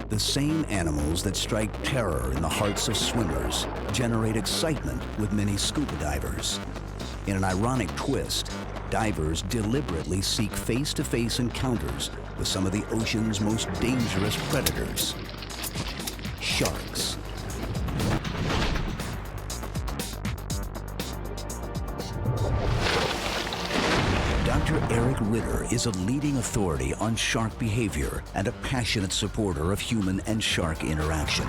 The same animals that strike terror in the hearts of swimmers generate excitement with many scuba divers. In an ironic twist, divers deliberately seek face-to-face encounters with some of the ocean's most dangerous predators, sharks. Dr. Ritter is a leading authority on shark behavior and a passionate supporter of human and shark interaction.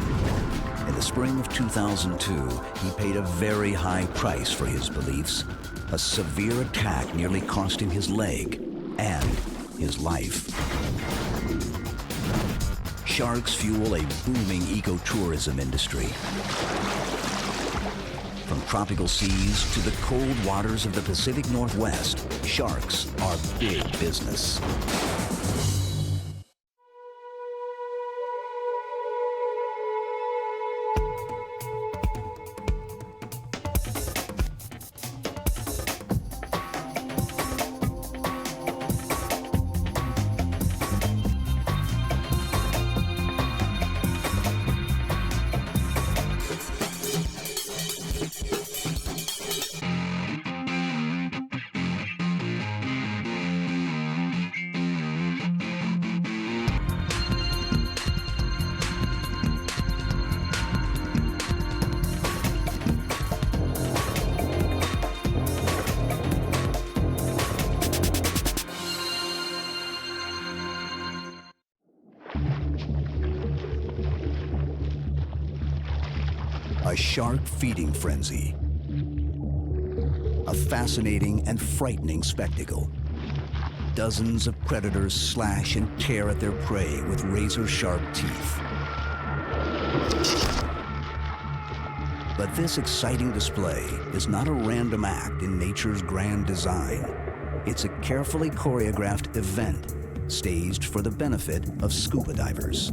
In the spring of 2002, he paid a very high price for his beliefs. A severe attack nearly cost him his leg and his life. Sharks fuel a booming ecotourism industry. From tropical seas to the cold waters of the Pacific Northwest, sharks are big business. A shark feeding frenzy. A fascinating and frightening spectacle. Dozens of predators slash and tear at their prey with razor-sharp teeth. But this exciting display is not a random act in nature's grand design. It's a carefully choreographed event staged for the benefit of scuba divers.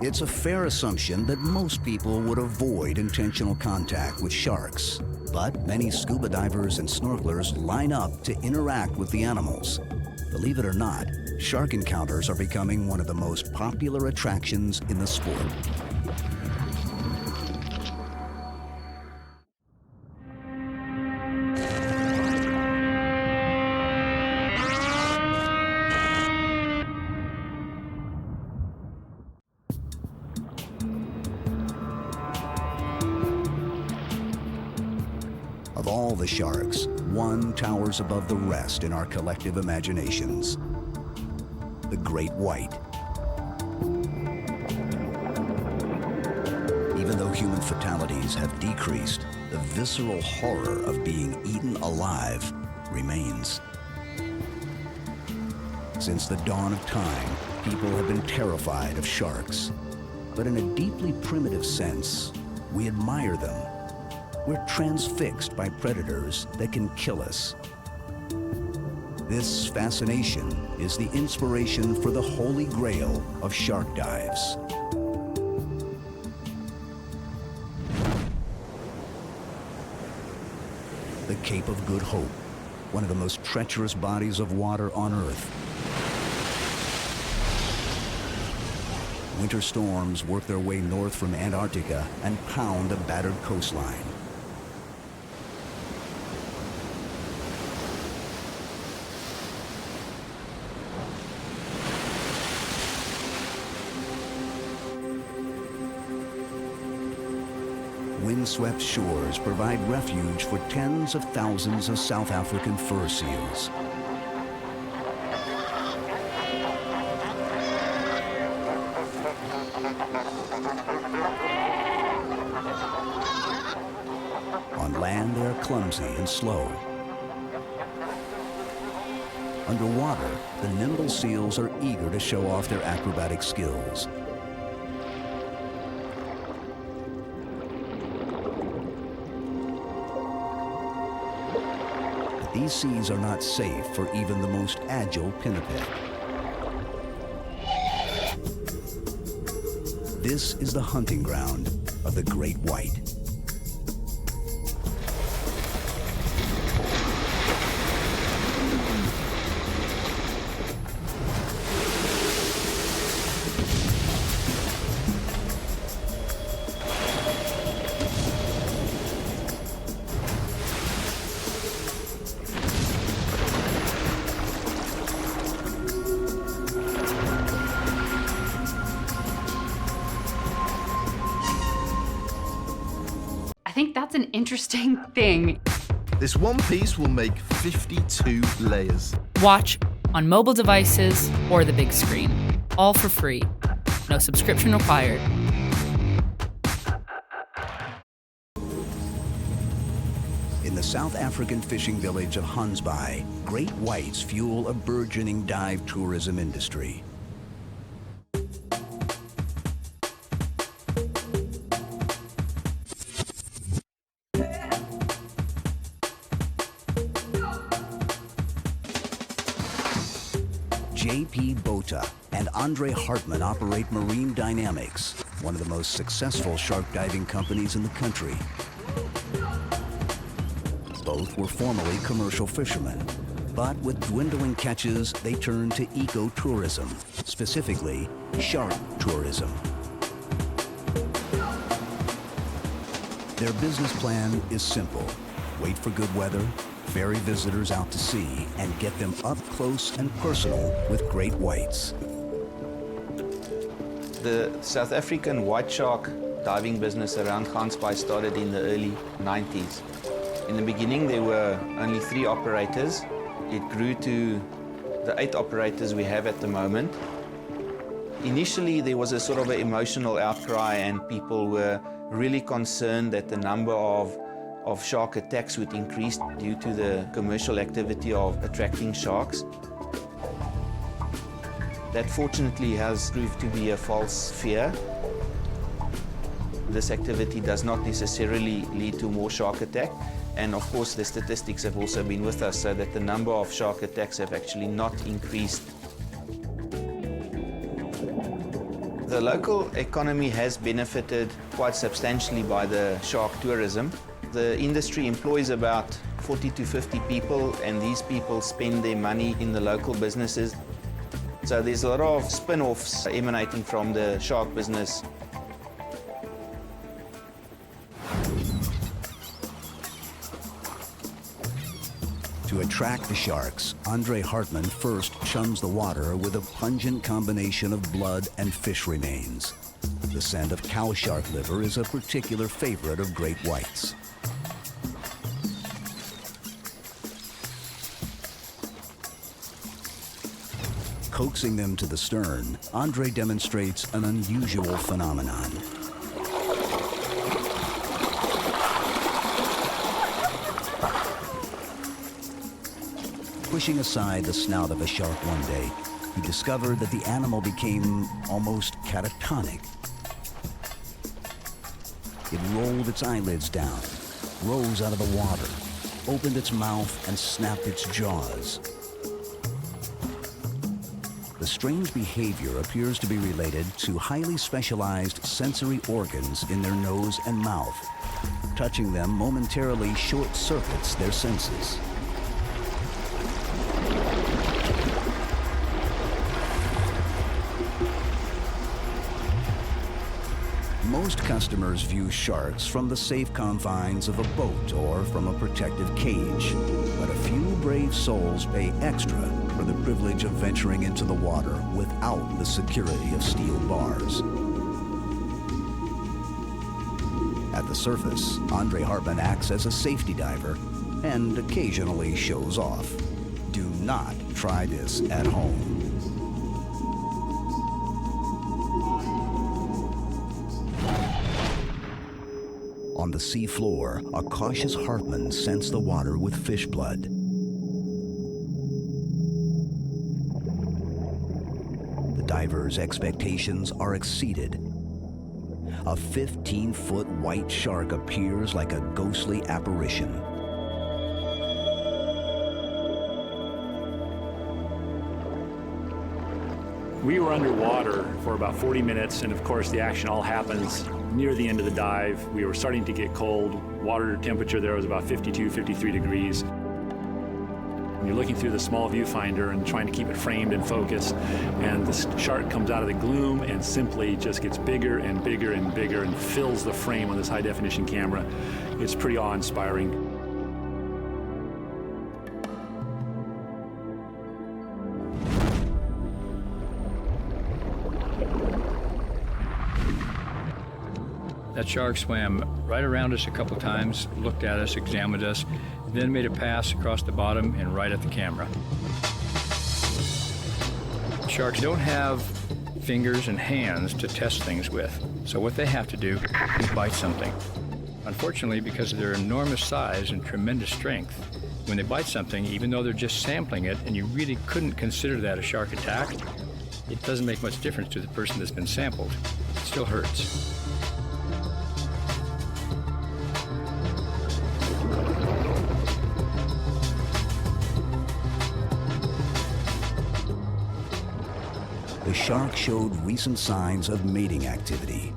It's a fair assumption that most people would avoid intentional contact with sharks, but many scuba divers and snorkelers line up to interact with the animals. Believe it or not, shark encounters are becoming one of the most popular attractions in the sport. Of all the sharks, one towers above the rest in our collective imaginations: the great white. Even though human fatalities have decreased, the visceral horror of being eaten alive remains. Since the dawn of time, people have been terrified of sharks. But in a deeply primitive sense, we admire them. We're transfixed by predators that can kill us. This fascination is the inspiration for the holy grail of shark dives. The Cape of Good Hope, one of the most treacherous bodies of water on Earth. Winter storms work their way north from Antarctica and pound a battered coastline. Windswept shores provide refuge for tens of thousands of South African fur seals. On land, they are clumsy and slow. Underwater, the nimble seals are eager to show off their acrobatic skills. These seas are not safe for even the most agile pinniped. This is the hunting ground of the great white. That's an interesting thing. This one piece will make 52 layers. Watch on mobile devices or the big screen. All for free. No subscription required. In the South African fishing village of Hansbaai, great whites fuel a burgeoning dive tourism industry. J.P. Botha and Andre Hartman operate Marine Dynamics, one of the most successful shark diving companies in the country. Both were formerly commercial fishermen, but with dwindling catches, they turned to ecotourism, specifically shark tourism. Their business plan is simple: wait for good weather, ferry visitors out to sea, and get them up close and personal with great whites. The South African white shark diving business around Gansbaai started in the early 90s. In the beginning, there were only 3 operators. It grew to the 8 operators we have at the moment. Initially, there was a sort of an emotional outcry, and people were really concerned that the number of shark attacks would increase due to the commercial activity of attracting sharks. That fortunately has proved to be a false fear. This activity does not necessarily lead to more shark attack. And of course, the statistics have also been with us, so that the number of shark attacks have actually not increased. The local economy has benefited quite substantially by the shark tourism. The industry employs about 40 to 50 people, and these people spend their money in the local businesses. So there's a lot of spin-offs emanating from the shark business. To attract the sharks, Andre Hartman first chums the water with a pungent combination of blood and fish remains. The scent of cow shark liver is a particular favorite of great whites. Coaxing them to the stern, Andre demonstrates an unusual phenomenon. Pushing aside the snout of a shark one day, he discovered that the animal became almost catatonic. It rolled its eyelids down, rose out of the water, opened its mouth, and snapped its jaws. The strange behavior appears to be related to highly specialized sensory organs in their nose and mouth. Touching them momentarily short-circuits their senses. Most customers view sharks from the safe confines of a boat or from a protective cage, but a few brave souls pay extra for the privilege of venturing into the water without the security of steel bars. At the surface, Andre Hartman acts as a safety diver and occasionally shows off. Do not try this at home. On the sea floor, a cautious Hartman scents the water with fish blood. The diver's expectations are exceeded. A 15-foot white shark appears like a ghostly apparition. We were underwater for about 40 minutes, and of course the action all happens near the end of the dive. We were starting to get cold. Water temperature there was about 52, 53 degrees. And you're looking through the small viewfinder and trying to keep it framed and focused, and the shark comes out of the gloom and simply just gets bigger and bigger and bigger and fills the frame on this high-definition camera. It's pretty awe-inspiring. That shark swam right around us a couple times, looked at us, examined us, then made a pass across the bottom and right at the camera. Sharks don't have fingers and hands to test things with, so what they have to do is bite something. Unfortunately, because of their enormous size and tremendous strength, when they bite something, even though they're just sampling it and you really couldn't consider that a shark attack, it doesn't make much difference to the person that's been sampled. It still hurts. The shark showed recent signs of mating activity.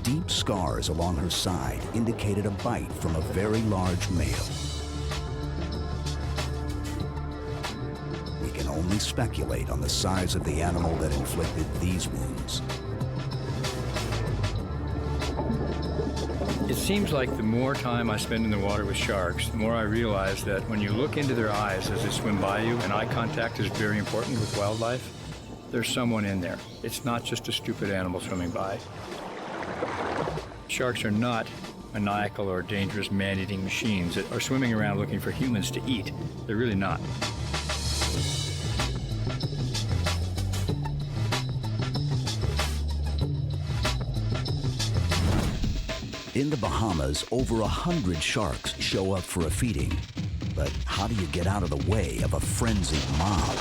Deep scars along her side indicated a bite from a very large male. We can only speculate on the size of the animal that inflicted these wounds. It seems like the more time I spend in the water with sharks, the more I realize that when you look into their eyes as they swim by you, and eye contact is very important with wildlife, there's someone in there. It's not just a stupid animal swimming by. Sharks are not maniacal or dangerous man-eating machines that are swimming around looking for humans to eat. They're really not. In the Bahamas, over 100 sharks show up for a feeding. But how do you get out of the way of a frenzied mob?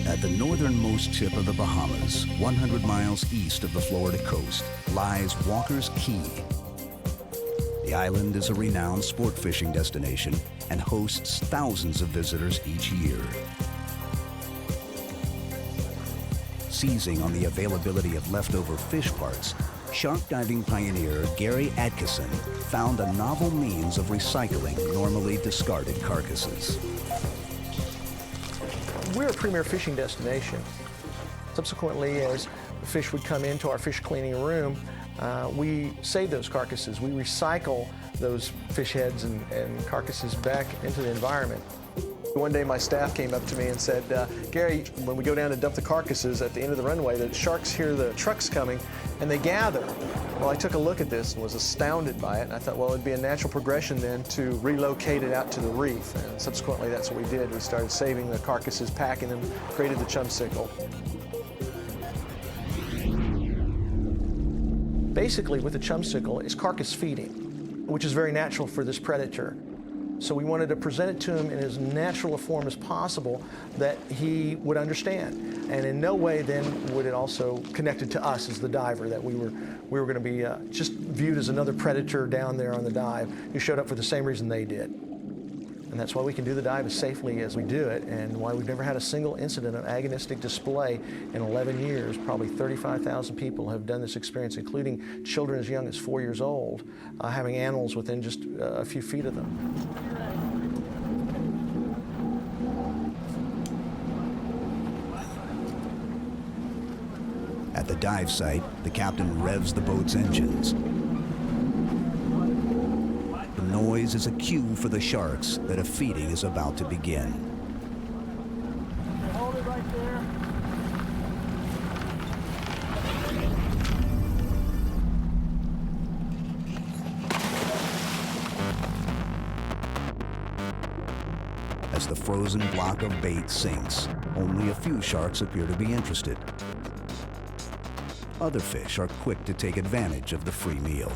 At the northernmost tip of the Bahamas, 100 miles east of the Florida coast, lies Walker's Key. The island is a renowned sport fishing destination and hosts thousands of visitors each year. Seizing on the availability of leftover fish parts, shark diving pioneer Gary Atkinson found a novel means of recycling normally discarded carcasses. We're a premier fishing destination. Subsequently, as the fish would come into our fish cleaning room, we save those carcasses. We recycle those fish heads and carcasses back into the environment. One day my staff came up to me and said, Gary, when we go down to dump the carcasses at the end of the runway, the sharks hear the trucks coming and they gather. Well, I took a look at this and was astounded by it, and I thought, well, it'd be a natural progression then to relocate it out to the reef, and subsequently that's what we did. We started saving the carcasses, packing them, created the chumsicle. Basically, with the chumsicle, it's carcass feeding, which is very natural for this predator. So we wanted to present it to him in as natural a form as possible that he would understand. And in no way then would it also connect it to us as the diver, that we were going to be just viewed as another predator down there on the dive who showed up for the same reason they did. And that's why we can do the dive as safely as we do it, and why we've never had a single incident of agonistic display in 11 years. Probably 35,000 people have done this experience, including children as young as 4 years old, having animals within just a few feet of them. At the dive site, the captain revs the boat's engines. The noise is a cue for the sharks that a feeding is about to begin. Hold it right there. As the frozen block of bait sinks, only a few sharks appear to be interested. Other fish are quick to take advantage of the free meal.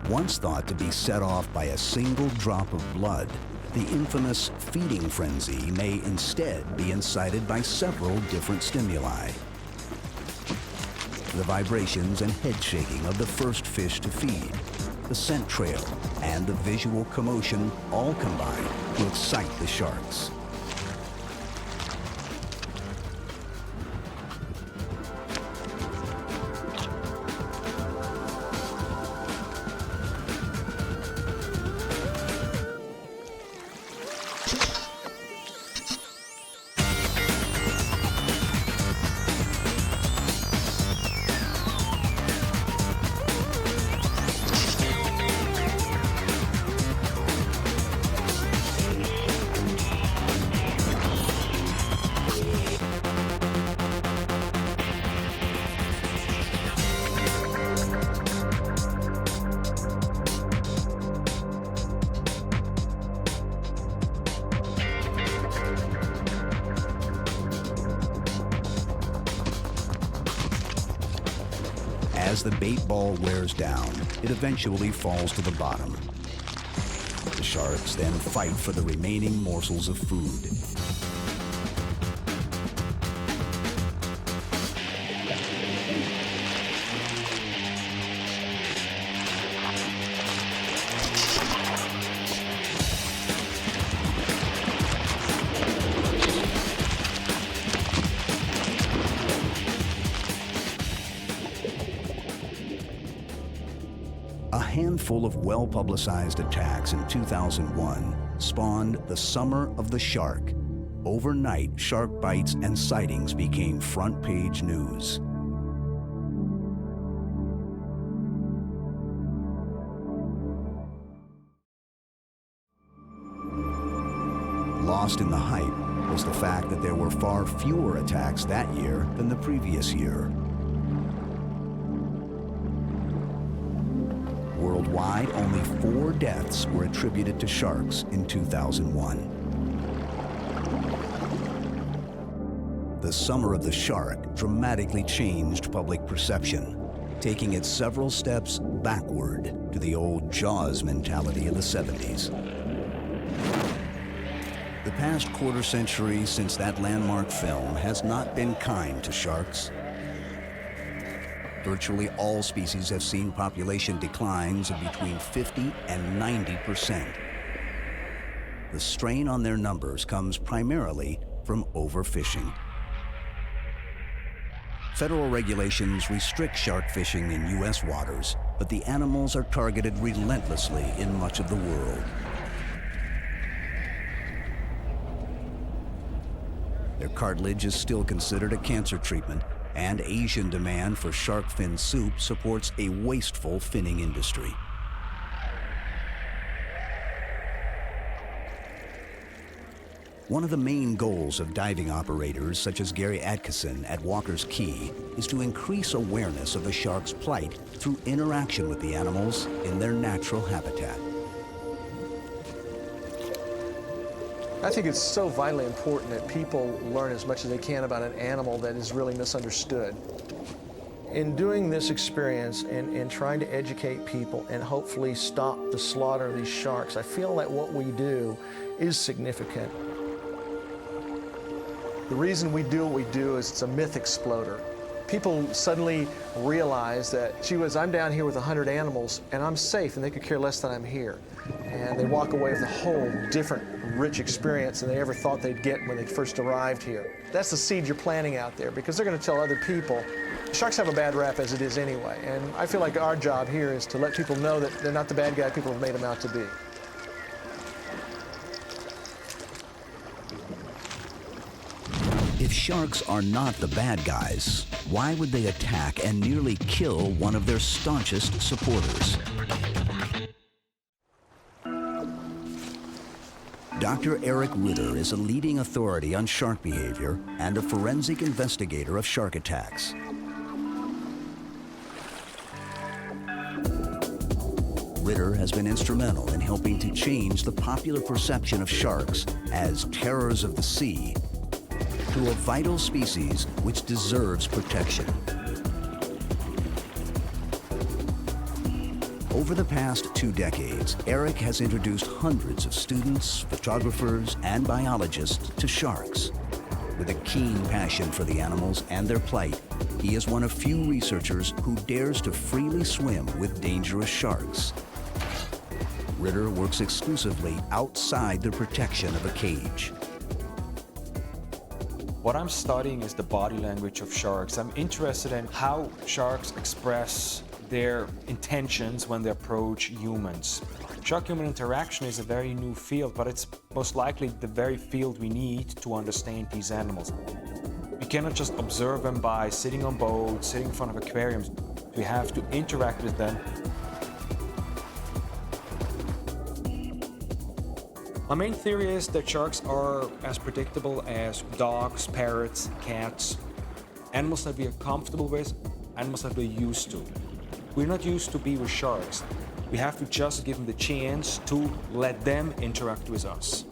Once thought to be set off by a single drop of blood, the infamous feeding frenzy may instead be incited by several different stimuli. The vibrations and head shaking of the first fish to feed, the scent trail, and the visual commotion all combine to excite the sharks. As the bait ball wears down, it eventually falls to the bottom. The sharks then fight for the remaining morsels of food. A handful of well-publicized attacks in 2001 spawned the Summer of the Shark. Overnight, shark bites and sightings became front-page news. Lost in the hype was the fact that there were far fewer attacks that year than the previous year. Worldwide, only 4 deaths were attributed to sharks in 2001. The Summer of the Shark dramatically changed public perception, taking it several steps backward to the old Jaws mentality of the 70s. The past quarter century since that landmark film has not been kind to sharks. Virtually all species have seen population declines of between 50 and 90%. The strain on their numbers comes primarily from overfishing. Federal regulations restrict shark fishing in U.S. waters, but the animals are targeted relentlessly in much of the world. Their cartilage is still considered a cancer treatment, and Asian demand for shark fin soup supports a wasteful finning industry. One of the main goals of diving operators such as Gary Atkinson at Walker's Cay is to increase awareness of the shark's plight through interaction with the animals in their natural habitat. I think it's so vitally important that people learn as much as they can about an animal that is really misunderstood. In doing this experience and trying to educate people and hopefully stop the slaughter of these sharks, I feel that what we do is significant. The reason we do what we do is it's a myth exploder. People suddenly realize that, gee whiz, I'm down here with 100 animals and I'm safe and they could care less that I'm here. And they walk away with a whole different, rich experience than they ever thought they'd get when they first arrived here. That's the seed you're planting out there, because they're going to tell other people. Sharks have a bad rap as it is anyway, and I feel like our job here is to let people know that they're not the bad guy people have made them out to be. If sharks are not the bad guys, why would they attack and nearly kill one of their staunchest supporters? Dr. Eric Ritter is a leading authority on shark behavior and a forensic investigator of shark attacks. Ritter has been instrumental in helping to change the popular perception of sharks as terrors of the sea to a vital species which deserves protection. Over the past 2 decades, Eric has introduced hundreds of students, photographers, and biologists to sharks. With a keen passion for the animals and their plight, he is one of few researchers who dares to freely swim with dangerous sharks. Ritter works exclusively outside the protection of a cage. What I'm studying is the body language of sharks. I'm interested in how sharks express their intentions when they approach humans. Shark-human interaction is a very new field, but it's most likely the very field we need to understand these animals. We cannot just observe them by sitting on boats, sitting in front of aquariums. We have to interact with them. My main theory is that sharks are as predictable as dogs, parrots, cats, animals that we are comfortable with, animals that we're used to. We're not used to be with sharks. We have to just give them the chance to let them interact with us.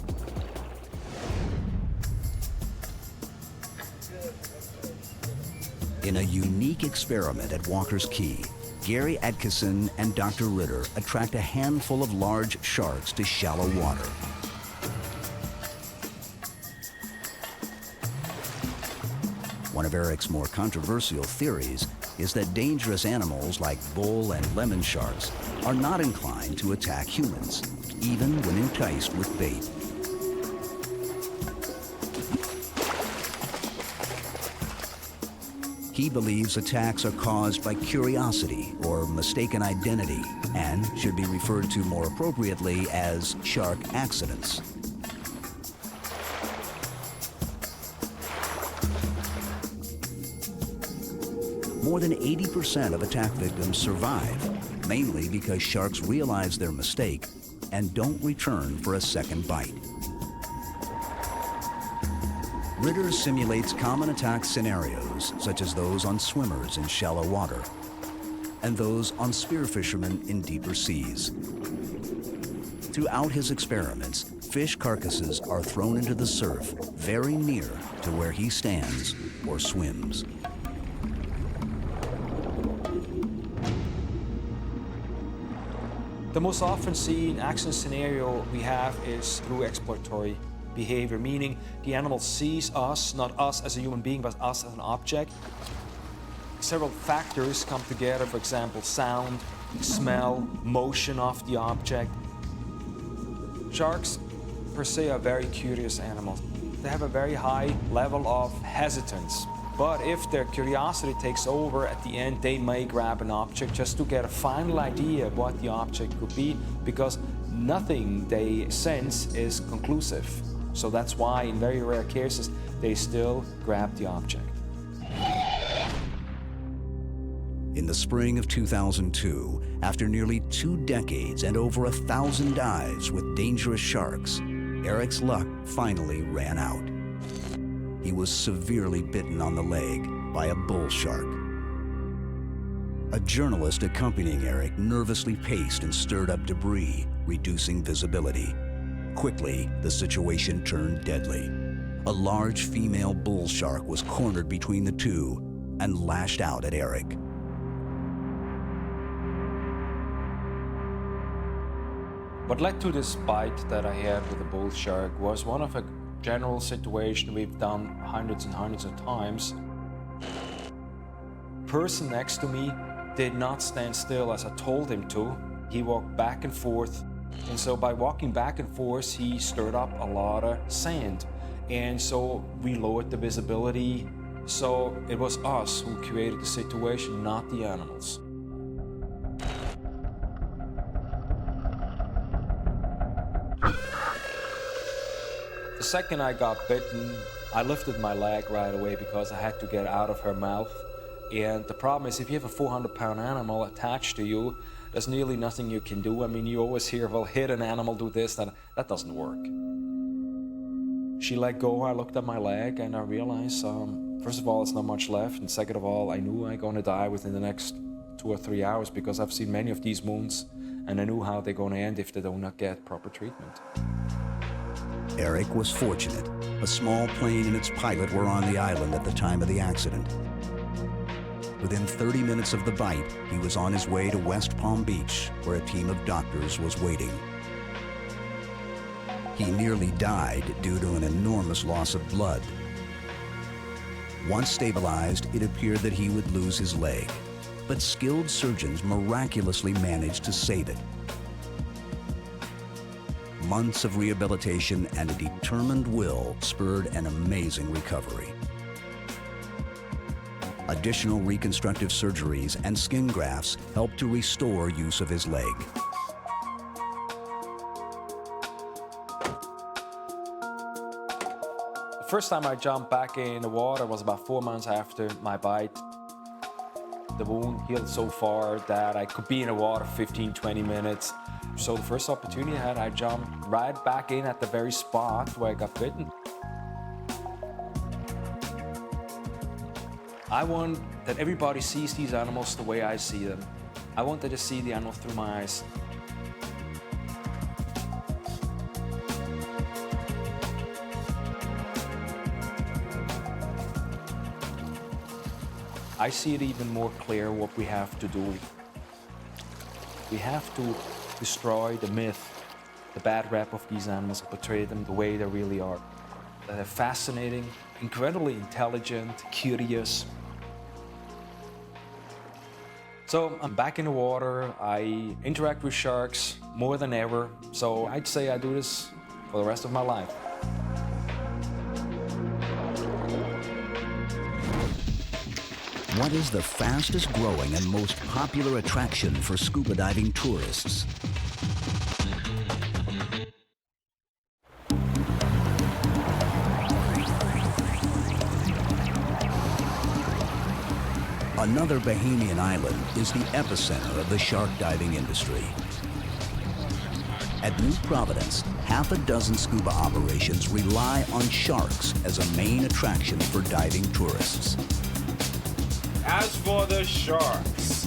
In a unique experiment at Walker's Key, Gary Atkinson and Dr. Ritter attract a handful of large sharks to shallow water. One of Eric's more controversial theories is that dangerous animals like bull and lemon sharks are not inclined to attack humans, even when enticed with bait. He believes attacks are caused by curiosity or mistaken identity and should be referred to more appropriately as shark accidents. More than 80% of attack victims survive, mainly because sharks realize their mistake and don't return for a second bite. Ritter simulates common attack scenarios, such as those on swimmers in shallow water and those on spearfishermen in deeper seas. Throughout his experiments, fish carcasses are thrown into the surf very near to where he stands or swims. The most often seen accident scenario we have is through exploratory behavior, meaning the animal sees us, not us as a human being, but us as an object. Several factors come together, for example, sound, smell, motion of the object. Sharks, per se, are very curious animals. They have a very high level of hesitance. But if their curiosity takes over, at the end they may grab an object just to get a final idea of what the object could be, because nothing they sense is conclusive. So that's why in very rare cases they still grab the object. In the spring of 2002, after nearly 2 decades and over 1,000 dives with dangerous sharks, Eric's luck finally ran out. He was severely bitten on the leg by a bull shark. A journalist accompanying Eric nervously paced and stirred up debris, reducing visibility. Quickly, the situation turned deadly. A large female bull shark was cornered between the two and lashed out at Eric. What led to this bite that I had with the bull shark was one of a general situation we've done hundreds and hundreds of times. The person next to me did not stand still as I told him to. He walked back and forth, and so by walking back and forth he stirred up a lot of sand, and so we lowered the visibility. So it was us who created the situation, not the animals. The second I got bitten, I lifted my leg right away because I had to get out of her mouth. And the problem is, if you have a 400-pound animal attached to you, there's nearly nothing you can do. I mean, you always hear, well, hit an animal, do this, that doesn't work. She let go, I looked at my leg, and I realized, first of all, it's not much left, and second of all, I knew I'm gonna die within the next 2 or 3 hours because I've seen many of these wounds, and I knew how they're gonna end if they do not get proper treatment. Eric was fortunate. A small plane and its pilot were on the island at the time of the accident. Within 30 minutes of the bite, he was on his way to West Palm Beach, where a team of doctors was waiting. He nearly died due to an enormous loss of blood. Once stabilized, it appeared that he would lose his leg, but skilled surgeons miraculously managed to save it. Months of rehabilitation and a determined will spurred an amazing recovery. Additional reconstructive surgeries and skin grafts helped to restore use of his leg. The first time I jumped back in the water was about 4 months after my bite. The wound healed so far that I could be in the water 15, 20 minutes. So the first opportunity I had, I jumped right back in at the very spot where I got bitten. I want that everybody sees these animals the way I see them. I want them to see the animal through my eyes. I see it even more clear what we have to do. We have to destroy the myth, the bad rap of these animals, and portray them the way they really are. They're fascinating, incredibly intelligent, curious. So I'm back in the water. I interact with sharks more than ever. So I'd say I do this for the rest of my life. What is the fastest growing and most popular attraction for scuba diving tourists? Another Bahamian island is the epicenter of the shark diving industry. At New Providence, half a dozen scuba operations rely on sharks as a main attraction for diving tourists. As for the sharks,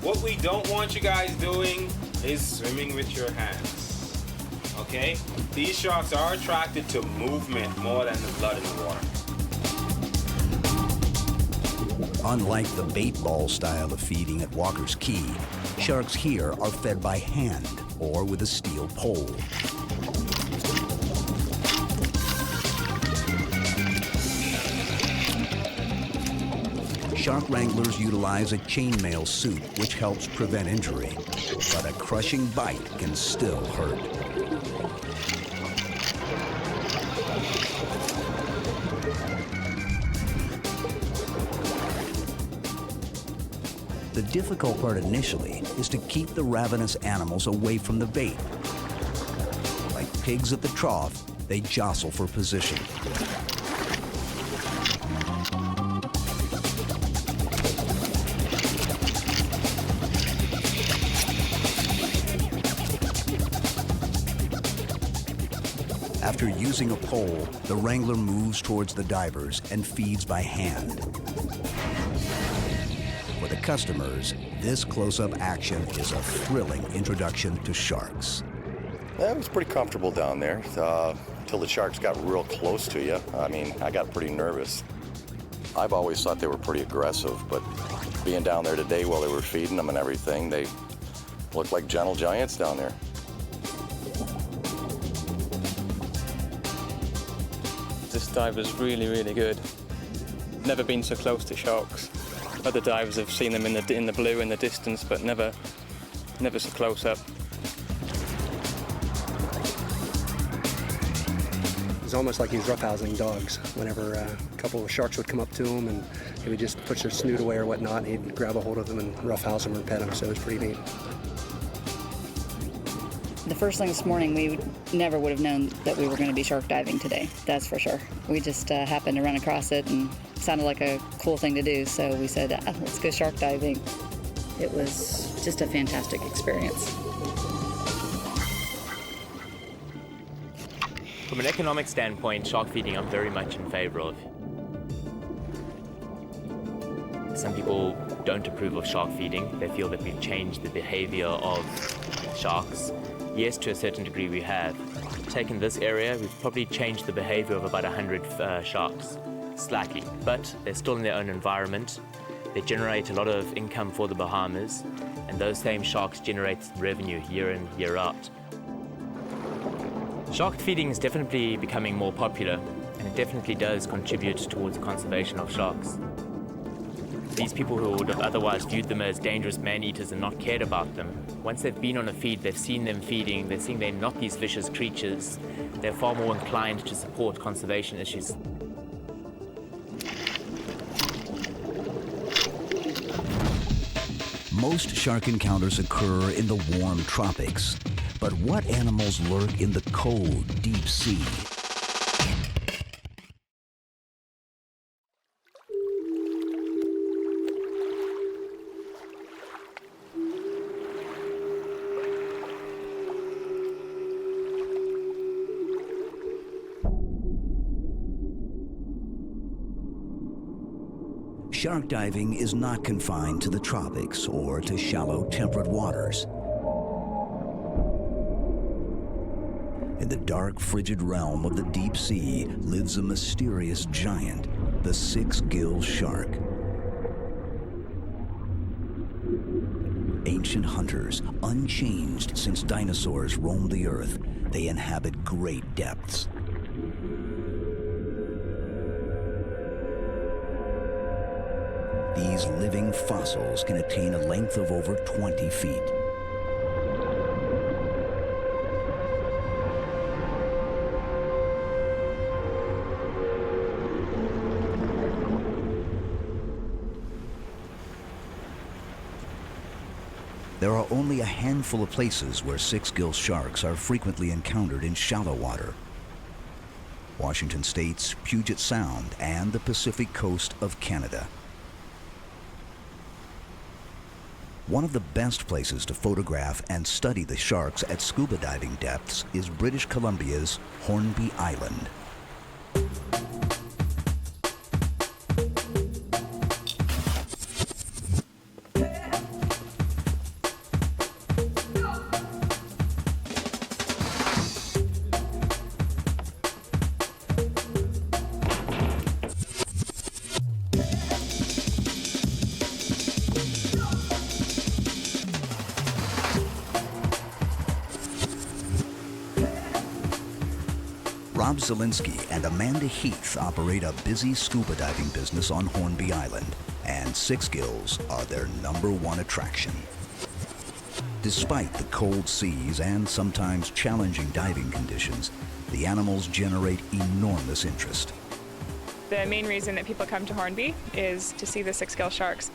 what we don't want you guys doing is swimming with your hands, okay? These sharks are attracted to movement more than the blood in the water. Unlike the bait ball style of feeding at Walker's Key, sharks here are fed by hand or with a steel pole. Shark wranglers utilize a chainmail suit which helps prevent injury, but a crushing bite can still hurt. The difficult part initially is to keep the ravenous animals away from the bait. Like pigs at the trough, they jostle for position. After using a pole, the wrangler moves towards the divers and feeds by hand. For the customers, this close-up action is a thrilling introduction to sharks. It was pretty comfortable down there until the sharks got real close to you. I mean, I got pretty nervous. I've always thought they were pretty aggressive, but being down there today while they were feeding them and everything, they looked like gentle giants down there. This dive was really, really good. Never been so close to sharks. Other divers have seen them in the blue in the distance, but never so close up. It was almost like he was roughhousing dogs. Whenever a couple of sharks would come up to him and he would just push their snoot away or whatnot, he'd grab a hold of them and roughhouse them or pet them, so it was pretty neat. The first thing this morning, we never would have known that we were going to be shark diving today, that's for sure. We just happened to run across it and it sounded like a cool thing to do, so we said, let's go shark diving. It was just a fantastic experience. From an economic standpoint, shark feeding I'm very much in favor of. Some people don't approve of shark feeding. They feel that we've changed the behavior of sharks. Yes, to a certain degree we have. Taken this area, we've probably changed the behavior of about 100 sharks, slightly, but they're still in their own environment. They generate a lot of income for the Bahamas, and those same sharks generate revenue year in, year out. Shark feeding is definitely becoming more popular, and it definitely does contribute towards the conservation of sharks. These people who would have otherwise viewed them as dangerous man-eaters and not cared about them, once they've been on a feed, they've seen them feeding, they're seeing they're not these vicious creatures, they're far more inclined to support conservation issues. Most shark encounters occur in the warm tropics, but what animals lurk in the cold, deep sea? Shark diving is not confined to the tropics or to shallow temperate waters. In the dark, frigid realm of the deep sea lives a mysterious giant, the six-gill shark. Ancient hunters, unchanged since dinosaurs roamed the earth, they inhabit great depths. These living fossils can attain a length of over 20 feet. There are only a handful of places where six-gill sharks are frequently encountered in shallow water. Washington State's Puget Sound and the Pacific coast of Canada. One of the best places to photograph and study the sharks at scuba diving depths is British Columbia's Hornby Island. Rob Zielinski and Amanda Heath operate a busy scuba diving business on Hornby Island, and six gills are their #1 attraction. Despite the cold seas and sometimes challenging diving conditions, the animals generate enormous interest. The main reason that people come to Hornby is to see the six-gill sharks.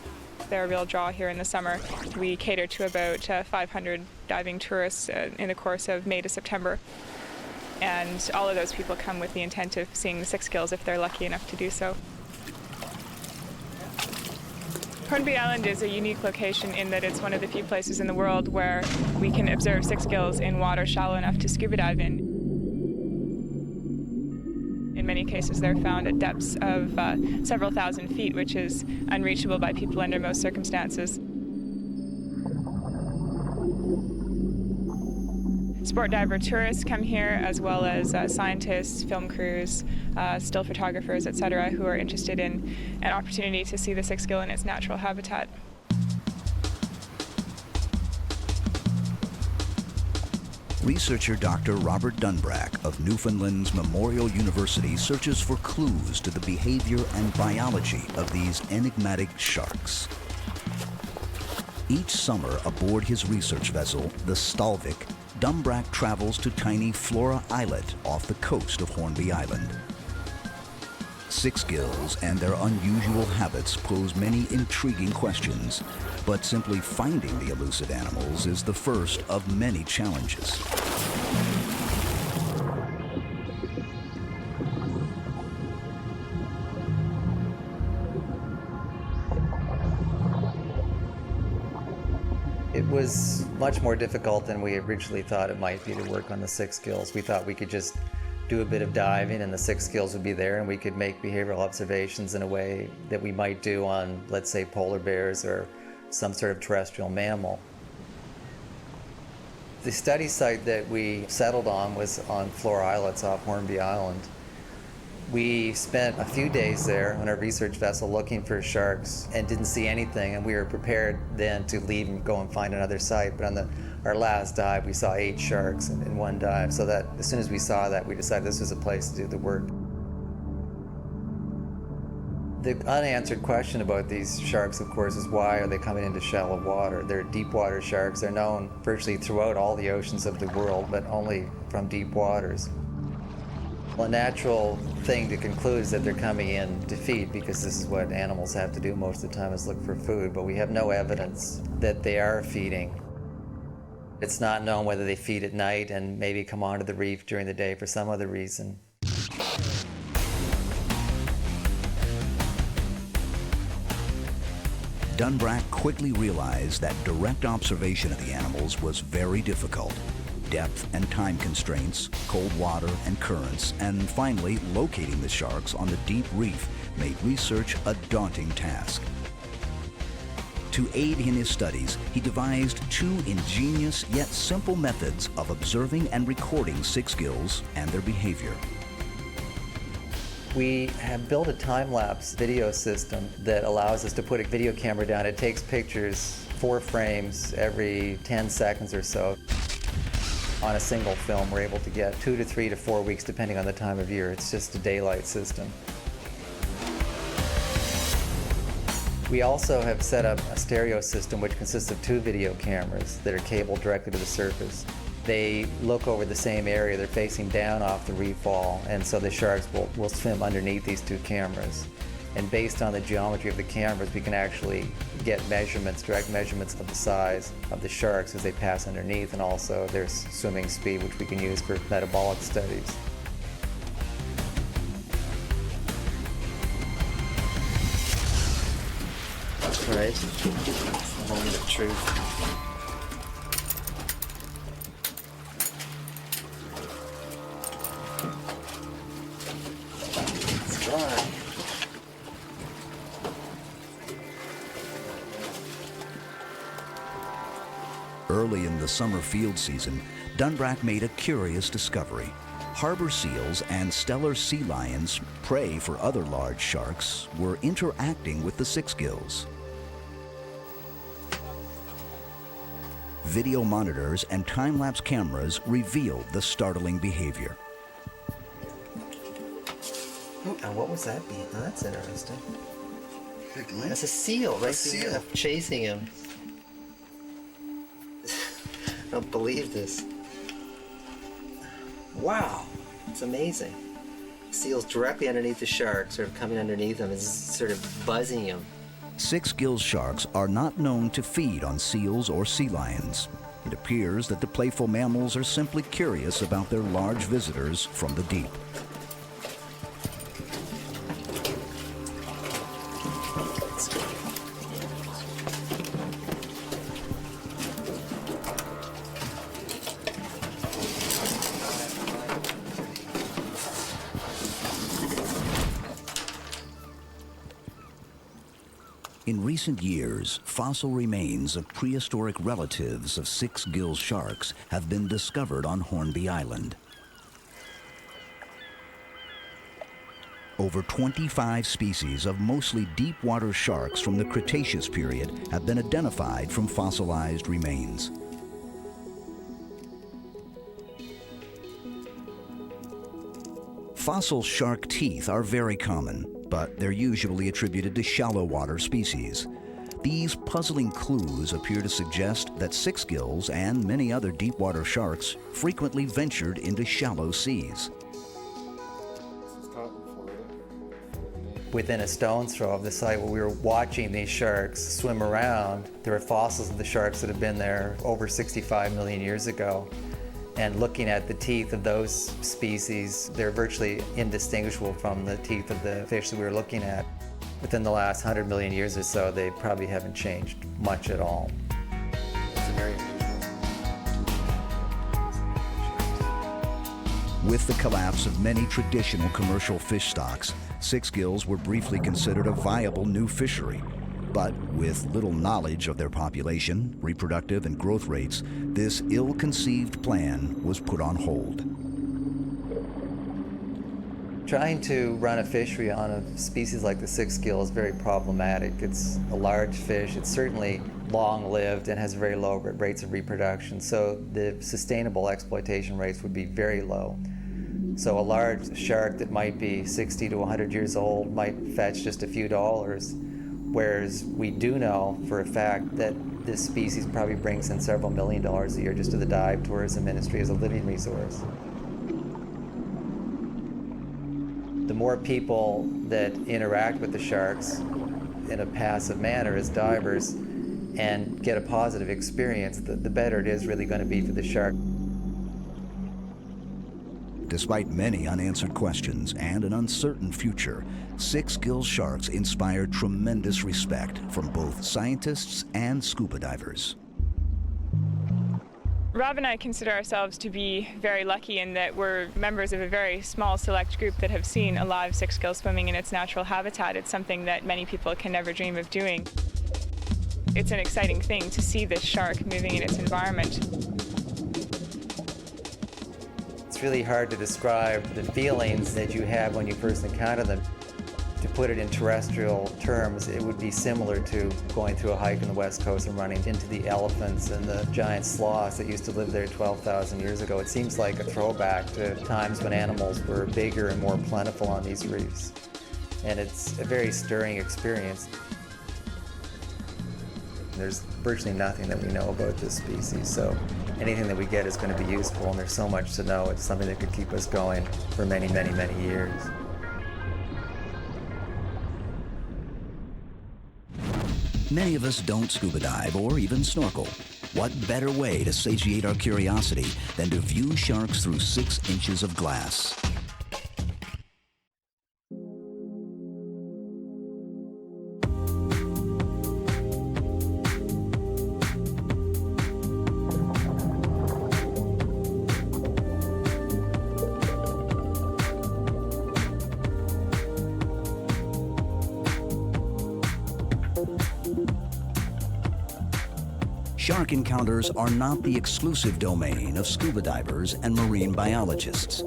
They're a real draw here in the summer. We cater to about 500 diving tourists in the course of May to September. And all of those people come with the intent of seeing the six gills if they're lucky enough to do so. Hornby Island is a unique location in that it's one of the few places in the world where we can observe six gills in water shallow enough to scuba dive in. In many cases, they're found at depths of several thousand feet, which is unreachable by people under most circumstances. Sport diver tourists come here, as well as scientists, film crews, still photographers, etc., who are interested in an opportunity to see the six-gill in its natural habitat. Researcher Dr. Robert Dunbrack of Newfoundland's Memorial University searches for clues to the behavior and biology of these enigmatic sharks. Each summer aboard his research vessel, the Stalvik, Dunbrack travels to tiny Flora Islet off the coast of Hornby Island. Six gills and their unusual habits pose many intriguing questions, but simply finding the elusive animals is the first of many challenges. It was much more difficult than we originally thought it might be to work on the six gills. We thought we could just do a bit of diving and the six gills would be there and we could make behavioral observations in a way that we might do on, let's say, polar bears or some sort of terrestrial mammal. The study site that we settled on was on Flora Islets off Hornby Island. We spent a few days there on our research vessel looking for sharks and didn't see anything, and we were prepared then to leave and go and find another site. But on our last dive, we saw 8 sharks in one dive, so that as soon as we saw that, we decided this was a place to do the work. The unanswered question about these sharks, of course, is why are they coming into shallow water? They're deep water sharks. They're known virtually throughout all the oceans of the world, but only from deep waters. A natural thing to conclude is that they're coming in to feed, because this is what animals have to do most of the time, is look for food, but we have no evidence that they are feeding. It's not known whether they feed at night and maybe come onto the reef during the day for some other reason. Dunbrack quickly realized that direct observation of the animals was very difficult. Depth and time constraints, cold water and currents, and finally locating the sharks on the deep reef made research a daunting task. To aid in his studies, he devised 2 ingenious yet simple methods of observing and recording six gills and their behavior. We have built a time-lapse video system that allows us to put a video camera down. It takes pictures 4 frames every 10 seconds or so. On a single film, we're able to get 2 to 3 to 4 weeks, depending on the time of year. It's just a daylight system. We also have set up a stereo system which consists of 2 video cameras that are cabled directly to the surface. They look over the same area, they're facing down off the reef wall, and so the sharks will swim underneath these 2 cameras. And based on the geometry of the cameras, we can actually get measurements, direct measurements of the size of the sharks as they pass underneath, and also their swimming speed, which we can use for metabolic studies. Right? It's the moment of truth. It's dry. Early in the summer field season, Dunbrack made a curious discovery. Harbor seals and stellar sea lions, prey for other large sharks, were interacting with the six-gills. Video monitors and time-lapse cameras revealed the startling behavior. And what was that being? Oh, that's interesting. That's a seal right there, chasing him. I don't believe this. Wow, it's amazing. Seal's directly underneath the shark, sort of coming underneath him, and sort of buzzing him. Six-gill sharks are not known to feed on seals or sea lions. It appears that the playful mammals are simply curious about their large visitors from the deep. In recent years, fossil remains of prehistoric relatives of six-gill sharks have been discovered on Hornby Island. Over 25 species of mostly deep-water sharks from the Cretaceous period have been identified from fossilized remains. Fossil shark teeth are very common, but they're usually attributed to shallow water species. These puzzling clues appear to suggest that six-gills and many other deep-water sharks frequently ventured into shallow seas. Within a stone's throw of the site where we were watching these sharks swim around, there were fossils of the sharks that have been there over 65 million years ago. And looking at the teeth of those species, they're virtually indistinguishable from the teeth of the fish that we were looking at. Within the last 100 million years or so, they probably haven't changed much at all. It's very unusual. With the collapse of many traditional commercial fish stocks, six-gills were briefly considered a viable new fishery. But with little knowledge of their population, reproductive and growth rates, this ill-conceived plan was put on hold. Trying to run a fishery on a species like the six-gill is very problematic. It's a large fish, it's certainly long-lived and has very low rates of reproduction, so the sustainable exploitation rates would be very low. So a large shark that might be 60 to 100 years old might fetch just a few dollars, whereas we do know for a fact that this species probably brings in several $1 million a year just to the dive tourism industry as a living resource. The more people that interact with the sharks in a passive manner as divers and get a positive experience, the better it is really going to be for the shark. Despite many unanswered questions and an uncertain future, six-gill sharks inspired tremendous respect from both scientists and scuba divers. Rob and I consider ourselves to be very lucky in that we're members of a very small select group that have seen a live six-gill swimming in its natural habitat. It's something that many people can never dream of doing. It's an exciting thing to see this shark moving in its environment. It's really hard to describe the feelings that you have when you first encounter them. To put it in terrestrial terms, it would be similar to going through a hike on the West Coast and running into the elephants and the giant sloths that used to live there 12,000 years ago. It seems like a throwback to times when animals were bigger and more plentiful on these reefs. And it's a very stirring experience. There's virtually nothing that we know about this species, so anything that we get is going to be useful, and there's so much to know. It's something that could keep us going for many, many, many years. Many of us don't scuba dive or even snorkel. What better way to satiate our curiosity than to view sharks through 6 inches of glass? Shark encounters are not the exclusive domain of scuba divers and marine biologists.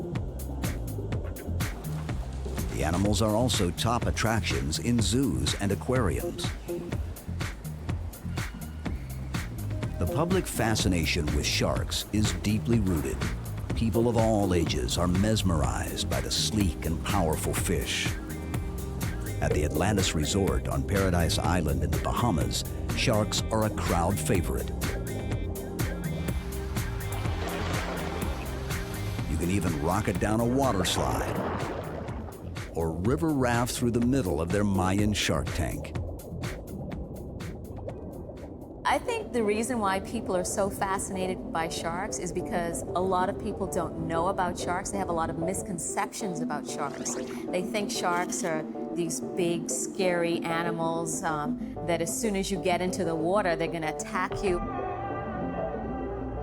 The animals are also top attractions in zoos and aquariums. The public fascination with sharks is deeply rooted. People of all ages are mesmerized by the sleek and powerful fish. At the Atlantis Resort on Paradise Island in the Bahamas, sharks are a crowd favorite. You can even rocket down a water slide or river raft through the middle of their Mayan shark tank. I think the reason why people are so fascinated by sharks is because a lot of people don't know about sharks. They have a lot of misconceptions about sharks. They think sharks are these big, scary animals that as soon as you get into the water, they're going to attack you.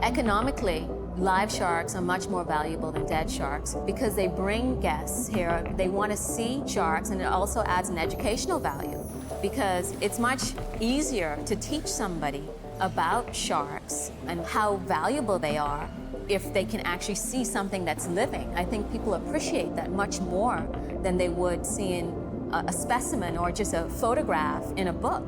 Economically, live sharks are much more valuable than dead sharks because they bring guests here. They want to see sharks, and it also adds an educational value because it's much easier to teach somebody about sharks and how valuable they are if they can actually see something that's living. I think people appreciate that much more than they would seeing a specimen or just a photograph in a book.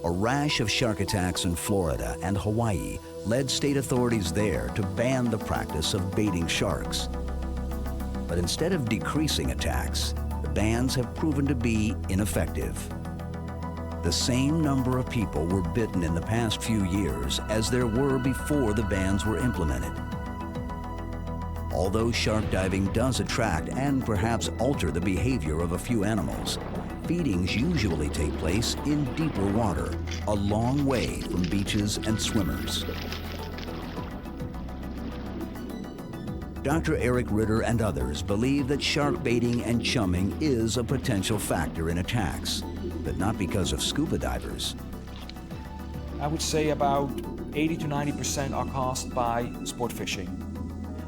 A rash of shark attacks in Florida and Hawaii led state authorities there to ban the practice of baiting sharks. But instead of decreasing attacks, the bans have proven to be ineffective. The same number of people were bitten in the past few years as there were before the bans were implemented. Although shark diving does attract and perhaps alter the behavior of a few animals, feedings usually take place in deeper water, a long way from beaches and swimmers. Dr. Eric Ritter and others believe that shark baiting and chumming is a potential factor in attacks, but not because of scuba divers. I would say about 80 to 90% are caused by sport fishing.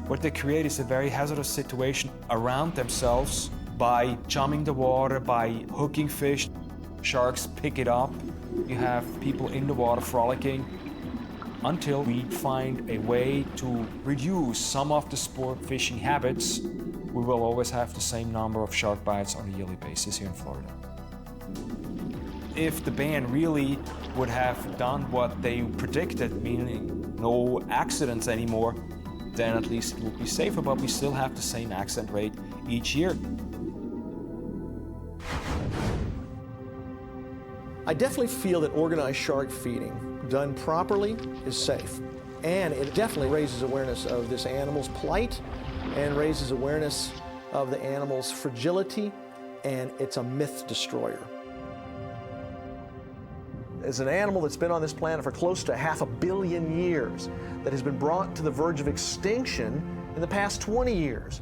What they create is a very hazardous situation around themselves by chumming the water, by hooking fish. Sharks pick it up. You have people in the water frolicking. Until we find a way to reduce some of the sport fishing habits, we will always have the same number of shark bites on a yearly basis here in Florida. If the ban really would have done what they predicted, meaning no accidents anymore, then at least it would be safer, but we still have the same accident rate each year. I definitely feel that organized shark feeding, done properly, is safe. And it definitely raises awareness of this animal's plight and raises awareness of the animal's fragility, and it's a myth destroyer. As an animal that's been on this planet for close to 500 million years, that has been brought to the verge of extinction in the past 20 years.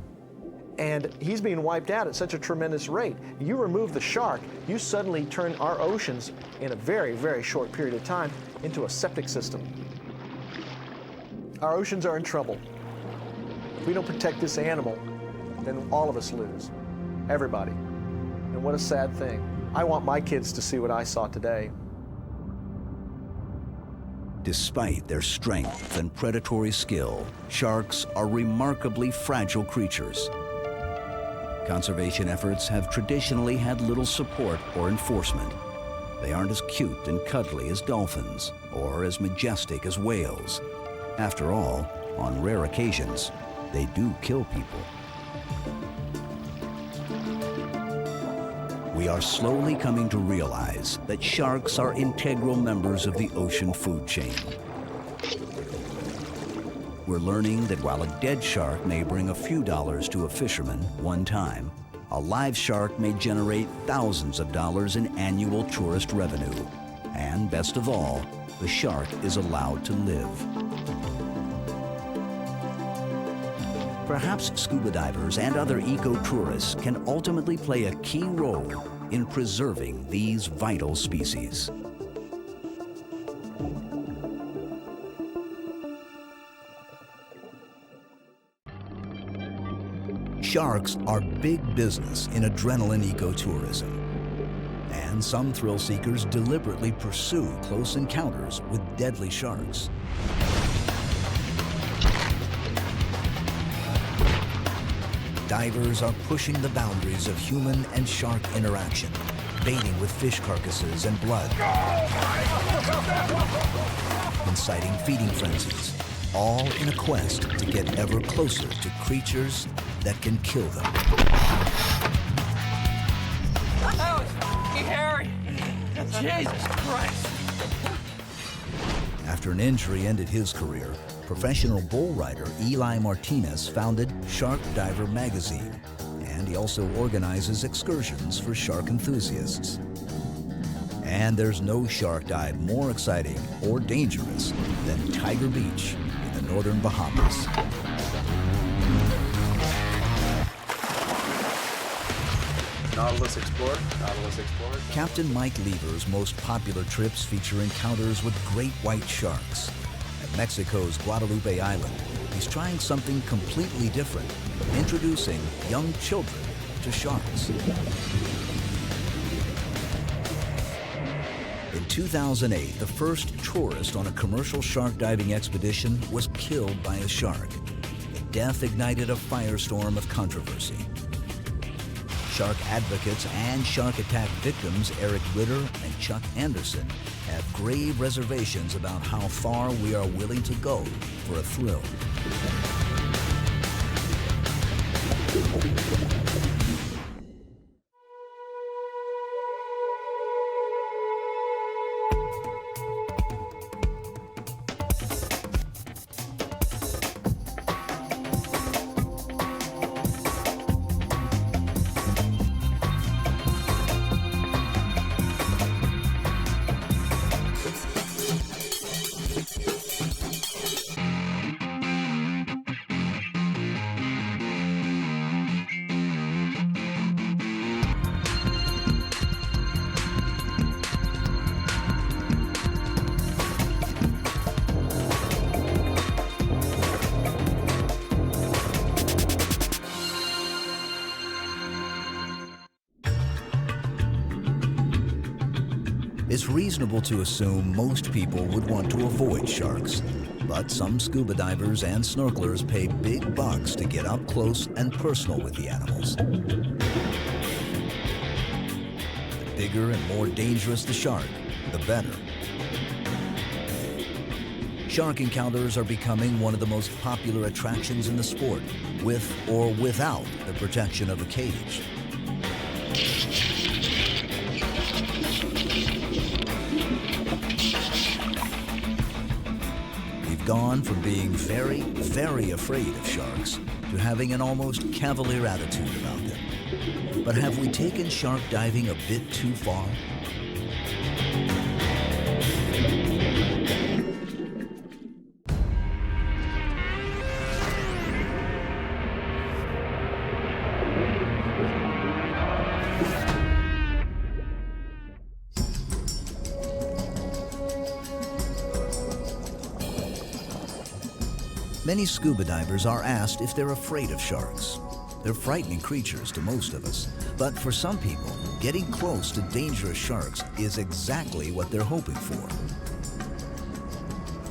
And he's being wiped out at such a tremendous rate. You remove the shark, you suddenly turn our oceans in a very, very short period of time into a septic system. Our oceans are in trouble. If we don't protect this animal, then all of us lose. Everybody. And what a sad thing. I want my kids to see what I saw today. Despite their strength and predatory skill, sharks are remarkably fragile creatures. Conservation efforts have traditionally had little support or enforcement. They aren't as cute and cuddly as dolphins or as majestic as whales. After all, on rare occasions, they do kill people. We are slowly coming to realize that sharks are integral members of the ocean food chain. We're learning that while a dead shark may bring a few dollars to a fisherman one time, a live shark may generate thousands of dollars in annual tourist revenue. And best of all, the shark is allowed to live. Perhaps scuba divers and other eco-tourists can ultimately play a key role in preserving these vital species. Sharks are big business in adrenaline ecotourism, and some thrill seekers deliberately pursue close encounters with deadly sharks. Divers are pushing the boundaries of human and shark interaction, baiting with fish carcasses and blood, inciting feeding frenzies, all in a quest to get ever closer to creatures that can kill them. That was f***ing hairy! Jesus Christ! After an injury ended his career, professional bull rider Eli Martinez founded Shark Diver magazine, and he also organizes excursions for shark enthusiasts. And there's no shark dive more exciting or dangerous than Tiger Beach in the northern Bahamas. Nautilus Explorer, Nautilus Explorer. Captain Mike Lever's most popular trips feature encounters with great white sharks. At Mexico's Guadalupe Island, he's trying something completely different, introducing young children to sharks. In 2008, the first tourist on a commercial shark diving expedition was killed by a shark. The death ignited a firestorm of controversy. Shark advocates and shark attack victims Eric Ritter and Chuck Anderson have grave reservations about how far we are willing to go for a thrill. It's reasonable to assume most people would want to avoid sharks, but some scuba divers and snorkelers pay big bucks to get up close and personal with the animals. The bigger and more dangerous the shark, the better. Shark encounters are becoming one of the most popular attractions in the sport, with or without the protection of a cage. Gone from being very, very afraid of sharks to having an almost cavalier attitude about them. But have we taken shark diving a bit too far? Many scuba divers are asked if they're afraid of sharks. They're frightening creatures to most of us, but for some people, getting close to dangerous sharks is exactly what they're hoping for.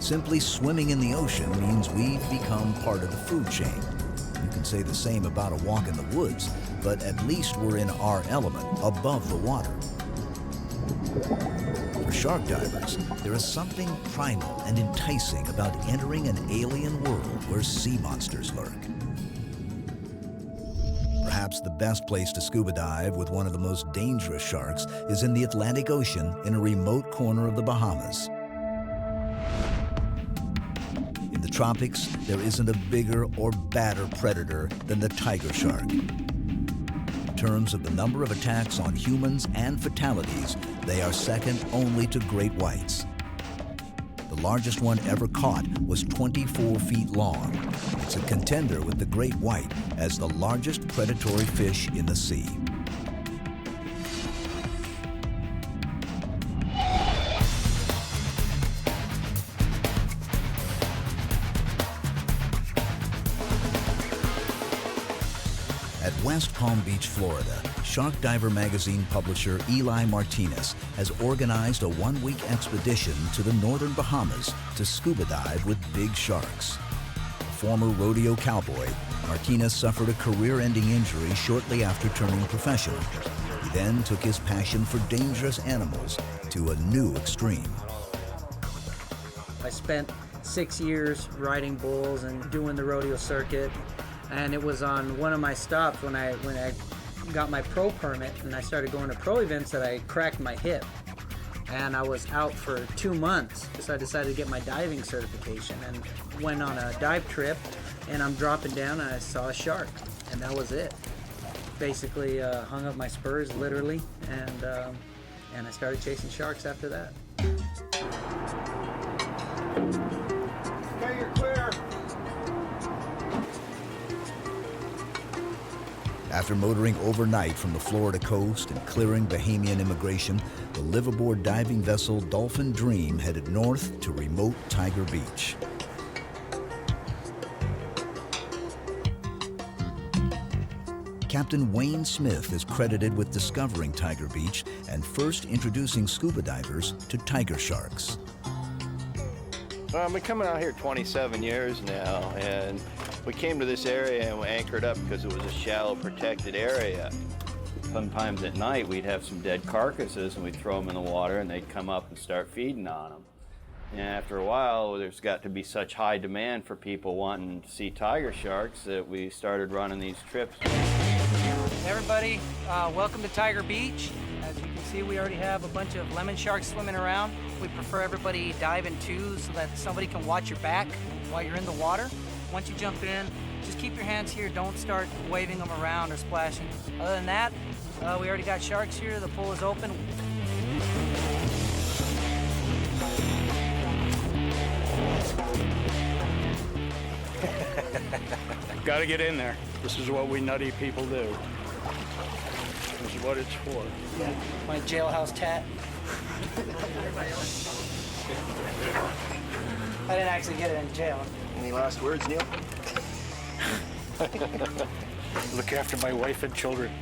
Simply swimming in the ocean means we've become part of the food chain. You can say the same about a walk in the woods, but at least we're in our element, above the water. For shark divers, there is something primal and enticing about entering an alien world where sea monsters lurk. Perhaps the best place to scuba dive with one of the most dangerous sharks is in the Atlantic Ocean in a remote corner of the Bahamas. In the tropics, there isn't a bigger or badder predator than the tiger shark. In terms of the number of attacks on humans and fatalities, they are second only to great whites. The largest one ever caught was 24 feet long. It's a contender with the great white as the largest predatory fish in the sea. At West Palm Beach, Florida, Shark Diver magazine publisher Eli Martinez has organized a one-week expedition to the northern Bahamas to scuba dive with big sharks. A former rodeo cowboy, Martinez suffered a career-ending injury shortly after turning professional. He then took his passion for dangerous animals to a new extreme. I spent 6 years riding bulls and doing the rodeo circuit. And it was on one of my stops when I got my pro permit and I started going to pro events that I cracked my hip. And I was out for 2 months, so I decided to get my diving certification and went on a dive trip, and I'm dropping down and I saw a shark, and that was it. Basically hung up my spurs, literally, and I started chasing sharks after that. Okay, you're clear. After motoring overnight from the Florida coast and clearing Bahamian immigration, the liveaboard diving vessel Dolphin Dream headed north to remote Tiger Beach. Captain Wayne Smith is credited with discovering Tiger Beach and first introducing scuba divers to tiger sharks. Well, I've been coming out here 27 years now, and we came to this area and we anchored up because it was a shallow, protected area. Sometimes at night we'd have some dead carcasses and we'd throw them in the water and they'd come up and start feeding on them. And after a while, there's got to be such high demand for people wanting to see tiger sharks that we started running these trips. Hey everybody, welcome to Tiger Beach. As you can see, we already have a bunch of lemon sharks swimming around. We prefer everybody dive in twos so that somebody can watch your back while you're in the water. Once you jump in, just keep your hands here. Don't start waving them around or splashing. Other than that, we already got sharks here. The pool is open. Got to get in there. This is what we nutty people do. This is what it's for. Yeah, my jailhouse tat. I didn't actually get it in jail. Any last words, Neil? Look after my wife and children.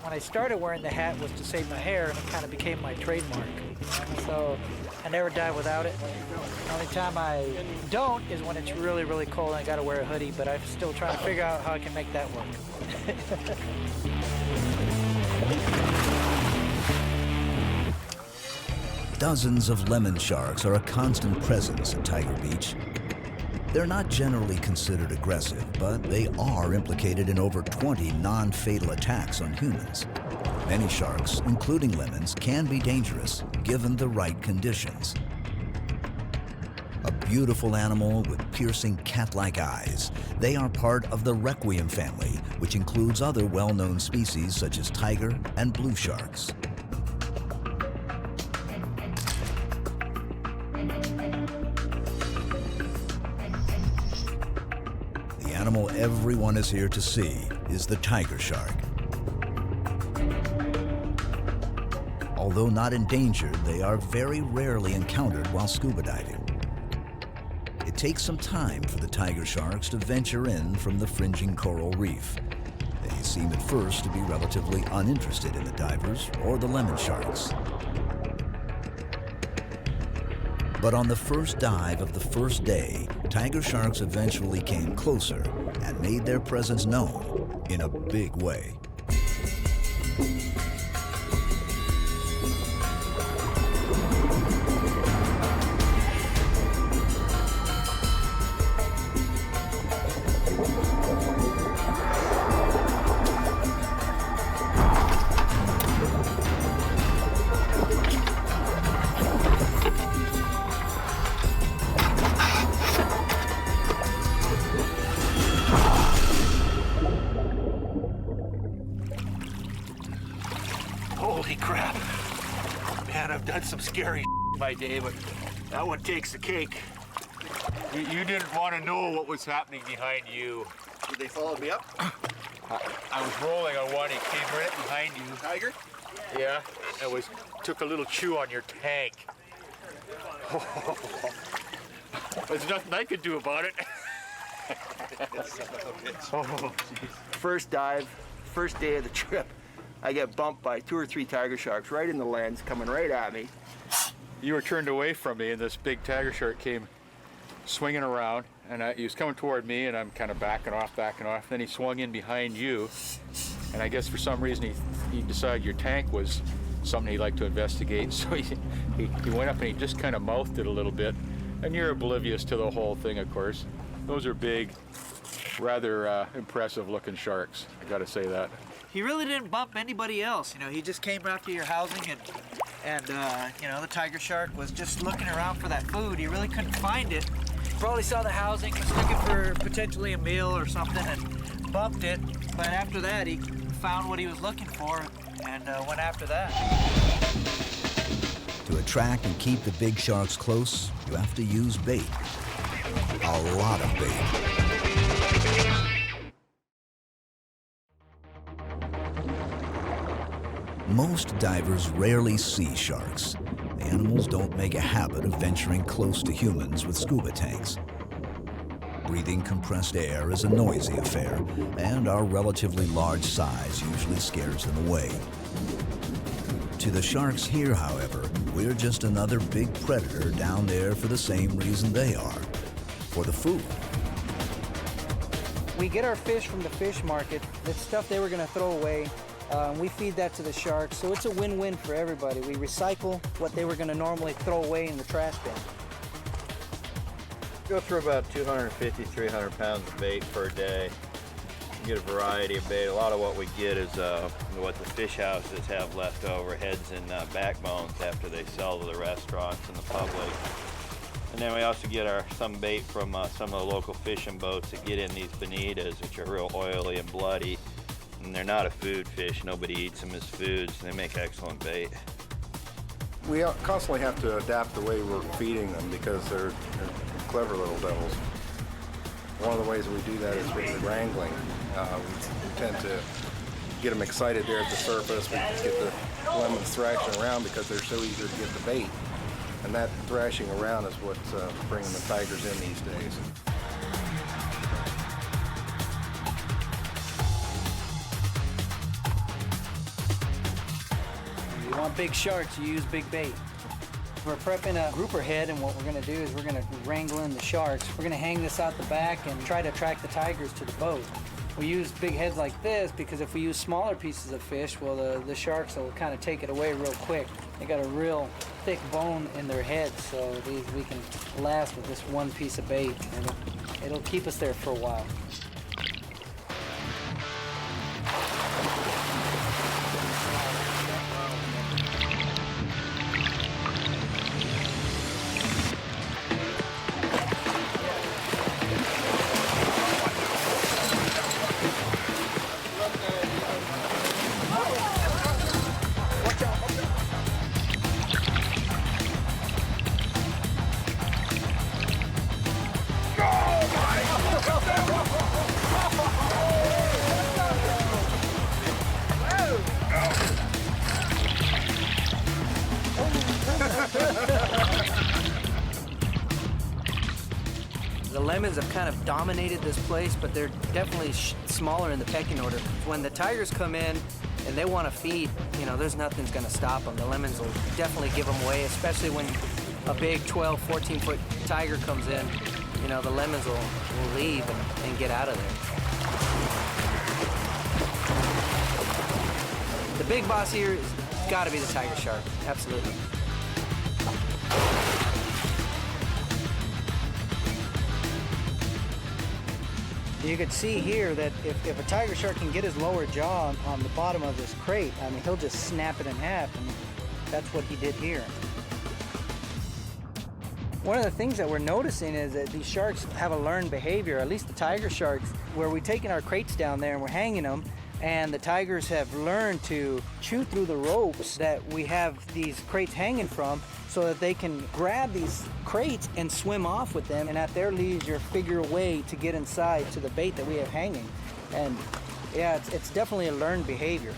When I started wearing the hat was to save my hair, and it kind of became my trademark. So I never dive without it. The only time I don't is when it's really, really cold and I gotta wear a hoodie, but I'm still trying to figure out how I can make that work. Dozens of lemon sharks are a constant presence at Tiger Beach. They're not generally considered aggressive, but they are implicated in over 20 non-fatal attacks on humans. Many sharks, including lemons, can be dangerous given the right conditions. A beautiful animal with piercing cat-like eyes, they are part of the Requiem family, which includes other well-known species such as tiger and blue sharks. The animal everyone is here to see is the tiger shark. Although not endangered, they are very rarely encountered while scuba diving. It takes some time for the tiger sharks to venture in from the fringing coral reef. They seem at first to be relatively uninterested in the divers or the lemon sharks. But on the first dive of the first day, tiger sharks eventually came closer and made their presence known in a big way. Holy crap. Man, I've done some scary my day, but that one takes the cake. You didn't want to know what was happening behind you. Did they follow me up? I was rolling on one, he came right behind you. Tiger? Yeah, and took a little chew on your tank. There's nothing I could do about it. First dive, first day of the trip, I get bumped by 2 or 3 tiger sharks right in the lens, coming right at me. You were turned away from me, and this big tiger shark came swinging around, and he was coming toward me, and I'm kind of backing off. Then he swung in behind you, and I guess for some reason he decided your tank was something he'd like to investigate, so he went up and he just kind of mouthed it a little bit, and you're oblivious to the whole thing, of course. Those are big, rather impressive looking sharks, I gotta say that. He really didn't bump anybody else, you know, he just came after your housing and you know, the tiger shark was just looking around for that food. He really couldn't find it. Probably saw the housing, was looking for potentially a meal or something and bumped it. But after that, he found what he was looking for and went after that. To attract and keep the big sharks close, you have to use bait. A lot of bait. Most divers rarely see sharks. The animals don't make a habit of venturing close to humans with scuba tanks. Breathing compressed air is a noisy affair, and our relatively large size usually scares them away. To the sharks here, however, we're just another big predator down there for the same reason they are, for the food. We get our fish from the fish market. It's stuff they were going to throw away. We feed that to the sharks, so it's a win-win for everybody. We recycle what they were going to normally throw away in the trash bin. Go through about 250, 300 pounds of bait per day. You get a variety of bait. A lot of what we get is what the fish houses have left over, heads and backbones after they sell to the restaurants and the public. And then we also get some bait from some of the local fishing boats that get in these bonitas, which are real oily and bloody. And they're not a food fish. Nobody eats them as foods. They make excellent bait. We constantly have to adapt the way we're feeding them because they're clever little devils. One of the ways we do that is with the wrangling. We tend to get them excited there at the surface. We get the lemons thrashing around because they're so eager to get the bait. And that thrashing around is what's bringing the tigers in these days. If you want big sharks, you use big bait. We're prepping a grouper head, and what we're going to do is we're going to wrangle in the sharks. We're going to hang this out the back and try to attract the tigers to the boat. We use big heads like this because if we use smaller pieces of fish, well, the sharks will kind of take it away real quick. They got a real thick bone in their head, so we can last with this one piece of bait, and it'll keep us there for a while. lemons have kind of dominated this place, but they're definitely smaller in the pecking order. When the tigers come in and they want to feed, you know, there's nothing's going to stop them. The lemons will definitely give them away, especially when a big 12, 14-foot tiger comes in. You know, the lemons will leave and get out of there. The big boss here has got to be the tiger shark, absolutely. You could see here that if a tiger shark can get his lower jaw on the bottom of this crate, I mean, he'll just snap it in half, and that's what he did here. One of the things that we're noticing is that these sharks have a learned behavior, at least the tiger sharks, where we're taking our crates down there and we're hanging them, and the tigers have learned to chew through the ropes that we have these crates hanging from so that they can grab these crates and swim off with them, and at their leisure figure a way to get inside to the bait that we have hanging. And yeah, it's definitely a learned behavior.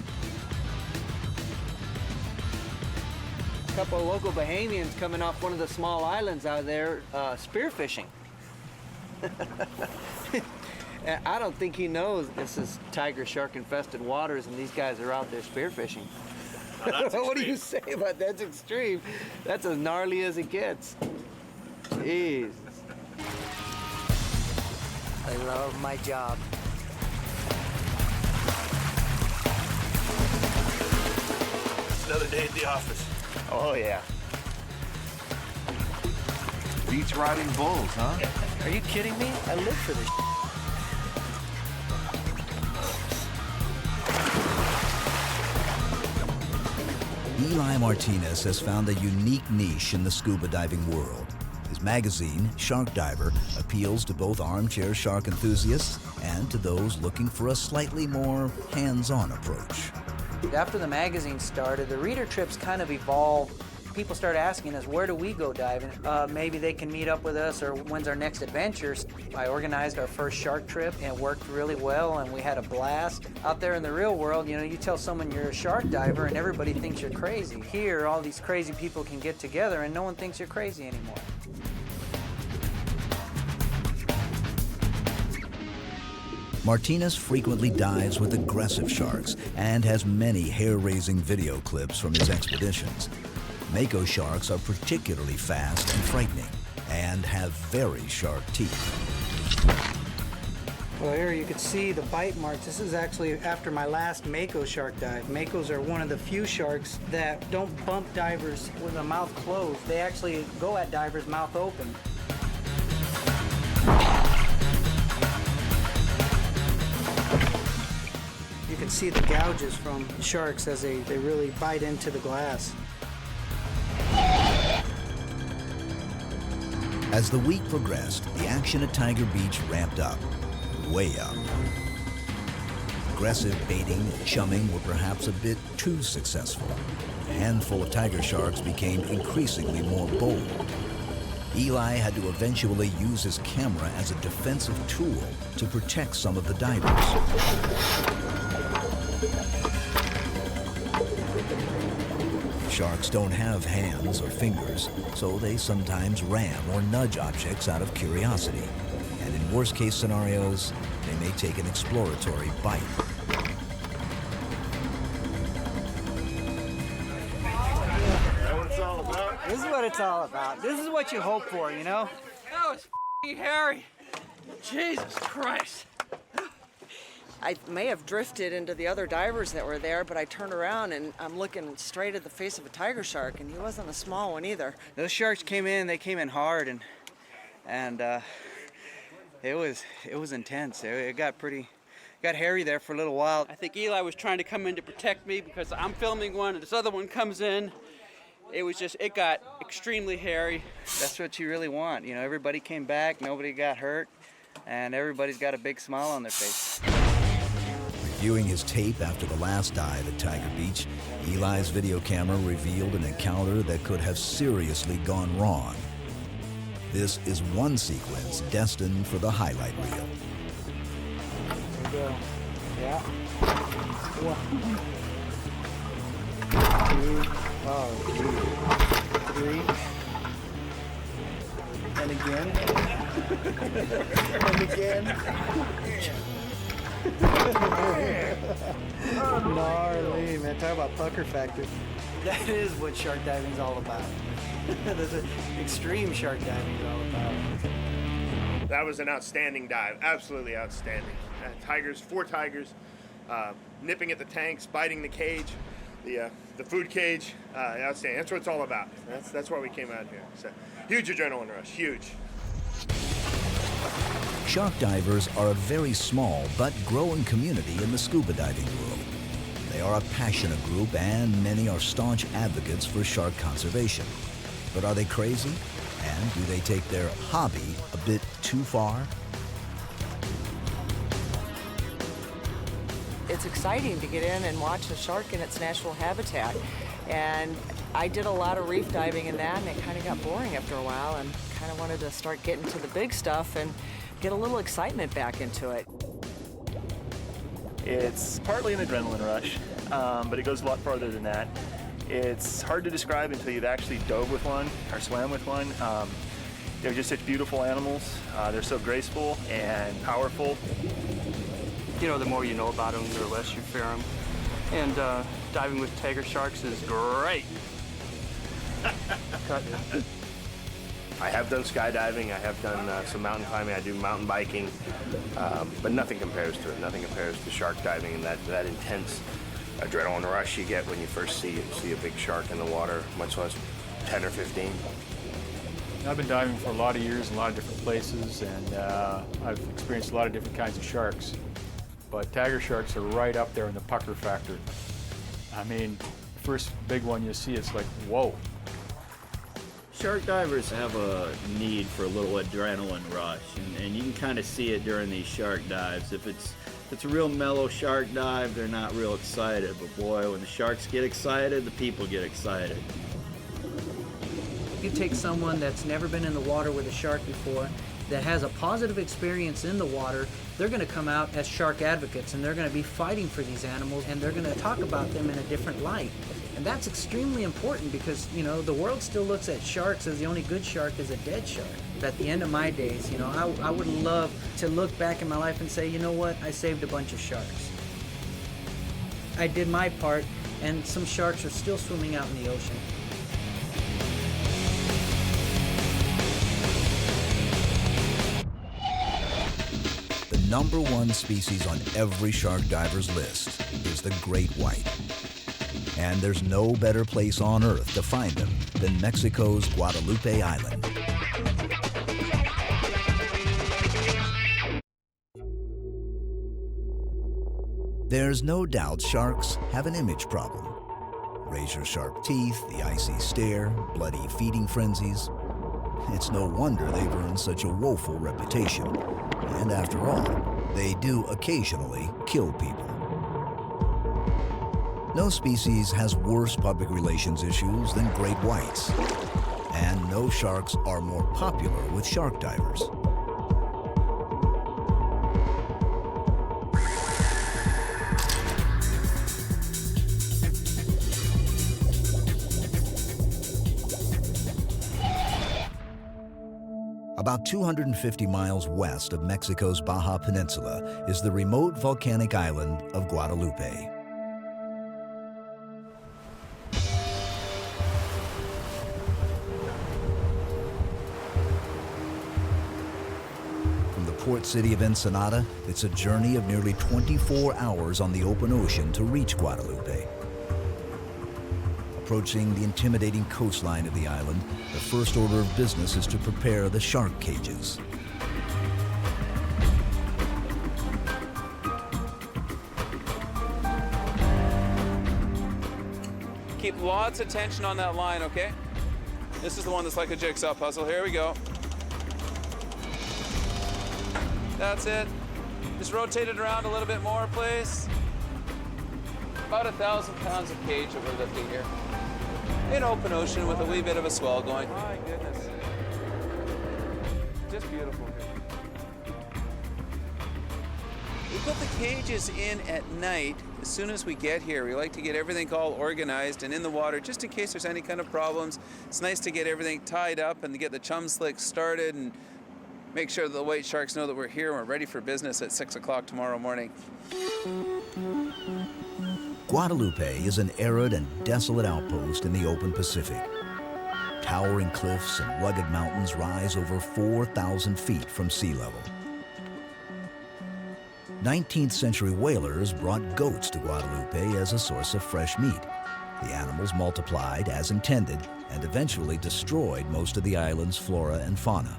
A couple of local Bahamians coming off one of the small islands out there spearfishing. I don't think he knows this is tiger shark infested waters and these guys are out there spearfishing. Oh, what do you say about that? That's extreme. That's as gnarly as it gets. Jeez. I love my job. It's another day at the office. Oh, yeah. Beach riding bulls, huh? Are you kidding me? I live for this. Eli Martinez has found a unique niche in the scuba diving world. His magazine, Shark Diver, appeals to both armchair shark enthusiasts and to those looking for a slightly more hands-on approach. After the magazine started, the reader trips kind of evolved. People started asking us, where do we go diving? Maybe they can meet up with us, or when's our next adventure? I organized our first shark trip, and it worked really well, and we had a blast. Out there in the real world, you know, you tell someone you're a shark diver, and everybody thinks you're crazy. Here, all these crazy people can get together, and no one thinks you're crazy anymore. Martinez frequently dives with aggressive sharks and has many hair-raising video clips from his expeditions. Mako sharks are particularly fast and frightening and have very sharp teeth. Well, here you can see the bite marks. This is actually after my last Mako shark dive. Makos are one of the few sharks that don't bump divers with their mouth closed. They actually go at divers mouth open. You can see the gouges from sharks as they really bite into the glass. As the week progressed, the action at Tiger Beach ramped up, way up. Aggressive baiting and chumming were perhaps a bit too successful. A handful of tiger sharks became increasingly more bold. Eli had to eventually use his camera as a defensive tool to protect some of the divers. Sharks don't have hands or fingers, so they sometimes ram or nudge objects out of curiosity. And in worst-case scenarios, they may take an exploratory bite. This is what it's all about. This is what you hope for, you know? That was f***ing hairy. Jesus Christ. I may have drifted into the other divers that were there, but I turned around and I'm looking straight at the face of a tiger shark, and he wasn't a small one either. Those sharks came in, they came in hard, and it was intense. It got hairy there for a little while. I think Eli was trying to come in to protect me because I'm filming one and this other one comes in. It got extremely hairy. That's what you really want. You know, everybody came back, nobody got hurt, and everybody's got a big smile on their face. Reviewing his tape after the last dive at Tiger Beach, Eli's video camera revealed an encounter that could have seriously gone wrong. This is one sequence destined for the highlight reel. There we go. Yeah. 1, 2, 3, and again. And again. Gnarly, man. Talk about pucker factor. That is what shark diving's all about. That's what extreme shark diving is all about. That was an outstanding dive, absolutely outstanding. Tigers, 4 tigers, nipping at the tanks, biting the cage, the food cage, outstanding. That's what it's all about. That's why we came out here. So, huge adrenaline rush, huge. Shark divers are a very small but growing community in the scuba diving world. They are a passionate group and many are staunch advocates for shark conservation. But are they crazy? And do they take their hobby a bit too far? It's exciting to get in and watch a shark in its natural habitat. And I did a lot of reef diving in that, and it kind of got boring after a while, and kind of wanted to start getting to the big stuff and get a little excitement back into it. It's partly an adrenaline rush, but it goes a lot farther than that. It's hard to describe until you've actually dove with one or swam with one. They're just such beautiful animals. They're so graceful and powerful. You know, the more you know about them, the less you fear them. And diving with tiger sharks is great. I have done skydiving, I have done some mountain climbing, I do mountain biking, but nothing compares to it. Nothing compares to shark diving and that intense adrenaline rush you get when you first see a big shark in the water, much less 10 or 15. I've been diving for a lot of years in a lot of different places, and I've experienced a lot of different kinds of sharks. But tiger sharks are right up there in the pucker factor. I mean, the first big one you see, it's like, whoa. Shark divers have a need for a little adrenaline rush, and you can kind of see it during these shark dives. If it's a real mellow shark dive, they're not real excited. But boy, when the sharks get excited, the people get excited. You take someone that's never been in the water with a shark before, that has a positive experience in the water, they're going to come out as shark advocates, and they're going to be fighting for these animals, and they're going to talk about them in a different light. And that's extremely important because, you know, the world still looks at sharks as the only good shark is a dead shark. At the end of my days, you know, I would love to look back in my life and say, you know what, I saved a bunch of sharks. I did my part, and some sharks are still swimming out in the ocean. The #1 species on every shark diver's list is the great white. And there's no better place on Earth to find them than Mexico's Guadalupe Island. There's no doubt sharks have an image problem. Razor-sharp teeth, the icy stare, bloody feeding frenzies. It's no wonder they've earned such a woeful reputation. And after all, they do occasionally kill people. No species has worse public relations issues than great whites. And no sharks are more popular with shark divers. About 250 miles west of Mexico's Baja Peninsula is the remote volcanic island of Guadalupe. From the port city of Ensenada, it's a journey of nearly 24 hours on the open ocean to reach Guadalupe. Approaching the intimidating coastline of the island, the first order of business is to prepare the shark cages. Keep lots of tension on that line, okay? This is the one that's like a jigsaw puzzle. Here we go. That's it. Just rotate it around a little bit more, please. About 1,000 pounds of cage that we're lifting here. In open ocean with a wee bit of a swell going. My goodness. Just beautiful here. We put the cages in at night as soon as we get here. We like to get everything all organized and in the water just in case there's any kind of problems. It's nice to get everything tied up and to get the chum slicks started and make sure that the white sharks know that we're here and we're ready for business at 6 o'clock tomorrow morning. Guadalupe is an arid and desolate outpost in the open Pacific. Towering cliffs and rugged mountains rise over 4,000 feet from sea level. 19th century whalers brought goats to Guadalupe as a source of fresh meat. The animals multiplied as intended and eventually destroyed most of the island's flora and fauna.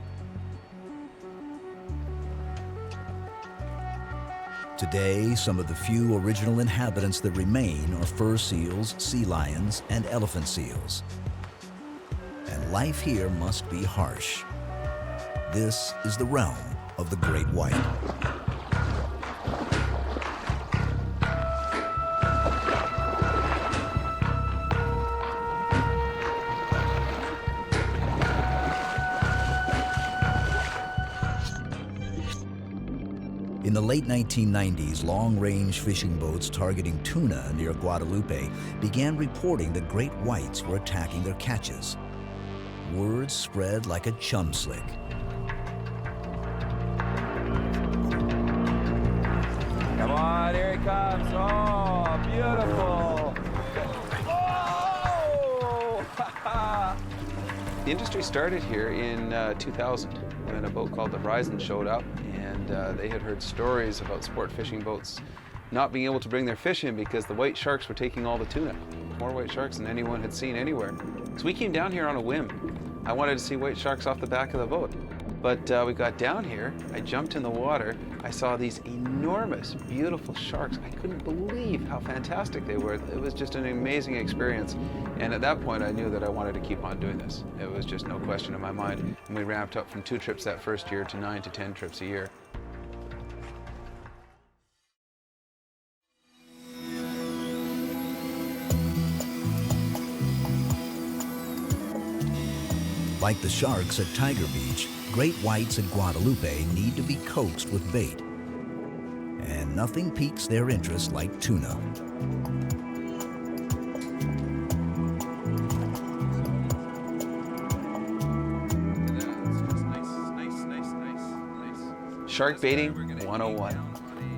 Today, some of the few original inhabitants that remain are fur seals, sea lions, and elephant seals. And life here must be harsh. This is the realm of the great white. In the late 1990s, long-range fishing boats targeting tuna near Guadalupe began reporting that great whites were attacking their catches. Word spread like a chum slick. Come on, here he comes. Oh, beautiful. Oh! The industry started here in 2000 when a boat called the Horizon showed up, and they had heard stories about sport fishing boats not being able to bring their fish in because the white sharks were taking all the tuna. More white sharks than anyone had seen anywhere. So we came down here on a whim. I wanted to see white sharks off the back of the boat. But we got down here, I jumped in the water, I saw these enormous, beautiful sharks. I couldn't believe how fantastic they were. It was just an amazing experience. And at that point, I knew that I wanted to keep on doing this. It was just no question in my mind. And we ramped up from 2 trips that first year to 9 to 10 trips a year. Like the sharks at Tiger Beach, great whites at Guadalupe need to be coaxed with bait. And nothing piques their interest like tuna. Shark baiting 101.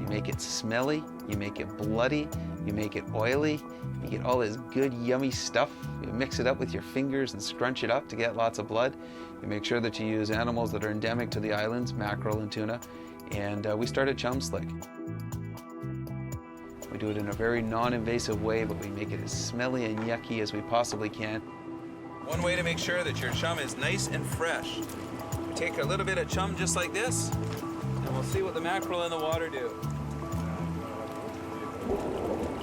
You make it smelly, you make it bloody, you make it oily, you get all this good, yummy stuff. You mix it up with your fingers and scrunch it up to get lots of blood. You make sure that you use animals that are endemic to the islands, mackerel and tuna. And we start at chum slick. We do it in a very non-invasive way, but we make it as smelly and yucky as we possibly can. One way to make sure that your chum is nice and fresh. We take a little bit of chum just like this, and we'll see what the mackerel in the water do.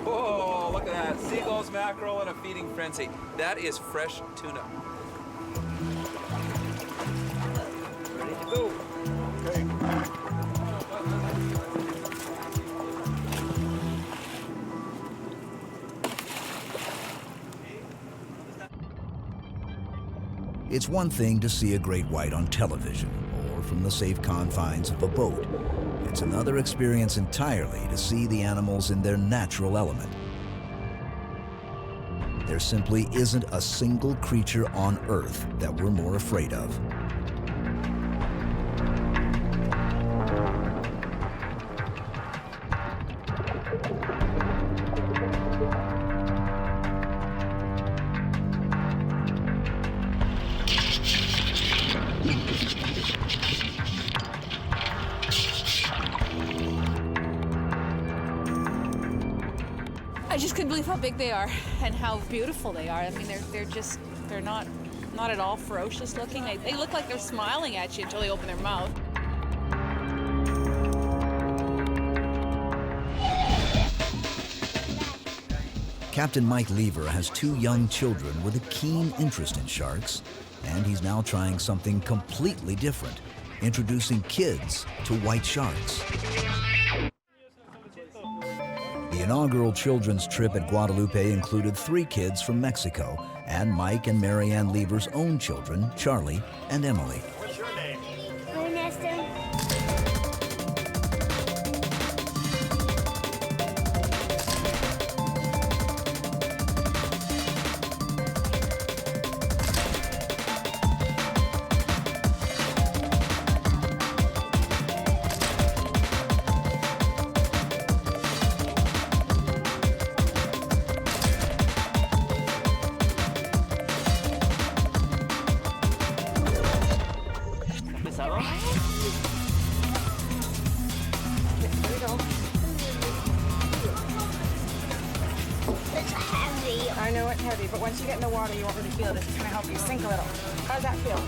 Whoa, look at that. Seagulls, mackerel, and a feeding frenzy. That is fresh tuna. Ready to go. Okay. It's one thing to see a great white on television or from the safe confines of a boat. It's another experience entirely to see the animals in their natural element. There simply isn't a single creature on Earth that we're more afraid of. I just couldn't believe how big they are and how beautiful they are. I mean, they're not at all ferocious looking. They look like they're smiling at you until they open their mouth. Captain Mike Lever has 2 young children with a keen interest in sharks, and he's now trying something completely different, introducing kids to white sharks. The inaugural children's trip at Guadalupe included 3 kids from Mexico and Mike and Marianne Lever's own children, Charlie and Emily. What's your name? Ernesto. but once you get in the water, you won't really feel it. It's going to help you sink a little. How does that feel?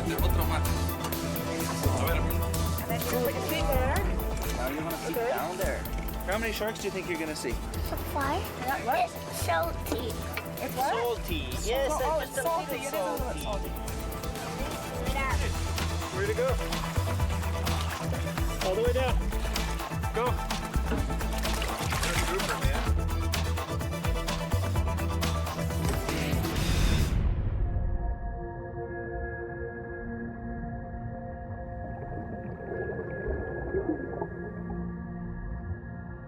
Otro más. A ver. And then you put your feet there. Now you want to sit down there. How many sharks do you think you're going to see? Supply. What? Salty. It's what? Salty. Yes, oh, that's it's salty. It is a little bit salty. Where to go? All the way down. Go. Grouper, man.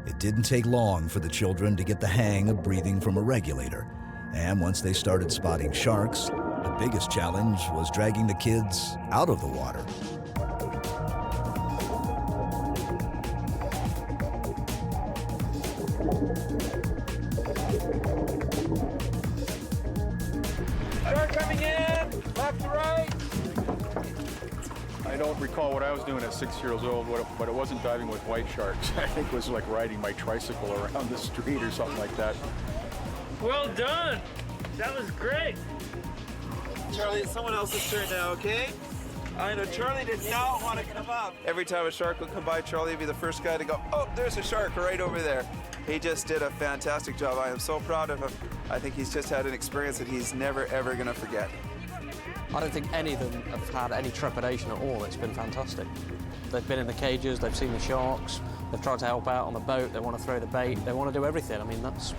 It didn't take long for the children to get the hang of breathing from a regulator. And once they started spotting sharks, the biggest challenge was dragging the kids out of the water. Shark coming in, left to right. I don't recall what I was doing at 6 years old, but it wasn't diving with white sharks. I think it was like riding my tricycle around the street or something like that. Well done. That was great. Charlie, it's someone else's turn now, okay? I know Charlie did not want to come up. Every time a shark would come by, Charlie would be the first guy to go, oh, there's a shark right over there. He just did a fantastic job. I am so proud of him. I think he's just had an experience that he's never, ever going to forget. I don't think any of them have had any trepidation at all. It's been fantastic. They've been in the cages, they've seen the sharks, they've tried to help out on the boat, they want to throw the bait, they want to do everything. I mean, that's,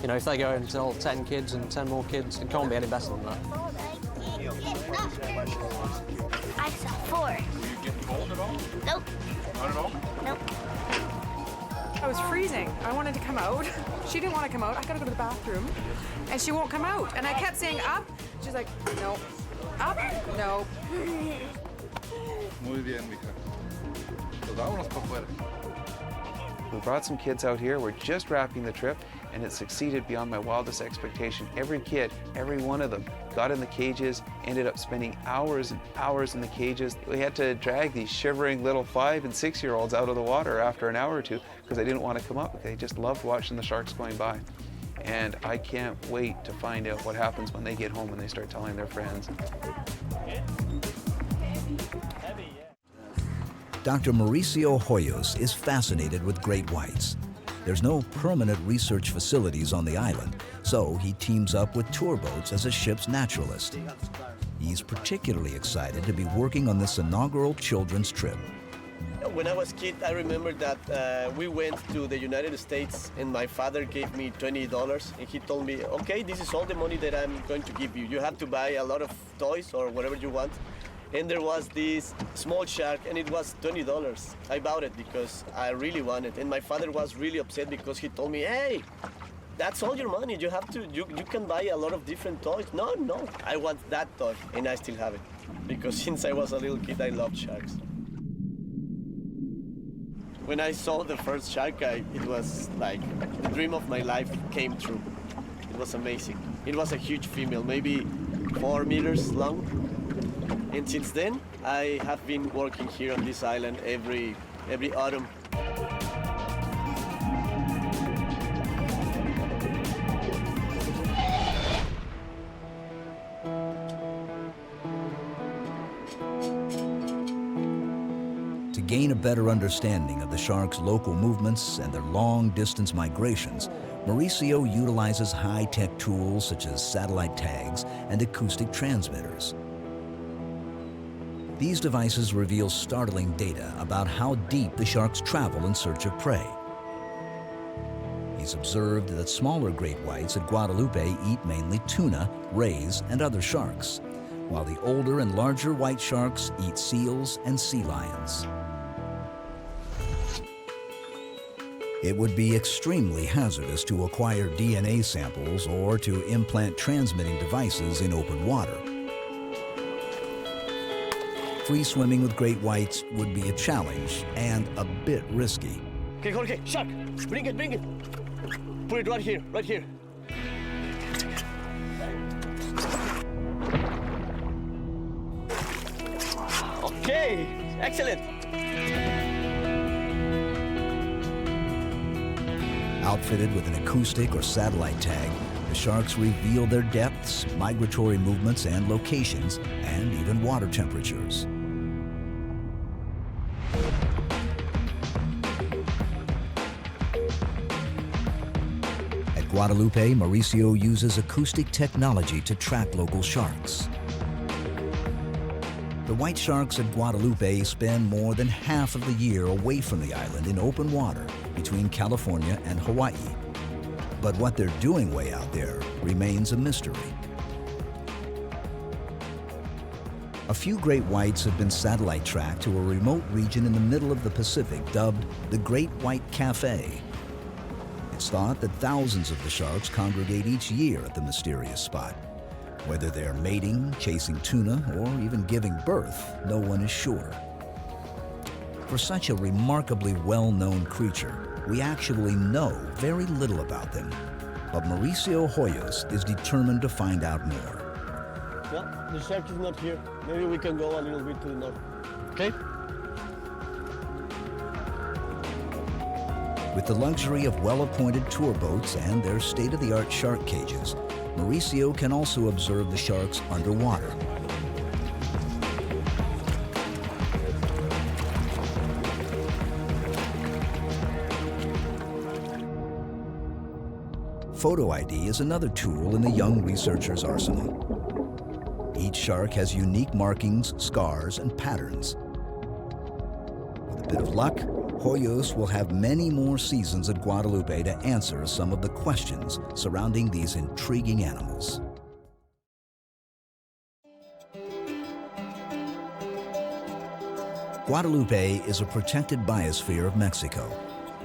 you know, if they go and tell 10 kids and 10 more kids, it can't be any better than that. I saw 4. Were you getting cold at all? Nope. Not at all? Nope. I was freezing. I wanted to come out. She didn't want to come out. I gotta go to the bathroom. And she won't come out. And I kept saying up. She's like, no. Up? No. Muy bien, mija. Pues vámonos para afuera. We brought some kids out here. We're just wrapping the trip, and it succeeded beyond my wildest expectation. Every kid, every one of them, got in the cages, ended up spending hours and hours in the cages. We had to drag these shivering little 5- and 6-year-olds out of the water after an hour or two because they didn't want to come up. They just loved watching the sharks going by. And I can't wait to find out what happens when they get home and they start telling their friends. Dr. Mauricio Hoyos is fascinated with great whites. There's no permanent research facilities on the island, so he teams up with tour boats as a ship's naturalist. He's particularly excited to be working on this inaugural children's trip. When I was a kid, I remember that we went to the United States and my father gave me $20 and he told me, okay, this is all the money that I'm going to give you. You have to buy a lot of toys or whatever you want. And there was this small shark and it was $20. I bought it because I really wanted it. And my father was really upset because he told me, hey, that's all your money. You have to, you can buy a lot of different toys. No, I want that toy and I still have it. Because since I was a little kid, I loved sharks. When I saw the first shark, it was like the dream of my life came true. It was amazing. It was a huge female, maybe 4 meters long. And since then, I have been working here on this island every autumn. To gain a better understanding of the sharks' local movements and their long-distance migrations, Mauricio utilizes high-tech tools such as satellite tags and acoustic transmitters. These devices reveal startling data about how deep the sharks travel in search of prey. He's observed that smaller great whites at Guadalupe eat mainly tuna, rays, and other sharks, while the older and larger white sharks eat seals and sea lions. It would be extremely hazardous to acquire DNA samples or to implant transmitting devices in open water. Free swimming with great whites would be a challenge and a bit risky. Okay, Jorge, shark, bring it. Put it right here, right here. Okay, excellent. Outfitted with an acoustic or satellite tag, the sharks reveal their depths, migratory movements and locations, and even water temperatures. At Guadalupe, Mauricio uses acoustic technology to track local sharks. The white sharks at Guadalupe spend more than half of the year away from the island in open water between California and Hawaii. But what they're doing way out there remains a mystery. A few great whites have been satellite tracked to a remote region in the middle of the Pacific dubbed the Great White Cafe. It's thought that thousands of the sharks congregate each year at the mysterious spot. Whether they're mating, chasing tuna, or even giving birth, no one is sure. For such a remarkably well-known creature, we actually know very little about them. But Mauricio Hoyos is determined to find out more. Well, the shark is not here. Maybe we can go a little bit to the north. Okay? With the luxury of well-appointed tour boats and their state-of-the-art shark cages, Mauricio can also observe the sharks underwater. Photo ID is another tool in the young researcher's arsenal. Each shark has unique markings, scars, and patterns. With a bit of luck, Hoyos will have many more seasons at Guadalupe to answer some of the questions surrounding these intriguing animals. Guadalupe is a protected biosphere of Mexico,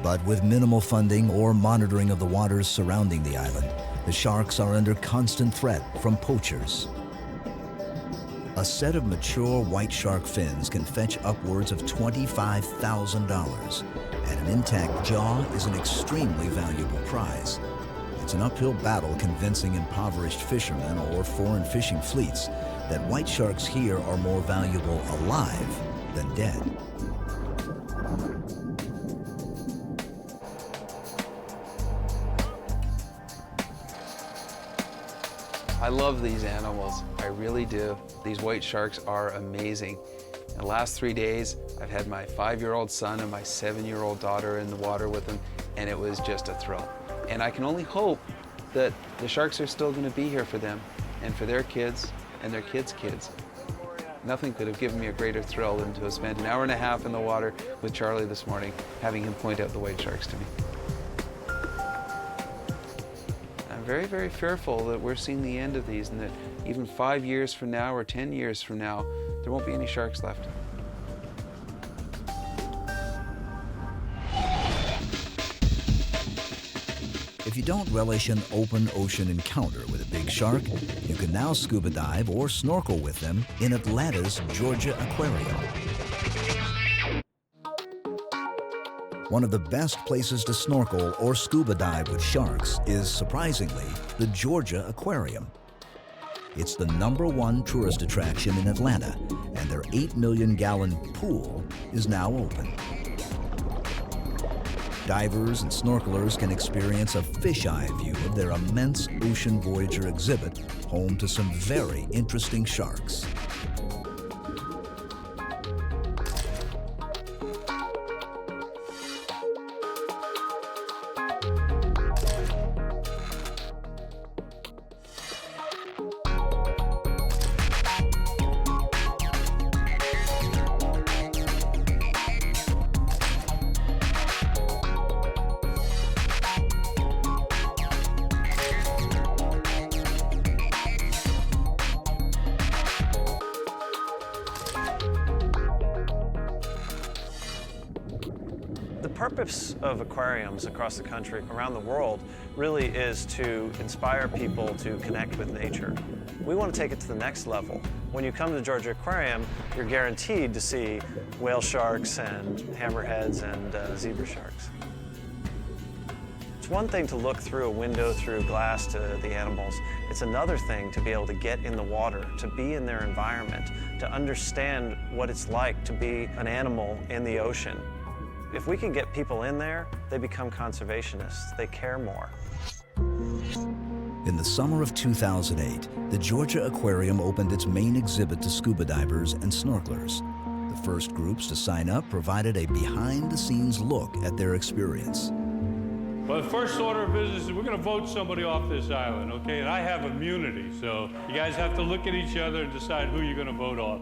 but with minimal funding or monitoring of the waters surrounding the island, the sharks are under constant threat from poachers. A set of mature white shark fins can fetch upwards of $25,000, and an intact jaw is an extremely valuable prize. It's an uphill battle convincing impoverished fishermen or foreign fishing fleets that white sharks here are more valuable alive than dead. I love these animals, I really do. These white sharks are amazing. In the last 3 days, I've had my 5-year-old son and my 7-year-old daughter in the water with them, and it was just a thrill. And I can only hope that the sharks are still going to be here for them and for their kids and their kids' kids. Nothing could have given me a greater thrill than to have spent an hour and a half in the water with Charlie this morning, having him point out the white sharks to me. I'm very, very fearful that we're seeing the end of these and that even 5 years from now or 10 years from now, there won't be any sharks left. If you don't relish an open ocean encounter with a big shark, you can now scuba dive or snorkel with them in Atlanta's Georgia Aquarium. One of the best places to snorkel or scuba dive with sharks is, surprisingly, the Georgia Aquarium. It's the #1 tourist attraction in Atlanta, and their 8 million gallon pool is now open. Divers and snorkelers can experience a fisheye view of their immense Ocean Voyager exhibit, home to some very interesting sharks. The purpose of aquariums across the country, around the world, really is to inspire people to connect with nature. We want to take it to the next level. When you come to the Georgia Aquarium, you're guaranteed to see whale sharks and hammerheads and zebra sharks. one thing to look through a window through glass to the animals. It's another thing to be able to get in the water, to be in their environment, to understand what it's like to be an animal in the ocean. If we can get people in there, they become conservationists. They care more. In the summer of 2008, the Georgia Aquarium opened its main exhibit to scuba divers and snorkelers. The first groups to sign up provided a behind-the-scenes look at their experience. Well, the first order of business is we're going to vote somebody off this island, okay? And I have immunity, so you guys have to look at each other and decide who you're going to vote off.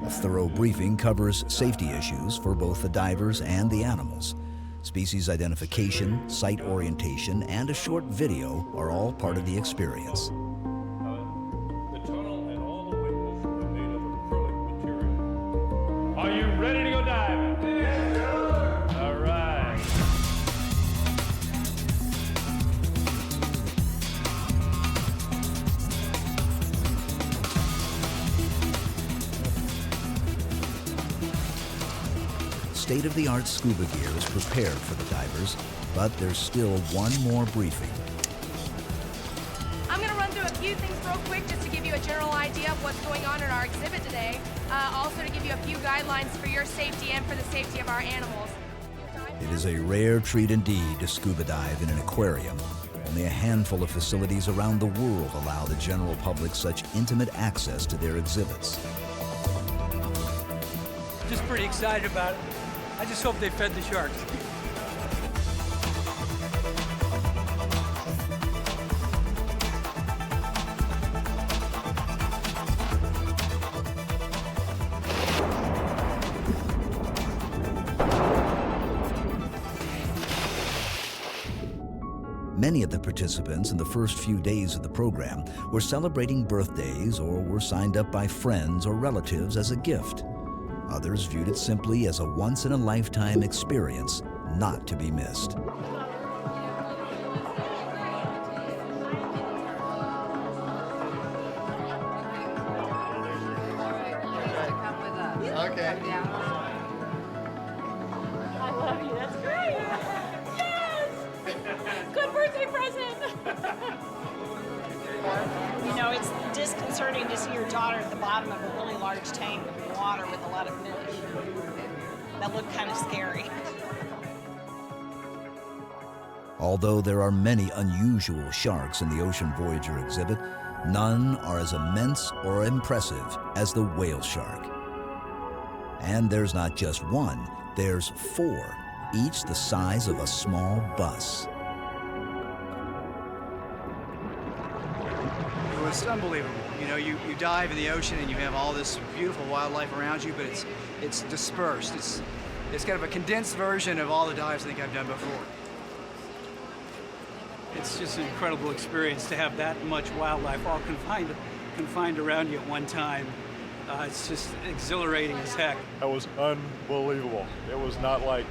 A thorough briefing covers safety issues for both the divers and the animals. Species identification, site orientation, and a short video are all part of the experience. The tunnel and all the windows are made of acrylic material. Are you ready to go diving? Yes, sir! All right. State-of-the-art scuba gear is prepared for the divers, but there's still one more briefing. I'm going to run through a few things real quick just to give you a general idea of what's going on in our exhibit today. Also to give you a few guidelines for your safety and for the safety of our animals. It is a rare treat indeed to scuba dive in an aquarium. Only a handful of facilities around the world allow the general public such intimate access to their exhibits. Just pretty excited about it. I just hope they fed the sharks. Many of the participants in the first few days of the program were celebrating birthdays or were signed up by friends or relatives as a gift. Others viewed it simply as a once-in-a-lifetime experience not to be missed. Okay. I love you. That's great. Yes! Good birthday present. You know, it's disconcerting to see your daughter at the bottom of a really large tank of water with a lot of fish. That looked kind of scary. Although there are many unusual sharks in the Ocean Voyager exhibit, none are as immense or impressive as the whale shark. And there's not just one, there's 4, each the size of a small bus. It's unbelievable. You know, you dive in the ocean and you have all this beautiful wildlife around you, but it's dispersed. It's kind of a condensed version of all the dives I think I've done before. It's just an incredible experience to have that much wildlife all confined around you at one time. It's just exhilarating as heck. That was unbelievable. It was not like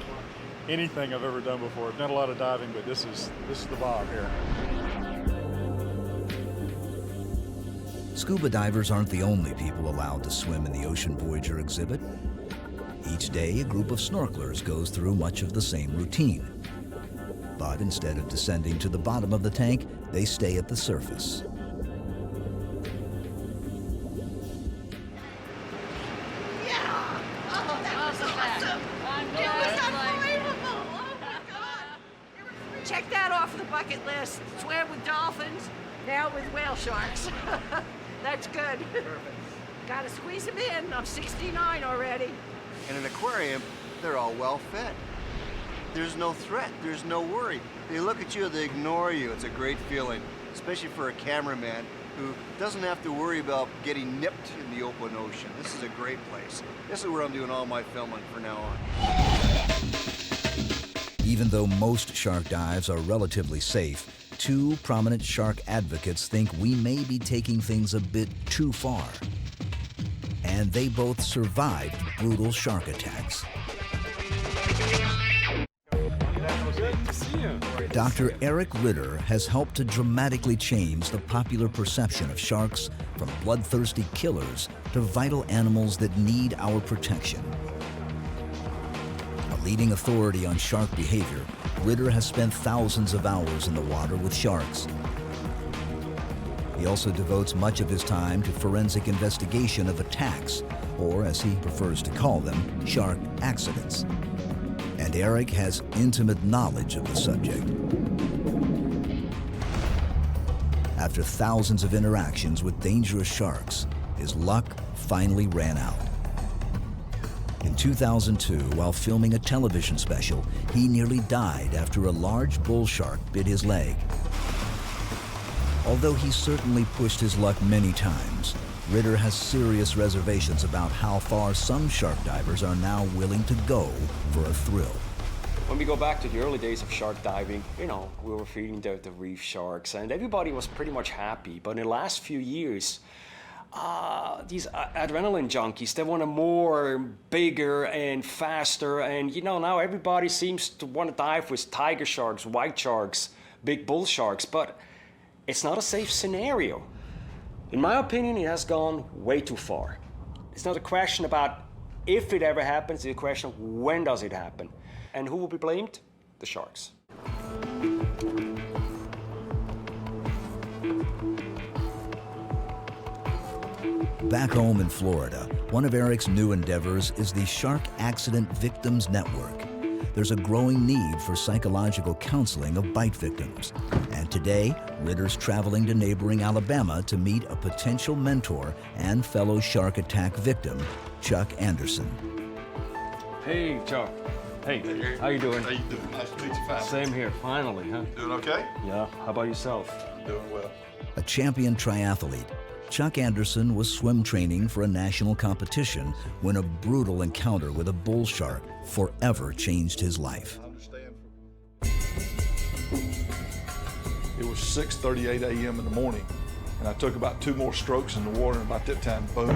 anything I've ever done before. I've done a lot of diving, but this is the bomb here. Scuba divers aren't the only people allowed to swim in the Ocean Voyager exhibit. Each day, a group of snorkelers goes through much of the same routine. But instead of descending to the bottom of the tank, they stay at the surface. Check that off the bucket list. Swam with dolphins, now with whale sharks. That's good. Perfect. Gotta squeeze them in. I'm 69 already. In an aquarium, they're all well fed. There's no threat, there's no worry. They look at you, they ignore you. It's a great feeling, especially for a cameraman who doesn't have to worry about getting nipped in the open ocean. This is a great place. This is where I'm doing all my filming from now on. Even though most shark dives are relatively safe, 2 prominent shark advocates think we may be taking things a bit too far. And they both survived brutal shark attacks. Good to see you. Dr. Eric Ritter has helped to dramatically change the popular perception of sharks from bloodthirsty killers to vital animals that need our protection. A leading authority on shark behavior, Ritter has spent thousands of hours in the water with sharks. He also devotes much of his time to forensic investigation of attacks, or as he prefers to call them, shark accidents. And Eric has intimate knowledge of the subject. After thousands of interactions with dangerous sharks, his luck finally ran out. In 2002, while filming a television special, he nearly died after a large bull shark bit his leg. Although he certainly pushed his luck many times, Ritter has serious reservations about how far some shark divers are now willing to go for a thrill. When we go back to the early days of shark diving, we were feeding the reef sharks and everybody was pretty much happy. But in the last few years, these adrenaline junkies, they want more, bigger and faster. And now everybody seems to want to dive with tiger sharks, white sharks, big bull sharks, but it's not a safe scenario. In my opinion, it has gone way too far. It's not a question about if it ever happens, it's a question of when does it happen. And who will be blamed? The sharks. Back home in Florida, one of Eric's new endeavors is the Shark Accident Victims Network. There's a growing need for psychological counseling of bite victims. And today, Ritter's traveling to neighboring Alabama to meet a potential mentor and fellow shark attack victim, Chuck Anderson. Hey, Chuck. Hey, how you doing? How you doing? Nice to meet you, finally. Same here, finally, huh? Doing okay? Yeah, how about yourself? Doing well. A champion triathlete, Chuck Anderson was swim training for a national competition when a brutal encounter with a bull shark forever changed his life. It was 6:38 a.m. in the morning, and I took about 2 more strokes in the water, and about that time, boom,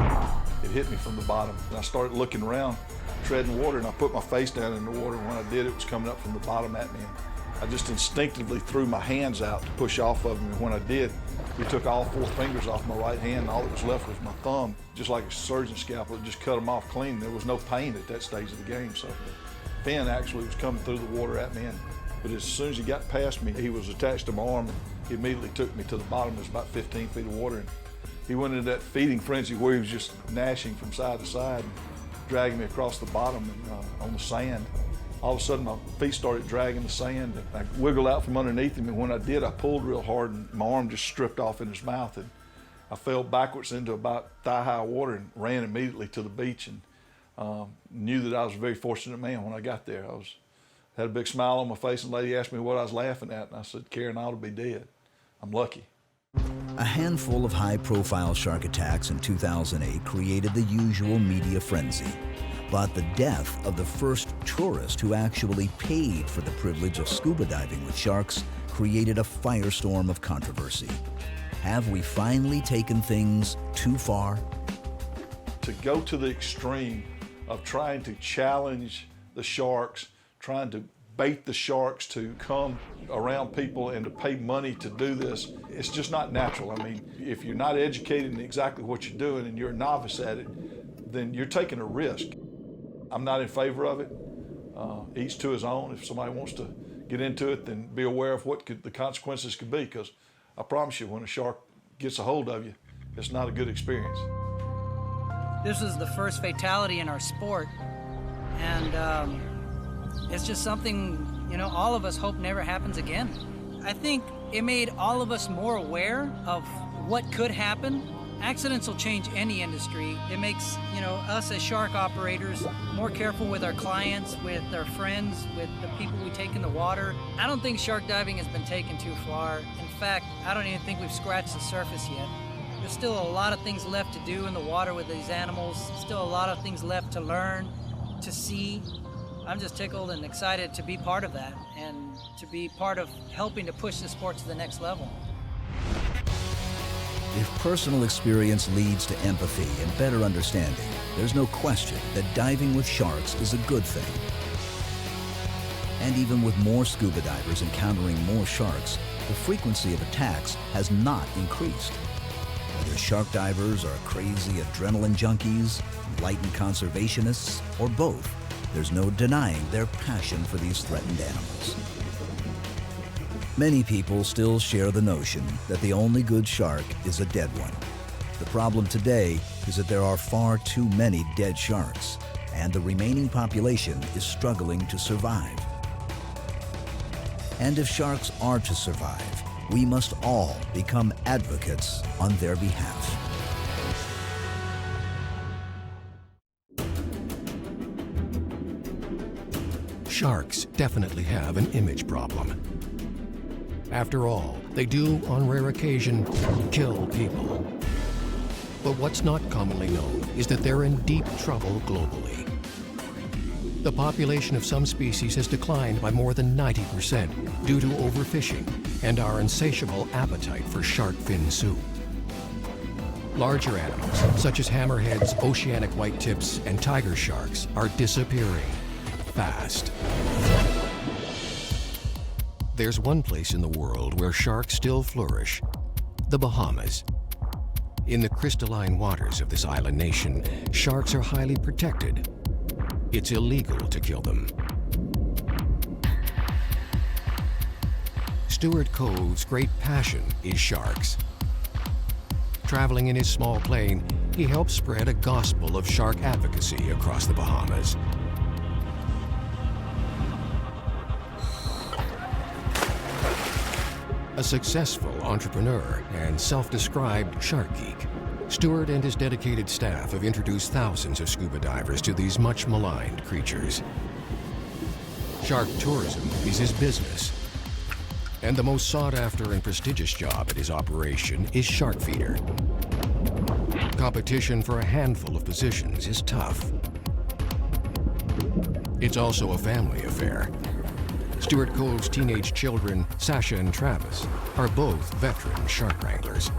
it hit me from the bottom. And I started looking around, treading water, and I put my face down in the water, and when I did, it was coming up from the bottom at me. And I just instinctively threw my hands out to push off of him, and when I did, he took all 4 fingers off my right hand, and all that was left was my thumb. Just like a surgeon scalpel, it just cut them off clean. There was no pain at that stage of the game, so the fin actually was coming through the water at me. But as soon as he got past me, he was attached to my arm, and he immediately took me to the bottom. It was about 15 feet of water, and he went into that feeding frenzy where he was just gnashing from side to side, and dragging me across the bottom and, on the sand. All of a sudden, my feet started dragging the sand, and I wiggled out from underneath him, and when I did, I pulled real hard, and my arm just stripped off in his mouth, and I fell backwards into about thigh-high water and ran immediately to the beach, and knew that I was a very fortunate man when I got there. I had a big smile on my face, and the lady asked me what I was laughing at, and I said, Karen, I ought to be dead. I'm lucky. A handful of high-profile shark attacks in 2008 created the usual media frenzy. But the death of the first tourist who actually paid for the privilege of scuba diving with sharks created a firestorm of controversy. Have we finally taken things too far? To go to the extreme of trying to challenge the sharks, trying to bait the sharks to come around people and to pay money to do this, it's just not natural. I mean, if you're not educated in exactly what you're doing and you're a novice at it, then you're taking a risk. I'm not in favor of it. Each to his own. If somebody wants to get into it, then be aware of what the consequences could be, because I promise you, when a shark gets a hold of you, it's not a good experience. This was the first fatality in our sport, and it's just something, all of us hope never happens again. I think it made all of us more aware of what could happen. Accidents will change any industry. It makes, us as shark operators more careful with our clients, with our friends, with the people we take in the water. I don't think shark diving has been taken too far. In fact, I don't even think we've scratched the surface yet. There's still a lot of things left to do in the water with these animals, still a lot of things left to learn, to see. I'm just tickled and excited to be part of that and to be part of helping to push the sport to the next level. If personal experience leads to empathy and better understanding, there's no question that diving with sharks is a good thing. And even with more scuba divers encountering more sharks, the frequency of attacks has not increased. Whether shark divers are crazy adrenaline junkies, enlightened conservationists, or both, there's no denying their passion for these threatened animals. Many people still share the notion that the only good shark is a dead one. The problem today is that there are far too many dead sharks, and the remaining population is struggling to survive. And if sharks are to survive, we must all become advocates on their behalf. Sharks definitely have an image problem. After all, they do, on rare occasion, kill people. But what's not commonly known is that they're in deep trouble globally. The population of some species has declined by more than 90% due to overfishing and our insatiable appetite for shark fin soup. Larger animals, such as hammerheads, oceanic whitetips, and tiger sharks, are disappearing fast. There's one place in the world where sharks still flourish: the Bahamas. In the crystalline waters of this island nation, sharks are highly protected. It's illegal to kill them. Stuart Cove's great passion is sharks. Traveling in his small plane, he helps spread a gospel of shark advocacy across the Bahamas. A successful entrepreneur and self-described shark geek, Stuart and his dedicated staff have introduced thousands of scuba divers to these much maligned creatures. Shark tourism is his business, and the most sought-after and prestigious job at his operation is shark feeder. Competition for a handful of positions is tough. It's also a family affair. Stuart Cove's teenage children, Sasha and Travis, are both veteran shark wranglers.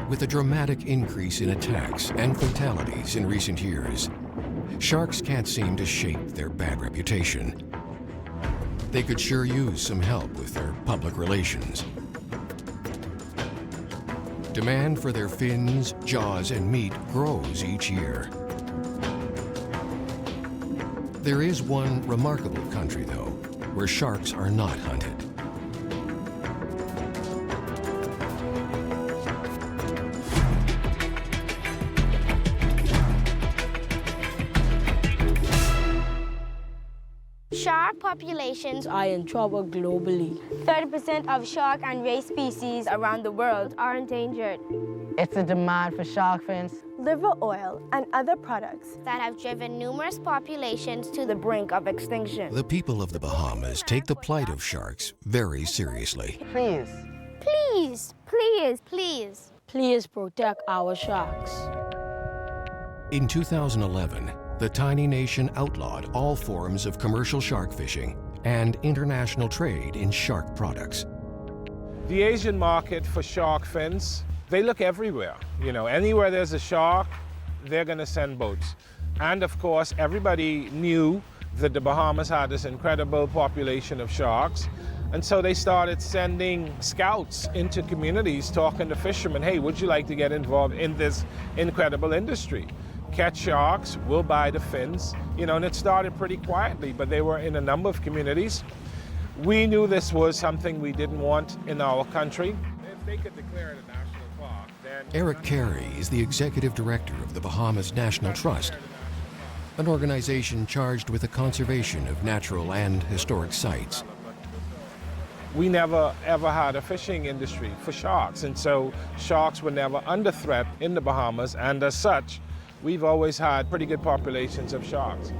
With a dramatic increase in attacks and fatalities in recent years, sharks can't seem to shake their bad reputation. They could sure use some help with their public relations. Demand for their fins, jaws, and meat grows each year. There is one remarkable country, though, where sharks are not hunted. Shark populations are in trouble globally. 30% of shark and ray species around the world are endangered. It's a demand for shark fins, liver oil, and other products that have driven numerous populations to the brink of extinction. The people of the Bahamas take the plight of sharks very seriously. Please. Please, please, please. Please protect our sharks. In 2011, the tiny nation outlawed all forms of commercial shark fishing and international trade in shark products. The Asian market for shark fins, they look everywhere. You know, anywhere there's a shark, they're going to send boats. And of course, everybody knew that the Bahamas had this incredible population of sharks. And so they started sending scouts into communities talking to fishermen, hey, would you like to get involved in this incredible industry? Catch sharks, we'll buy the fins, you know, and it started pretty quietly, but they were in a number of communities. We knew this was something we didn't want in our country. If they could declare it a national park, then... Eric Carey is the executive director of the Bahamas National Trust, an organization charged with the conservation of natural and historic sites. we never ever had a fishing industry for sharks, and so sharks were never under threat in the Bahamas, and as such, we've always had pretty good populations of sharks.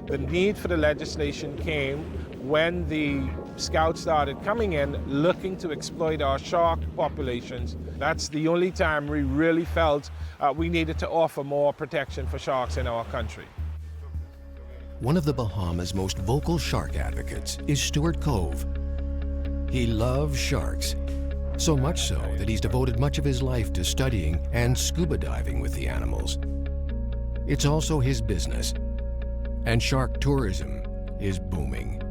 The need for the legislation came when the scouts started coming in looking to exploit our shark populations. That's the only time we really felt we needed to offer more protection for sharks in our country. One of the Bahamas' most vocal shark advocates is Stuart Cove. He loves sharks, so much so that he's devoted much of his life to studying and scuba diving with the animals. It's also his business, and shark tourism is booming.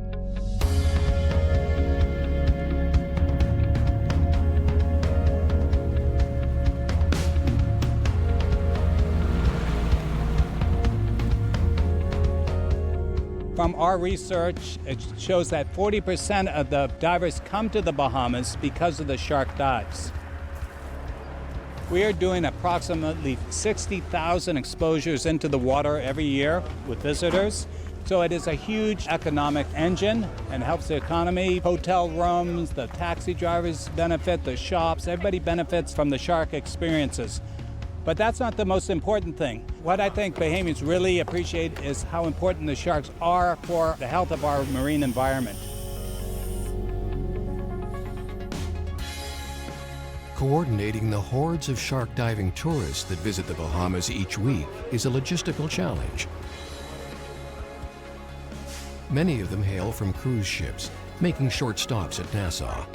From our research, it shows that 40% of the divers come to the Bahamas because of the shark dives. We are doing approximately 60,000 exposures into the water every year with visitors. So it is a huge economic engine and helps the economy. Hotel rooms, the taxi drivers benefit, the shops, everybody benefits from the shark experiences. But that's not the most important thing. What I think Bahamians really appreciate is how important the sharks are for the health of our marine environment. Coordinating the hordes of shark diving tourists that visit the Bahamas each week is a logistical challenge. Many of them hail from cruise ships, making short stops at Nassau.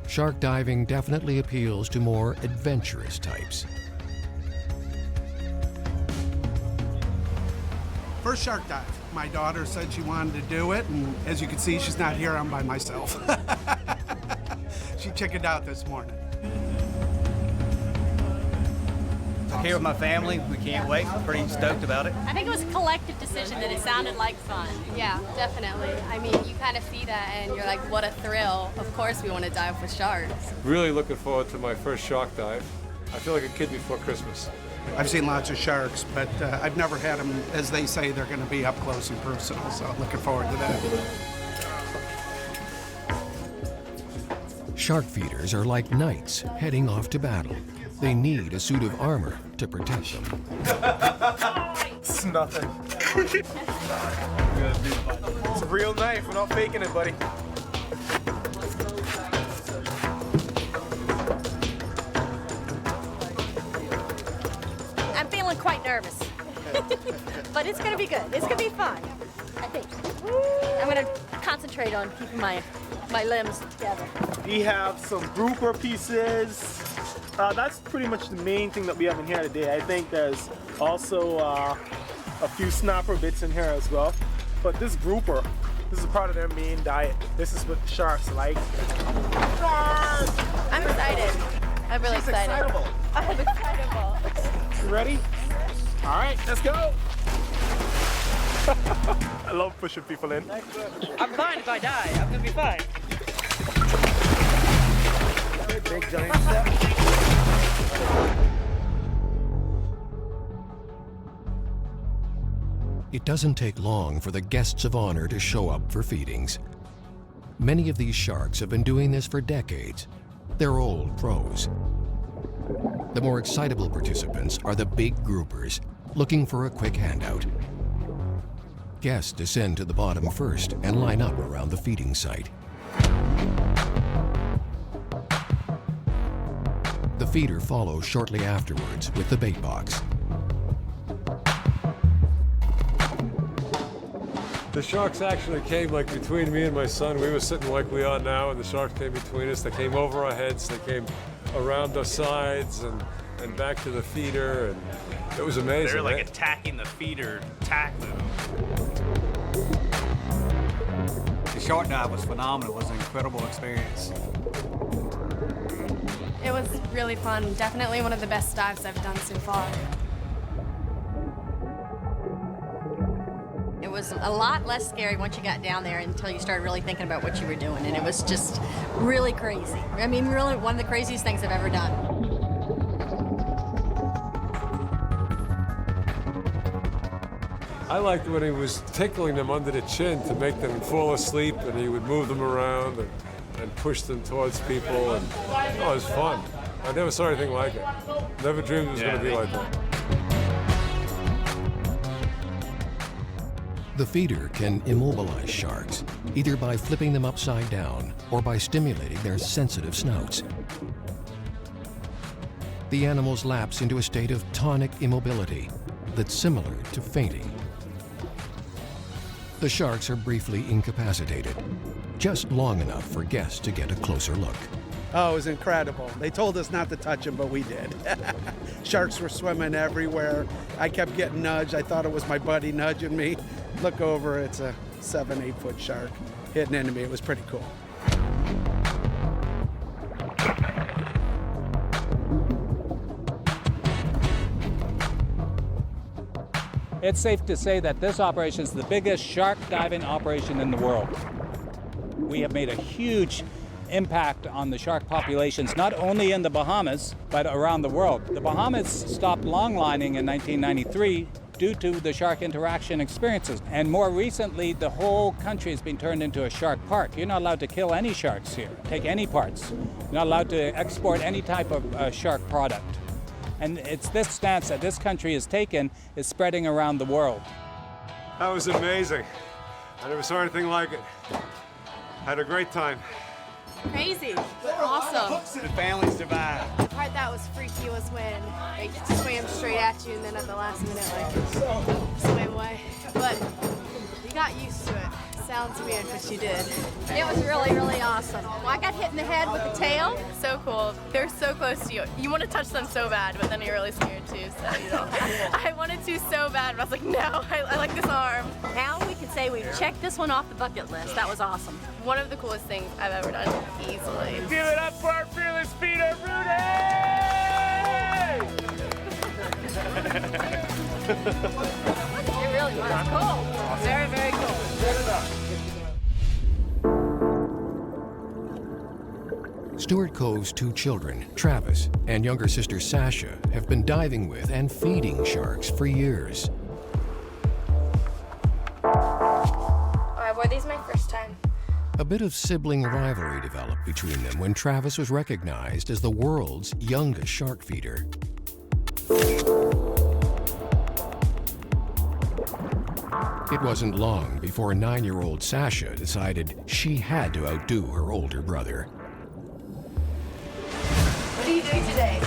Shark diving definitely appeals to more adventurous types. First shark dive. My daughter said she wanted to do it, and as you can see, she's not here, I'm by myself. She chickened out this morning. Here with my family, we can't wait. Pretty stoked about it. I think it was a collective decision that it sounded like fun. Yeah, definitely. I mean, you kind of see that and you're like, what a thrill. Of course we want to dive with sharks. Really looking forward to my first shark dive. I feel like a kid before Christmas. I've seen lots of sharks, but I've never had them, as they say, they're going to be up close and personal, so looking forward to that. Shark feeders are like knights heading off to battle. They need a suit of armor to protect them. It's nothing. It's a real knife. We're not faking it, buddy. I'm feeling quite nervous. But it's going to be good. It's going to be fun, I think. I'm going to concentrate on keeping my limbs together. We have some grouper pieces. That's pretty much the main thing that we have in here today. I think there's also a few snapper bits in here as well. But this grouper, this is part of their main diet. This is what the sharks like. Sharks! I'm excited. I'm really excited. Excitable. I'm excitable. You ready? All right, let's go. I love pushing people in. I'm fine if I die. I'm gonna be fine. Big giant step. It doesn't take long for the guests of honor to show up for feedings. Many of these sharks have been doing this for decades. They're old pros. The more excitable participants are the big groupers, looking for a quick handout. Guests descend to the bottom first and line up around the feeding site. The feeder follows shortly afterwards with the bait box. The sharks actually came like between me and my son. We were sitting like we are now, and the sharks came between us. They came over our heads. They came around our sides and back to the feeder, and it was amazing. They were like attacking the feeder tack move. The shark dive was phenomenal. It was an incredible experience. It was really fun. Definitely one of the best dives I've done so far. It was a lot less scary once you got down there until you started really thinking about what you were doing, and it was just really crazy. I mean, really one of the craziest things I've ever done. I liked when he was tickling them under the chin to make them fall asleep, and he would move them around and push them towards people, and it was fun. I never saw anything like it. Never dreamed it was going to be like that. The feeder can immobilize sharks, either by flipping them upside down or by stimulating their sensitive snouts. The animals lapse into a state of tonic immobility that's similar to fainting. The sharks are briefly incapacitated, just long enough for guests to get a closer look. Oh, it was incredible. They told us not to touch them, but we did. Sharks were swimming everywhere. I kept getting nudged. I thought it was my buddy nudging me. Look over, it's a 7-8 foot shark hitting into me. It was pretty cool. It's safe to say that this operation is the biggest shark diving operation in the world. We have made a huge impact on the shark populations, not only in the Bahamas, but around the world. The Bahamas stopped longlining in 1993 due to the shark interaction experiences. And more recently, the whole country has been turned into a shark park. You're not allowed to kill any sharks here, take any parts. You're not allowed to export any type of shark product. And it's this stance that this country has taken is spreading around the world. That was amazing. I never saw anything like it. Had a great time. Crazy. Awesome. The families divide. The part that was freaky was when they swam straight at you and then at the last minute, like, swam away. But you got used to it. Sounds weird, but you did. It was really, really awesome. Well, I got hit in the head with the tail. So cool. They're so close to you. You want to touch them so bad, but then you're really scared too, so you know. I wanted to so bad, but I was like, no, I like this arm. Now we can say we checked this one off the bucket list. That was awesome. One of the coolest things I've ever done, easily. Give it up for our fearless feeder, Rudy! It really was cool. Very, very cool. Stuart Cove's 2 children, Travis and younger sister Sasha, have been diving with and feeding sharks for years. Were these my first time? A bit of sibling rivalry developed between them when Travis was recognized as the world's youngest shark feeder. It wasn't long before 9-year-old Sasha decided she had to outdo her older brother. What are you doing today?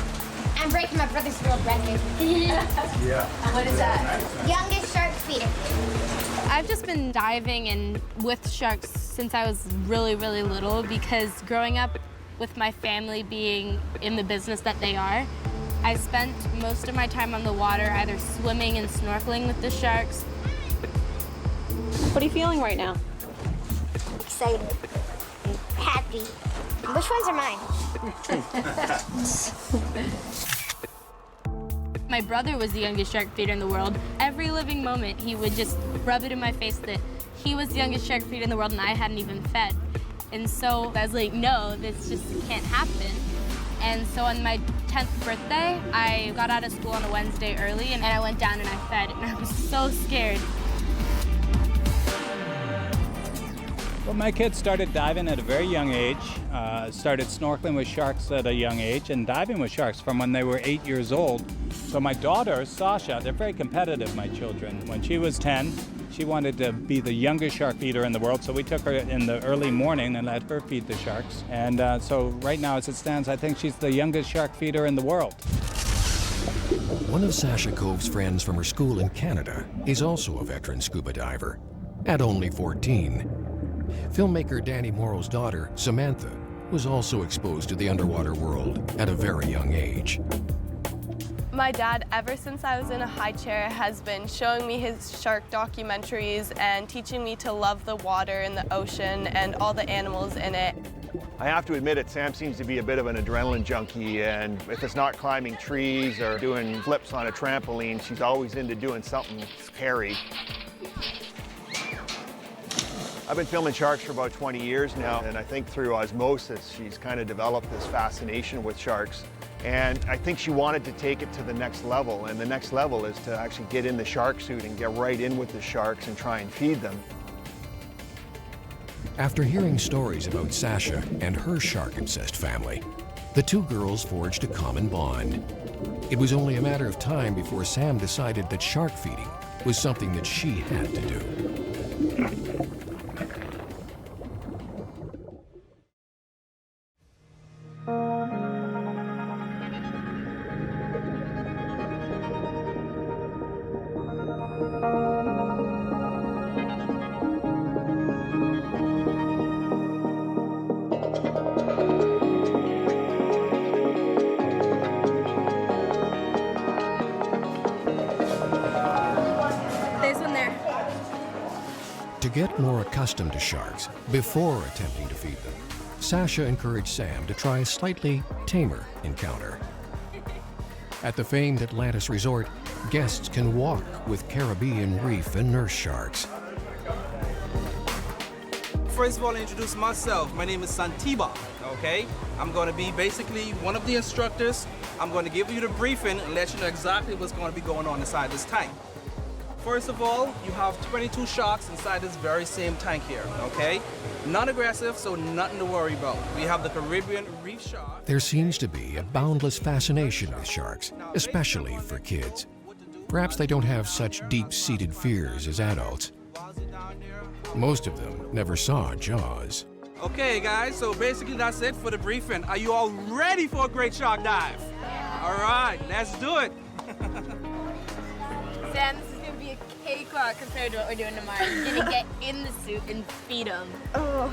I'm breaking my brother's world record. Yeah. What is that? Youngest shark feeder. I've just been diving and with sharks since I was really, really little because growing up with my family being in the business that they are, I spent most of my time on the water either swimming and snorkeling with the sharks. What are you feeling right now? Excited. Happy. Which ones are mine? My brother was the youngest shark feeder in the world. Every living moment, he would just rub it in my face that he was the youngest shark feeder in the world and I hadn't even fed. And so I was like, no, this just can't happen. And so on my 10th birthday, I got out of school on a Wednesday early and I went down and I fed and I was so scared. Well, my kids started diving at a very young age, started snorkeling with sharks at a young age and diving with sharks from when they were 8 years old. So my daughter, Sasha, they're very competitive, my children. When she was 10, she wanted to be the youngest shark feeder in the world, so we took her in the early morning and let her feed the sharks. And so right now, as it stands, I think she's the youngest shark feeder in the world. One of Sasha Cove's friends from her school in Canada is also a veteran scuba diver, at only 14. Filmmaker Danny Morrow's daughter, Samantha, was also exposed to the underwater world at a very young age. My dad, ever since I was in a high chair, has been showing me his shark documentaries and teaching me to love the water and the ocean and all the animals in it. I have to admit it, Sam seems to be a bit of an adrenaline junkie, and if it's not climbing trees or doing flips on a trampoline, she's always into doing something scary. I've been filming sharks for about 20 years now, and I think through osmosis, she's kind of developed this fascination with sharks. And I think she wanted to take it to the next level, and the next level is to actually get in the shark suit and get right in with the sharks and try and feed them. After hearing stories about Sasha and her shark-obsessed family, the two girls forged a common bond. It was only a matter of time before Sam decided that shark feeding was something that she had to do. To get more accustomed to sharks before attempting to feed them, Sasha encouraged Sam to try a slightly tamer encounter. At the famed Atlantis Resort, guests can walk with Caribbean reef and nurse sharks. First of all, I introduce myself. My name is Santiba, okay? I'm going to be basically one of the instructors. I'm going to give you the briefing and let you know exactly what's going to be going on inside this tank. First of all, you have 22 sharks inside this very same tank here, okay? Non-aggressive, so nothing to worry about. We have the Caribbean reef shark. There seems to be a boundless fascination with sharks, especially for kids. Perhaps they don't have such deep-seated fears as adults. Most of them never saw Jaws. Okay, guys, so basically that's it for the briefing. Are you all ready for a great shark dive? All right, let's do it. Sam, this is going to be a cakewalk compared to what we're doing tomorrow. You're going to get in the suit and feed them. Oh.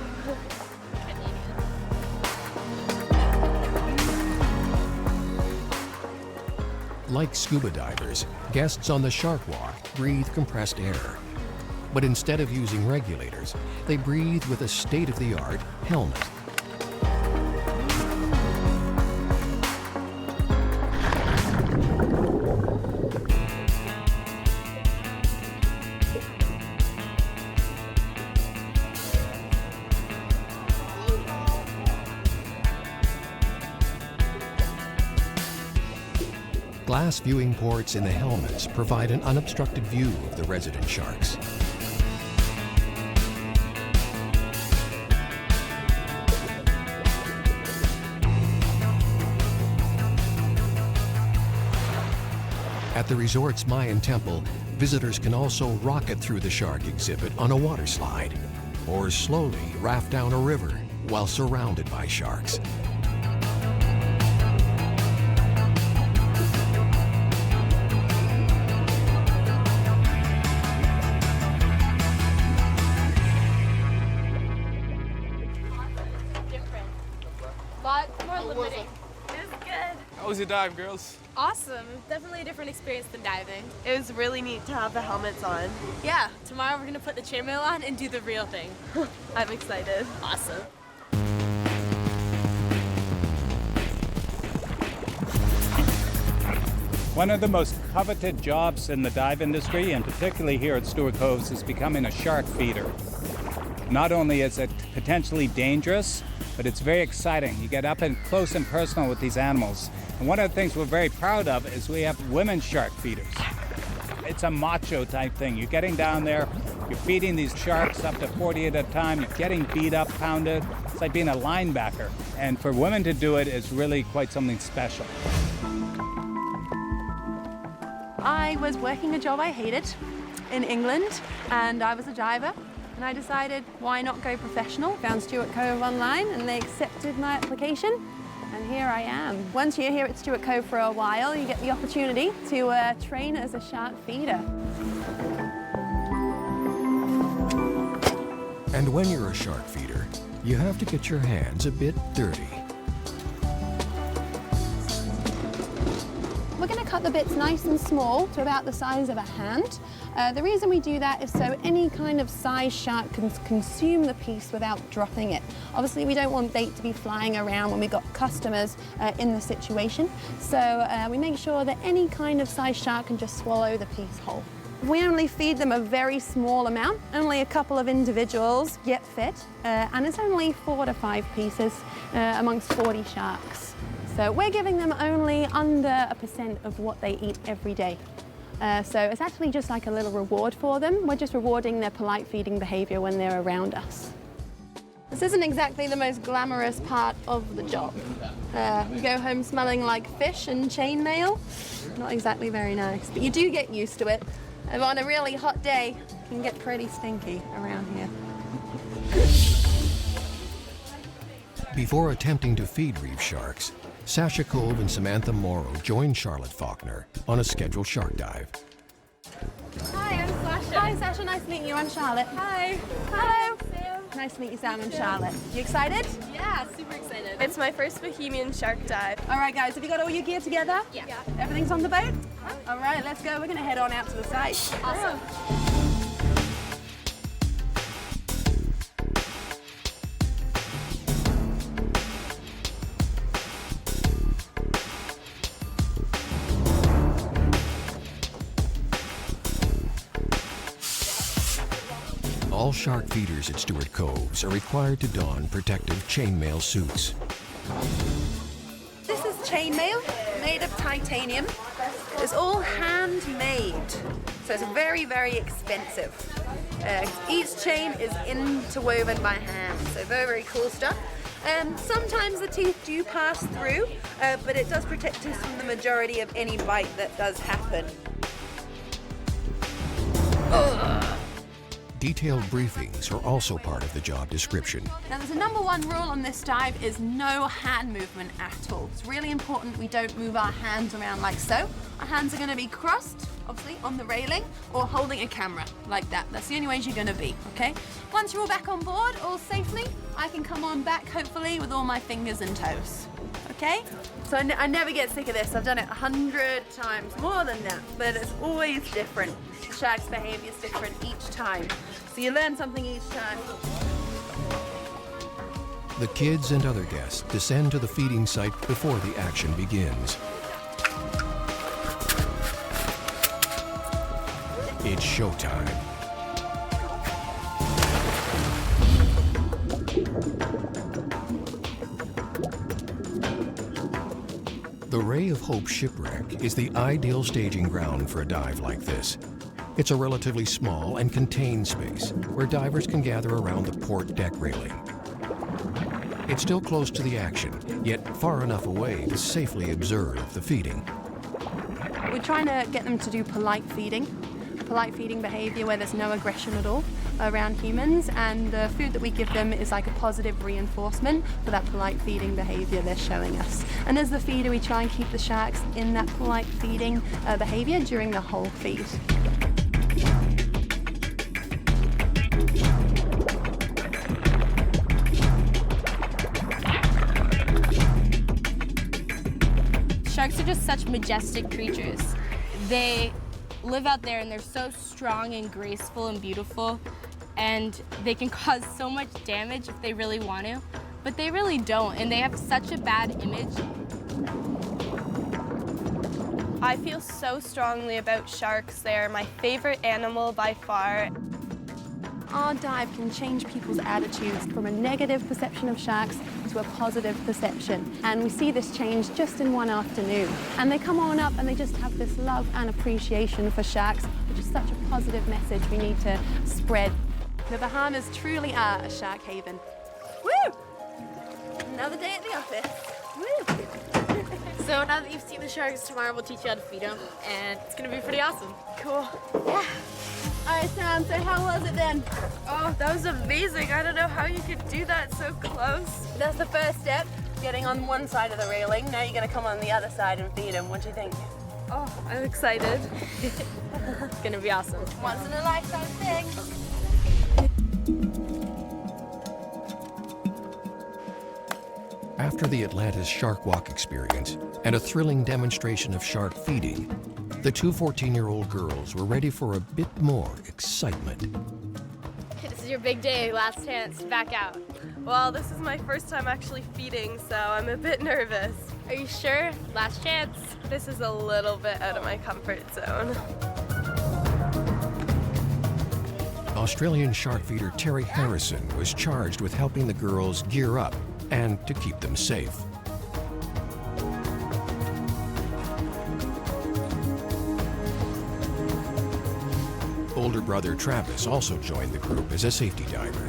Like scuba divers, guests on the Shark Walk breathe compressed air. But instead of using regulators, they breathe with a state-of-the-art helmet. Glass viewing ports in the helmets provide an unobstructed view of the resident sharks. At the resort's Mayan temple, visitors can also rocket through the shark exhibit on a water slide, or slowly raft down a river while surrounded by sharks. How was your dive, girls? Awesome. Definitely a different experience than diving. It was really neat to have the helmets on. Yeah, tomorrow we're going to put the chainmail on and do the real thing. I'm excited. Awesome. One of the most coveted jobs in the dive industry, and particularly here at Stuart Cove, is becoming a shark feeder. Not only is it potentially dangerous, but it's very exciting. You get up and close and personal with these animals. And one of the things we're very proud of is we have women shark feeders. It's a macho type thing. You're getting down there, you're feeding these sharks up to 40 at a time, you're getting beat up, pounded. It's like being a linebacker. And for women to do it is really quite something special. I was working a job I hated in England, and I was a diver. And I decided, why not go professional? Found Stuart Cove online, and they accepted my application. And here I am. Once you're here at Stuart Cove for a while, you get the opportunity to train as a shark feeder. And when you're a shark feeder, you have to get your hands a bit dirty. We're going to cut the bits nice and small to about the size of a hand. The reason we do that is so any kind of size shark can consume the piece without dropping it. Obviously, we don't want bait to be flying around when we've got customers in the situation. So we make sure that any kind of size shark can just swallow the piece whole. We only feed them a very small amount. Only a couple of individuals get fed, and it's only 4 to 5 pieces amongst 40 sharks. So we're giving them only under 1% of what they eat every day. So it's actually just like a little reward for them. We're just rewarding their polite feeding behavior when they're around us. This isn't exactly the most glamorous part of the job. You go home smelling like fish and chainmail. Not exactly very nice, but you do get used to it. And on a really hot day, it can get pretty stinky around here. Before attempting to feed reef sharks, Sasha Cove and Samantha Morrow joined Charlotte Faulkner on a scheduled shark dive. Hi, I'm Sasha. Hi, Sasha. Nice to meet you. I'm Charlotte. Hi. Hello. Sam. Nice to meet you, Sam. I'm Charlotte. You excited? Yeah, super excited. It's my first Bohemian shark dive. All right, guys. Have you got all your gear together? Yeah. Everything's on the boat? All right, let's go. We're going to head on out to the site. Awesome. All shark feeders at Stuart Coves are required to don protective chainmail suits. This is chainmail made of titanium. It's all handmade, so it's very, very expensive. Each chain is interwoven by hand, so very, very cool stuff. Sometimes the teeth do pass through, but it does protect us from the majority of any bite that does happen. Detailed briefings are also part of the job description. Now there's a #1 rule on this dive is no hand movement at all. It's really important we don't move our hands around like so. Our hands are going to be crossed, obviously, on the railing or holding a camera like that. That's the only ways you're going to be, okay? Once you're all back on board, all safely, I can come on back, hopefully, with all my fingers and toes, okay? So I never get sick of this. I've done it 100 times, more than that, but it's always different. The shark's behavior is different each time. So you learn something each time. The kids and other guests descend to the feeding site before the action begins. It's showtime. The Ray of Hope shipwreck is the ideal staging ground for a dive like this. It's a relatively small and contained space where divers can gather around the port deck railing. It's still close to the action, yet far enough away to safely observe the feeding. We're trying to get them to do polite feeding behavior where there's no aggression at all around humans, and the food that we give them is like a positive reinforcement for that polite feeding behavior they're showing us. And as the feeder, we try and keep the sharks in that polite feeding behavior during the whole feed. Sharks are just such majestic creatures. They live out there and they're so strong and graceful and beautiful, and they can cause so much damage if they really want to, but they really don't, and they have such a bad image. I feel so strongly about sharks. They're my favorite animal by far. Our dive can change people's attitudes from a negative perception of sharks to a positive perception. And we see this change just in one afternoon. And they come on up and they just have this love and appreciation for sharks, which is such a positive message we need to spread. The Bahamas truly are a shark haven. Woo! Another day at the office. Woo! So now that you've seen the sharks, tomorrow we'll teach you how to feed them, and it's gonna be pretty awesome. Cool. Yeah. All right, Sam, so how was it then? Oh, that was amazing. I don't know how you could do that so close. That's the first step, getting on one side of the railing. Now you're going to come on the other side and feed him. What do you think? Oh, I'm excited. It's gonna be awesome. Once in a lifetime thing. After the Atlantis Shark Walk experience and a thrilling demonstration of shark feeding, the two 14-year-old girls were ready for a bit more excitement. This is your big day, last chance, back out. Well, this is my first time actually feeding, so I'm a bit nervous. Are you sure? Last chance. This is a little bit out of my comfort zone. Australian shark feeder Terry Harrison was charged with helping the girls gear up and to keep them safe. brother Travis also joined the group as a safety diver.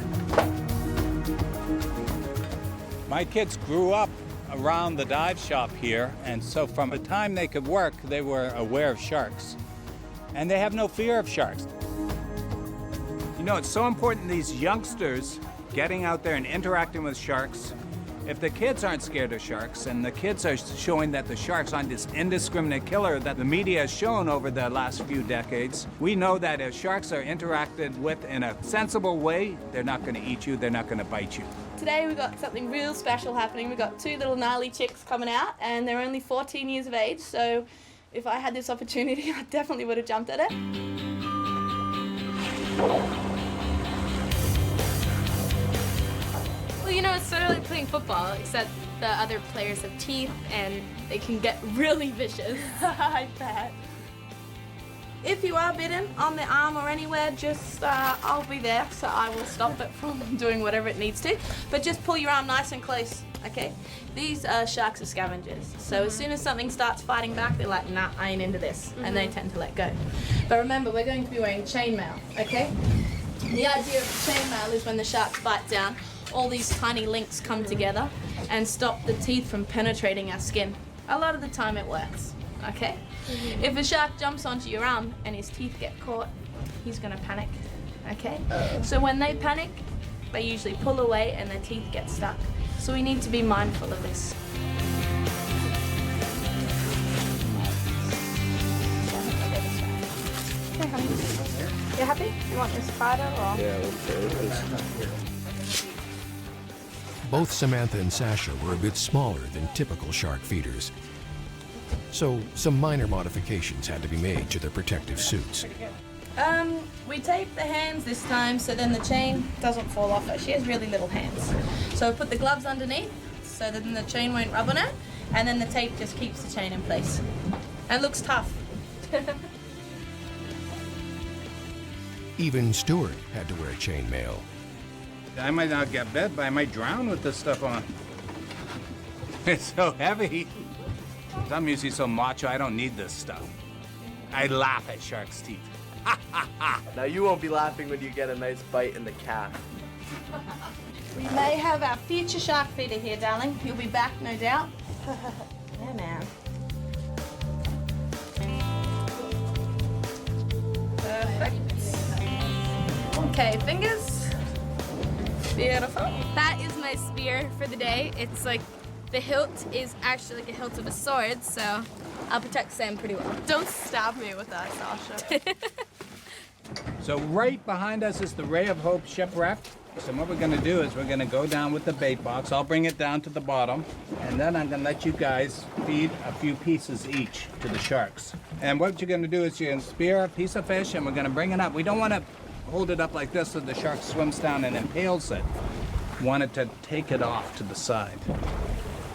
My kids grew up around the dive shop here, and so from the time they could work, they were aware of sharks. And they have no fear of sharks. You know, it's so important these youngsters getting out there and interacting with sharks. If the kids aren't scared of sharks, and the kids are showing that the sharks aren't this indiscriminate killer that the media has shown over the last few decades, we know that if sharks are interacted with in a sensible way, they're not going to eat you, they're not going to bite you. Today we've got something real special happening. We've got 2 little gnarly chicks coming out, and they're only 14 years of age, so if I had this opportunity, I definitely would have jumped at it. Well, you know, it's sort of like playing football, except the other players have teeth and they can get really vicious. I bet. If you are bitten on the arm or anywhere, just, I'll be there, so I will stop it from doing whatever it needs to. But just pull your arm nice and close, okay? These sharks are scavengers, so as soon as something starts fighting back, they're like, nah, I ain't into this, and they tend to let go. But remember, we're going to be wearing chainmail, okay? The idea of chainmail is when the sharks bite down, all these tiny links come together and stop the teeth from penetrating our skin. A lot of the time it works, okay? If a shark jumps onto your arm and his teeth get caught, he's gonna panic, okay? So when they panic, they usually pull away and their teeth get stuck. So we need to be mindful of this. Okay, honey. You happy? You want this spider or? Yeah, okay. Both Samantha and Sasha were a bit smaller than typical shark feeders, so some minor modifications had to be made to their protective suits. We tape the hands this time so then the chain doesn't fall off her. She has really little hands. So we put the gloves underneath so that then the chain won't rub on her, and then the tape just keeps the chain in place. And it looks tough. Even Stuart had to wear chainmail. I might not get bit, but I might drown with this stuff on. It's so heavy. I'm usually so macho, I don't need this stuff. I laugh at sharks' teeth. Now you won't be laughing when you get a nice bite in the calf. We may have our future shark feeder here, darling. You'll be back, no doubt. Yeah, man. Perfect. Okay, fingers. Beautiful. That is my spear for the day. It's like the hilt is actually like a hilt of a sword, so I'll protect Sam pretty well. Don't stab me with that, Sasha. So right behind us is the Ray of Hope shipwreck. So what we're gonna do is we're gonna go down with the bait box. I'll bring it down to the bottom, and then I'm gonna let you guys feed a few pieces each to the sharks. And what you're gonna do is you're gonna spear a piece of fish, and we're gonna bring it up. We don't wanna hold it up like this so the shark swims down and impales it. Want it to take it off to the side.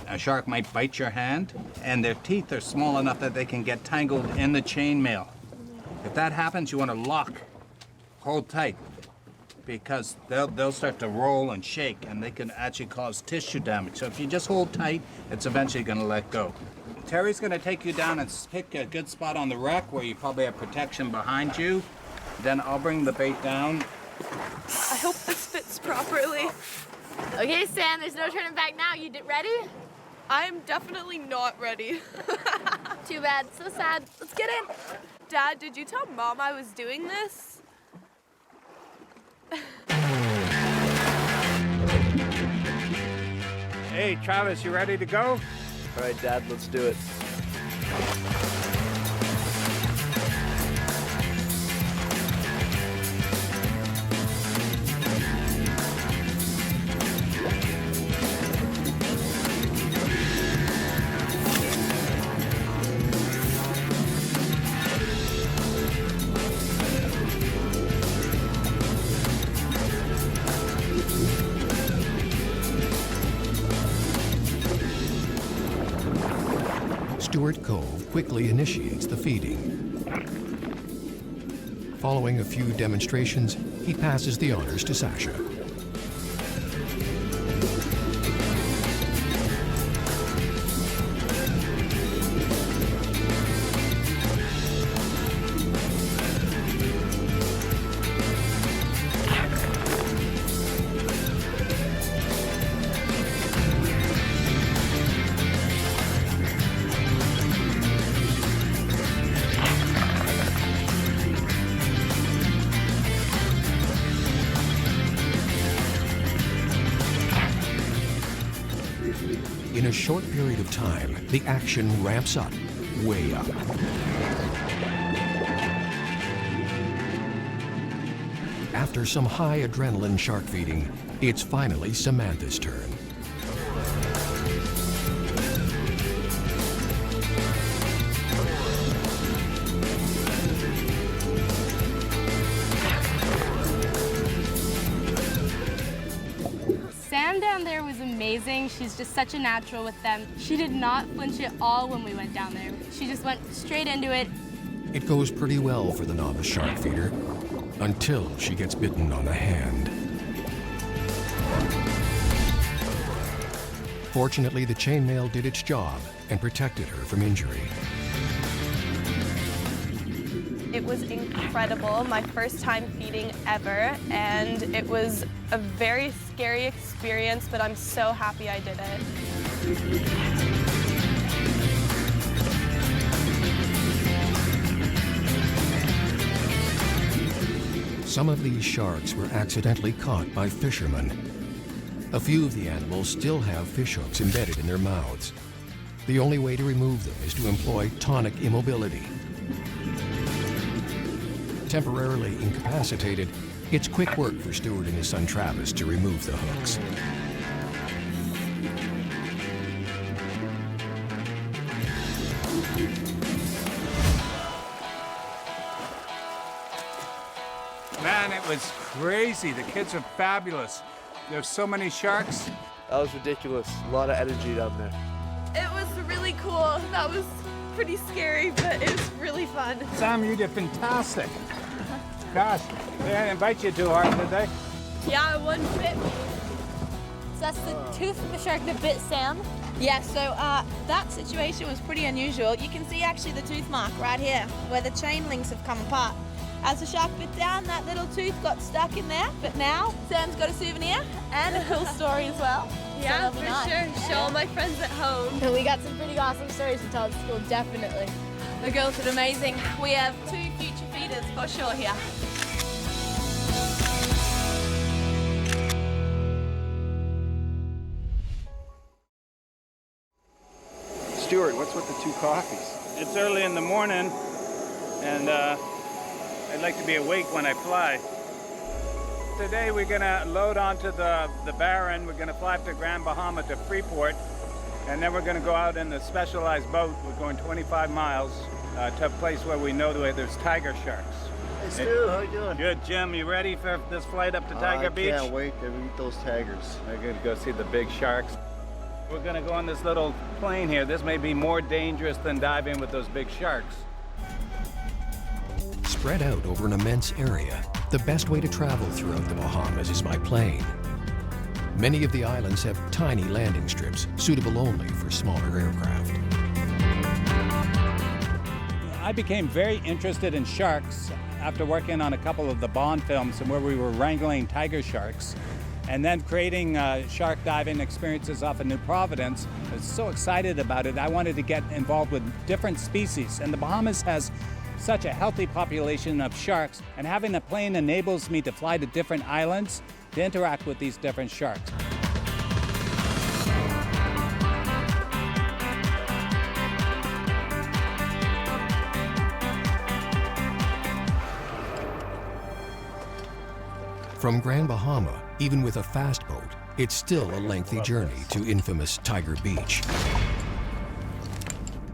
A shark might bite your hand, and their teeth are small enough that they can get tangled in the chainmail. If that happens, you want to lock, hold tight, because they'll start to roll and shake, and they can actually cause tissue damage. So if you just hold tight, it's eventually going to let go. Terry's going to take you down and pick a good spot on the wreck where you probably have protection behind you. Then I'll bring the bait down. I hope this fits properly. Okay, Sam, there's no turning back now. You ready? I'm definitely not ready. Too bad. So sad. Let's get in. Dad, did you tell Mom I was doing this? Hey, Travis, you ready to go? All right, Dad, let's do it. Stuart Cove quickly initiates the feeding. Following a few demonstrations, he passes the honors to Sasha. in a short period of time, the action ramps up, way up. After some high adrenaline shark feeding, it's finally Samantha's turn. Sam down there was amazing. She's just such a natural with them. She did not flinch at all when we went down there. She just went straight into it. It goes pretty well for the novice shark feeder, until she gets bitten on the hand. Fortunately, the chainmail did its job and protected her from injury. It was incredible, my first time feeding ever, and it was a very scary experience, but I'm so happy I did it. Some of these sharks were accidentally caught by fishermen. A few of the animals still have fish hooks embedded in their mouths. The only way to remove them is to employ tonic immobility. Temporarily incapacitated, it's quick work for Stuart and his son Travis to remove the hooks. Man, it was crazy. The kids are fabulous. There's so many sharks. That was ridiculous. A lot of energy down there. It was really cool. That was pretty scary, but it was really fun. Sam, you did fantastic. Gosh, they didn't invite you too hard, did they? Yeah, one bit me. So that's the tooth of the shark that bit Sam? Yeah, so that situation was pretty unusual. You can see actually the tooth mark right here, where the chain links have come apart. As the shark bit down, that little tooth got stuck in there, but now Sam's got a souvenir and a cool story as well. Yeah, So for that'll be nice. sure. Show all my friends at home. We got some pretty awesome stories to tell at school, definitely. The girls did amazing. We have 2 future feeders for sure here. Stuart, what's with the 2 coffees? It's early in the morning, and I'd like to be awake when I fly. Today we're gonna load onto the Barren. We're gonna fly up to Grand Bahama to Freeport, and then we're gonna go out in a specialized boat. We're going 25 miles to a place where we know there's tiger sharks. Hey Stu, how you doing? Good, Jim. You ready for this flight up to Tiger Beach? I can't wait to meet those tigers. We're gonna go see the big sharks. We're gonna go on this little plane here. This may be more dangerous than diving with those big sharks. Spread out over an immense area, the best way to travel throughout the Bahamas is by plane. Many of the islands have tiny landing strips, suitable only for smaller aircraft. I became very interested in sharks after working on a couple of the Bond films where we were wrangling tiger sharks, and then creating shark diving experiences off of New Providence. I was so excited about it. I wanted to get involved with different species, and the Bahamas has such a healthy population of sharks, and having a plane enables me to fly to different islands to interact with these different sharks. From Grand Bahama, even with a fast boat, it's still a lengthy journey to infamous Tiger Beach.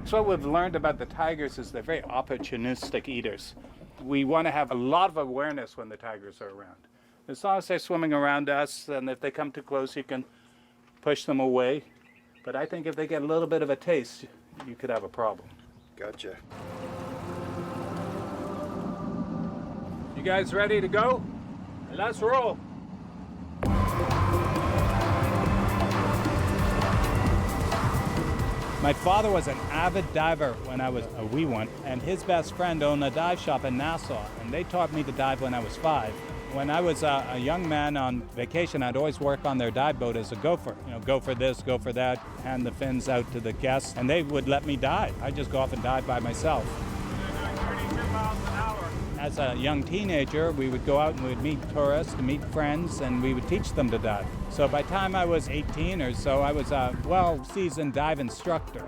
So what we've learned about the tigers is they're very opportunistic eaters. We want to have a lot of awareness when the tigers are around. As long as they're swimming around us, and if they come too close, you can push them away. But I think if they get a little bit of a taste, you could have a problem. Gotcha. You guys ready to go? Let's roll. My father was an avid diver when I was a wee one, and his best friend owned a dive shop in Nassau, and they taught me to dive when I was 5. When I was a young man on vacation, I'd always work on their dive boat as a gopher. You know, go for this, go for that, hand the fins out to the guests, and they would let me dive. I'd just go off and dive by myself. They're doing 32 miles an hour. As a young teenager, we would go out and we'd meet tourists and meet friends, and we would teach them to dive. So by the time I was 18 or so, I was a well-seasoned dive instructor.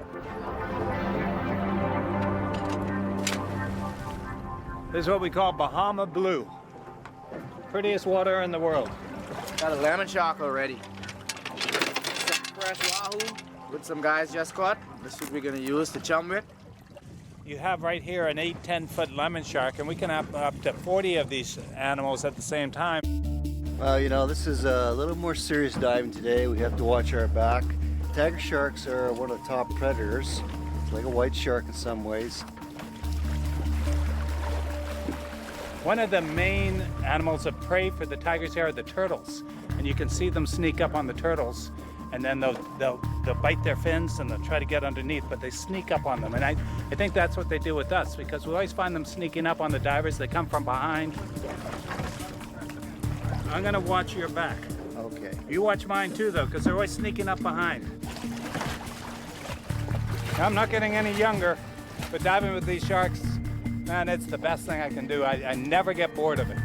This is what we call Bahama Blue. Prettiest water in the world. Got a lemon shark already. Some fresh wahoo with some guys just caught. This is what we're gonna use to chum with. You have right here an 8-10 foot lemon shark, and we can have up to 40 of these animals at the same time. Well, you know, this is a little more serious diving today. We have to watch our back. Tiger sharks are one of the top predators. It's like a white shark in some ways. One of the main animals of prey for the tigers here are the turtles, and you can see them sneak up on the turtles, and then they'll bite their fins and they'll try to get underneath, but they sneak up on them. And I think that's what they do with us, because we always find them sneaking up on the divers. They come from behind. I'm gonna watch your back. Okay. You watch mine too, though, because they're always sneaking up behind. I'm not getting any younger, but diving with these sharks, man, it's the best thing I can do. I never get bored of it.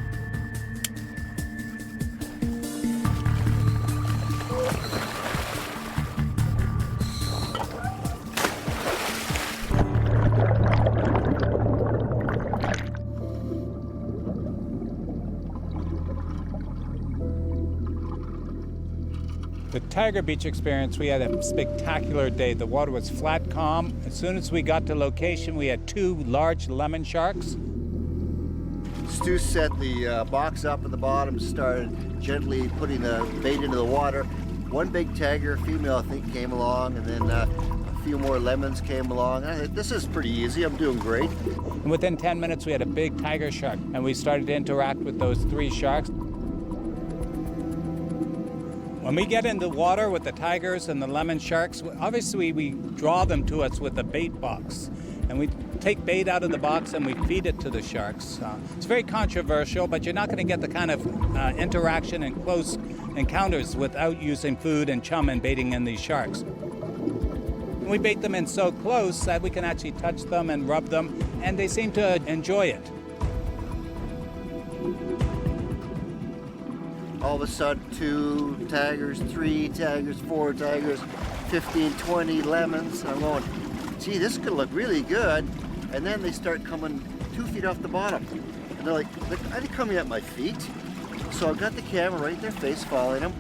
The Tiger Beach experience, we had a spectacular day. The water was flat, calm. As soon as we got to location, we had 2 large lemon sharks. Stu set the box up at the bottom, started gently putting the bait into the water. One big tiger, female I think, came along, and then a few more lemons came along. I thought, this is pretty easy, I'm doing great. And within 10 minutes, we had a big tiger shark, and we started to interact with those 3 sharks. When we get in the water with the tigers and the lemon sharks, obviously we draw them to us with a bait box. And we take bait out of the box and we feed it to the sharks. It's very controversial, but you're not going to get the kind of interaction and close encounters without using food and chum and baiting in these sharks. And we bait them in so close that we can actually touch them and rub them, and they seem to enjoy it. All of a sudden, 2 tigers, 3 tigers, 4 tigers, 15, 20 lemons. I'm going, gee, this could look really good. And then they start coming 2 feet off the bottom. And they're like, are they coming at my feet? So I've got the camera right in their face, following them.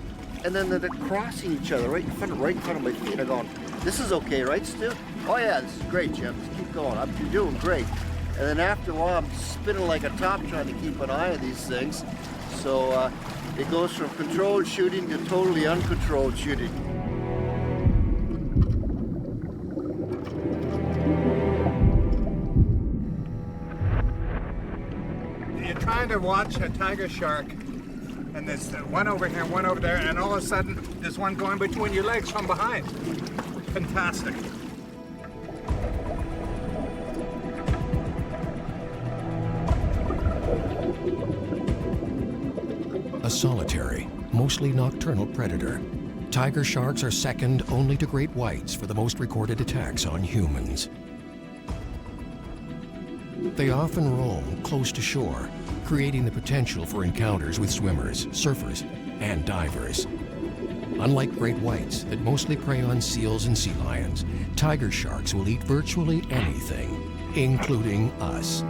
And then they're crossing each other right in front of my feet. I'm going, this is okay, right, Stu? Oh yeah, this is great, Jim. Just keep going. You're doing great. And then after a while, I'm spinning like a top trying to keep an eye on these things. So it goes from controlled shooting to totally uncontrolled shooting. You're trying to watch a tiger shark, and there's one over here, one over there, and all of a sudden there's one going between your legs from behind. Fantastic. A solitary, mostly nocturnal predator, tiger sharks are second only to great whites for the most recorded attacks on humans. They often roam close to shore, creating the potential for encounters with swimmers, surfers, and divers. Unlike great whites that mostly prey on seals and sea lions, tiger sharks will eat virtually anything, including us.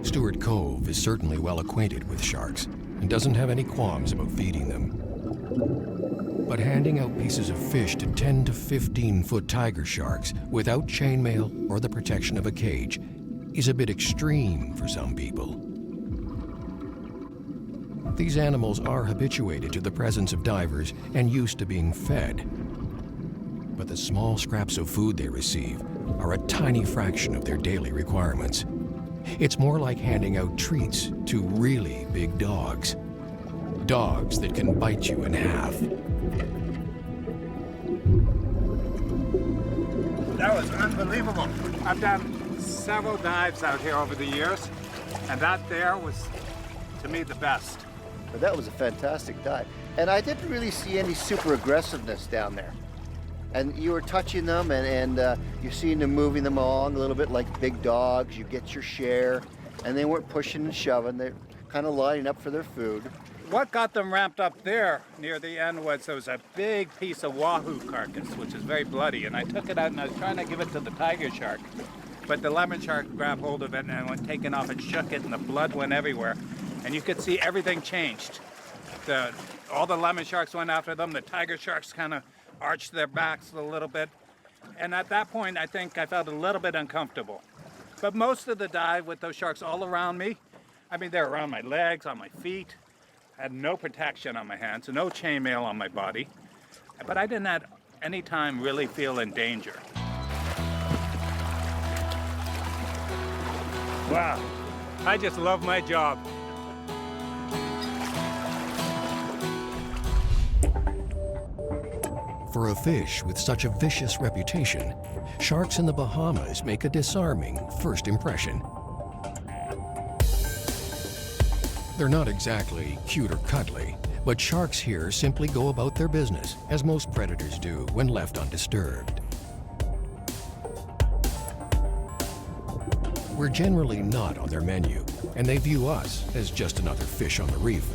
Stuart Cove is certainly well acquainted with sharks and doesn't have any qualms about feeding them. But handing out pieces of fish to 10 to 15-foot tiger sharks without chainmail or the protection of a cage is a bit extreme for some people. These animals are habituated to the presence of divers and used to being fed. But the small scraps of food they receive are a tiny fraction of their daily requirements. It's more like handing out treats to really big dogs. Dogs that can bite you in half. That was unbelievable. I've done several dives out here over the years, and that there was, to me, the best. But that was a fantastic dive. And I didn't really see any super aggressiveness down there. And you were touching them, and you're seeing them moving them along a little bit like big dogs. You get your share, and they weren't pushing and shoving. They're kind of lining up for their food. What got them ramped up there near the end was there was a big piece of wahoo carcass, which is very bloody, and I took it out and I was trying to give it to the tiger shark. But the lemon shark grabbed hold of it and went taking off and shook it, and the blood went everywhere. And you could see everything changed. All the lemon sharks went after them. The tiger sharks kind of arched their backs a little bit. And at that point, I think I felt a little bit uncomfortable. But most of the dive with those sharks all around me, I mean, they're around my legs, on my feet. I had no protection on my hands, no chainmail on my body. But I didn't at any time really feel in danger. Wow, I just love my job. For a fish with such a vicious reputation, sharks in the Bahamas make a disarming first impression. They're not exactly cute or cuddly, but sharks here simply go about their business, as most predators do when left undisturbed. We're generally not on their menu, and they view us as just another fish on the reef.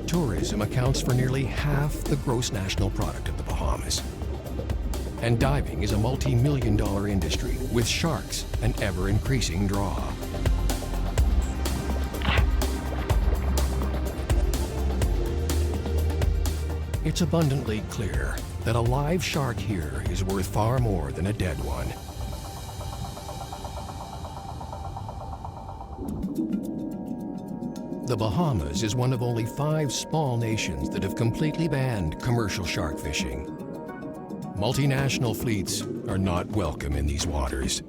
Tourism accounts for nearly half the gross national product of the Bahamas. And diving is a multi-million-dollar industry, with sharks an ever-increasing draw. It's abundantly clear that a live shark here is worth far more than a dead one. The Bahamas is one of only 5 small nations that have completely banned commercial shark fishing. Multinational fleets are not welcome in these waters.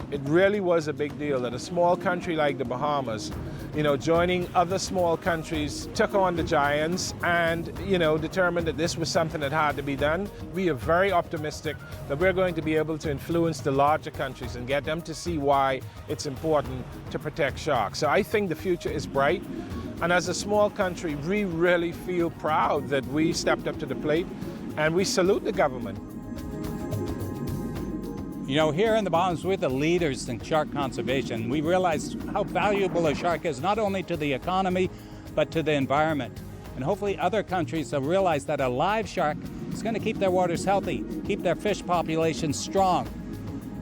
It really was a big deal that a small country like the Bahamas, joining other small countries, took on the giants and, determined that this was something that had to be done. We are very optimistic that we're going to be able to influence the larger countries and get them to see why it's important to protect sharks. So I think the future is bright. And as a small country, we really feel proud that we stepped up to the plate, and we salute the government. Here in the Bahamas, we're the leaders in shark conservation. We realize how valuable a shark is, not only to the economy, but to the environment. And hopefully other countries will realize that a live shark is going to keep their waters healthy, keep their fish populations strong.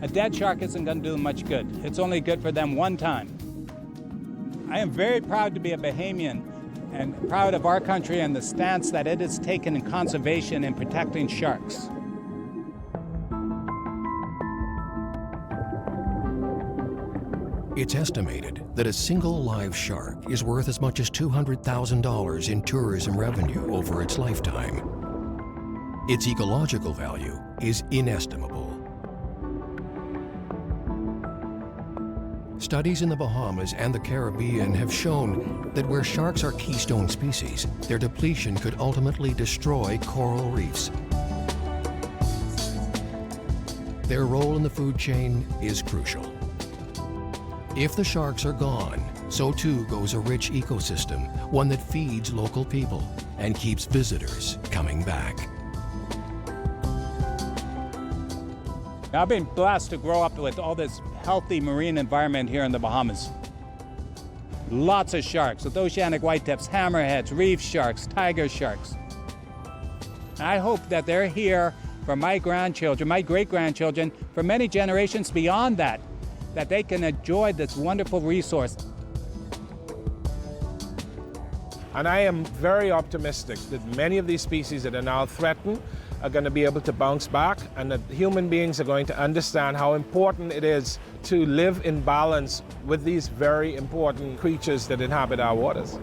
A dead shark isn't going to do them much good. It's only good for them one time. I am very proud to be a Bahamian and proud of our country and the stance that it has taken in conservation and protecting sharks. It's estimated that a single live shark is worth as much as $200,000 in tourism revenue over its lifetime. Its ecological value is inestimable. Studies in the Bahamas and the Caribbean have shown that where sharks are keystone species, their depletion could ultimately destroy coral reefs. Their role in the food chain is crucial. If the sharks are gone, so too goes a rich ecosystem, one that feeds local people and keeps visitors coming back. I've been blessed to grow up with all this healthy marine environment here in the Bahamas. Lots of sharks, with oceanic whitetips, hammerheads, reef sharks, tiger sharks. I hope that they're here for my grandchildren, my great-grandchildren, for many generations beyond that they can enjoy this wonderful resource. And I am very optimistic that many of these species that are now threatened are going to be able to bounce back, and that human beings are going to understand how important it is to live in balance with these very important creatures that inhabit our waters.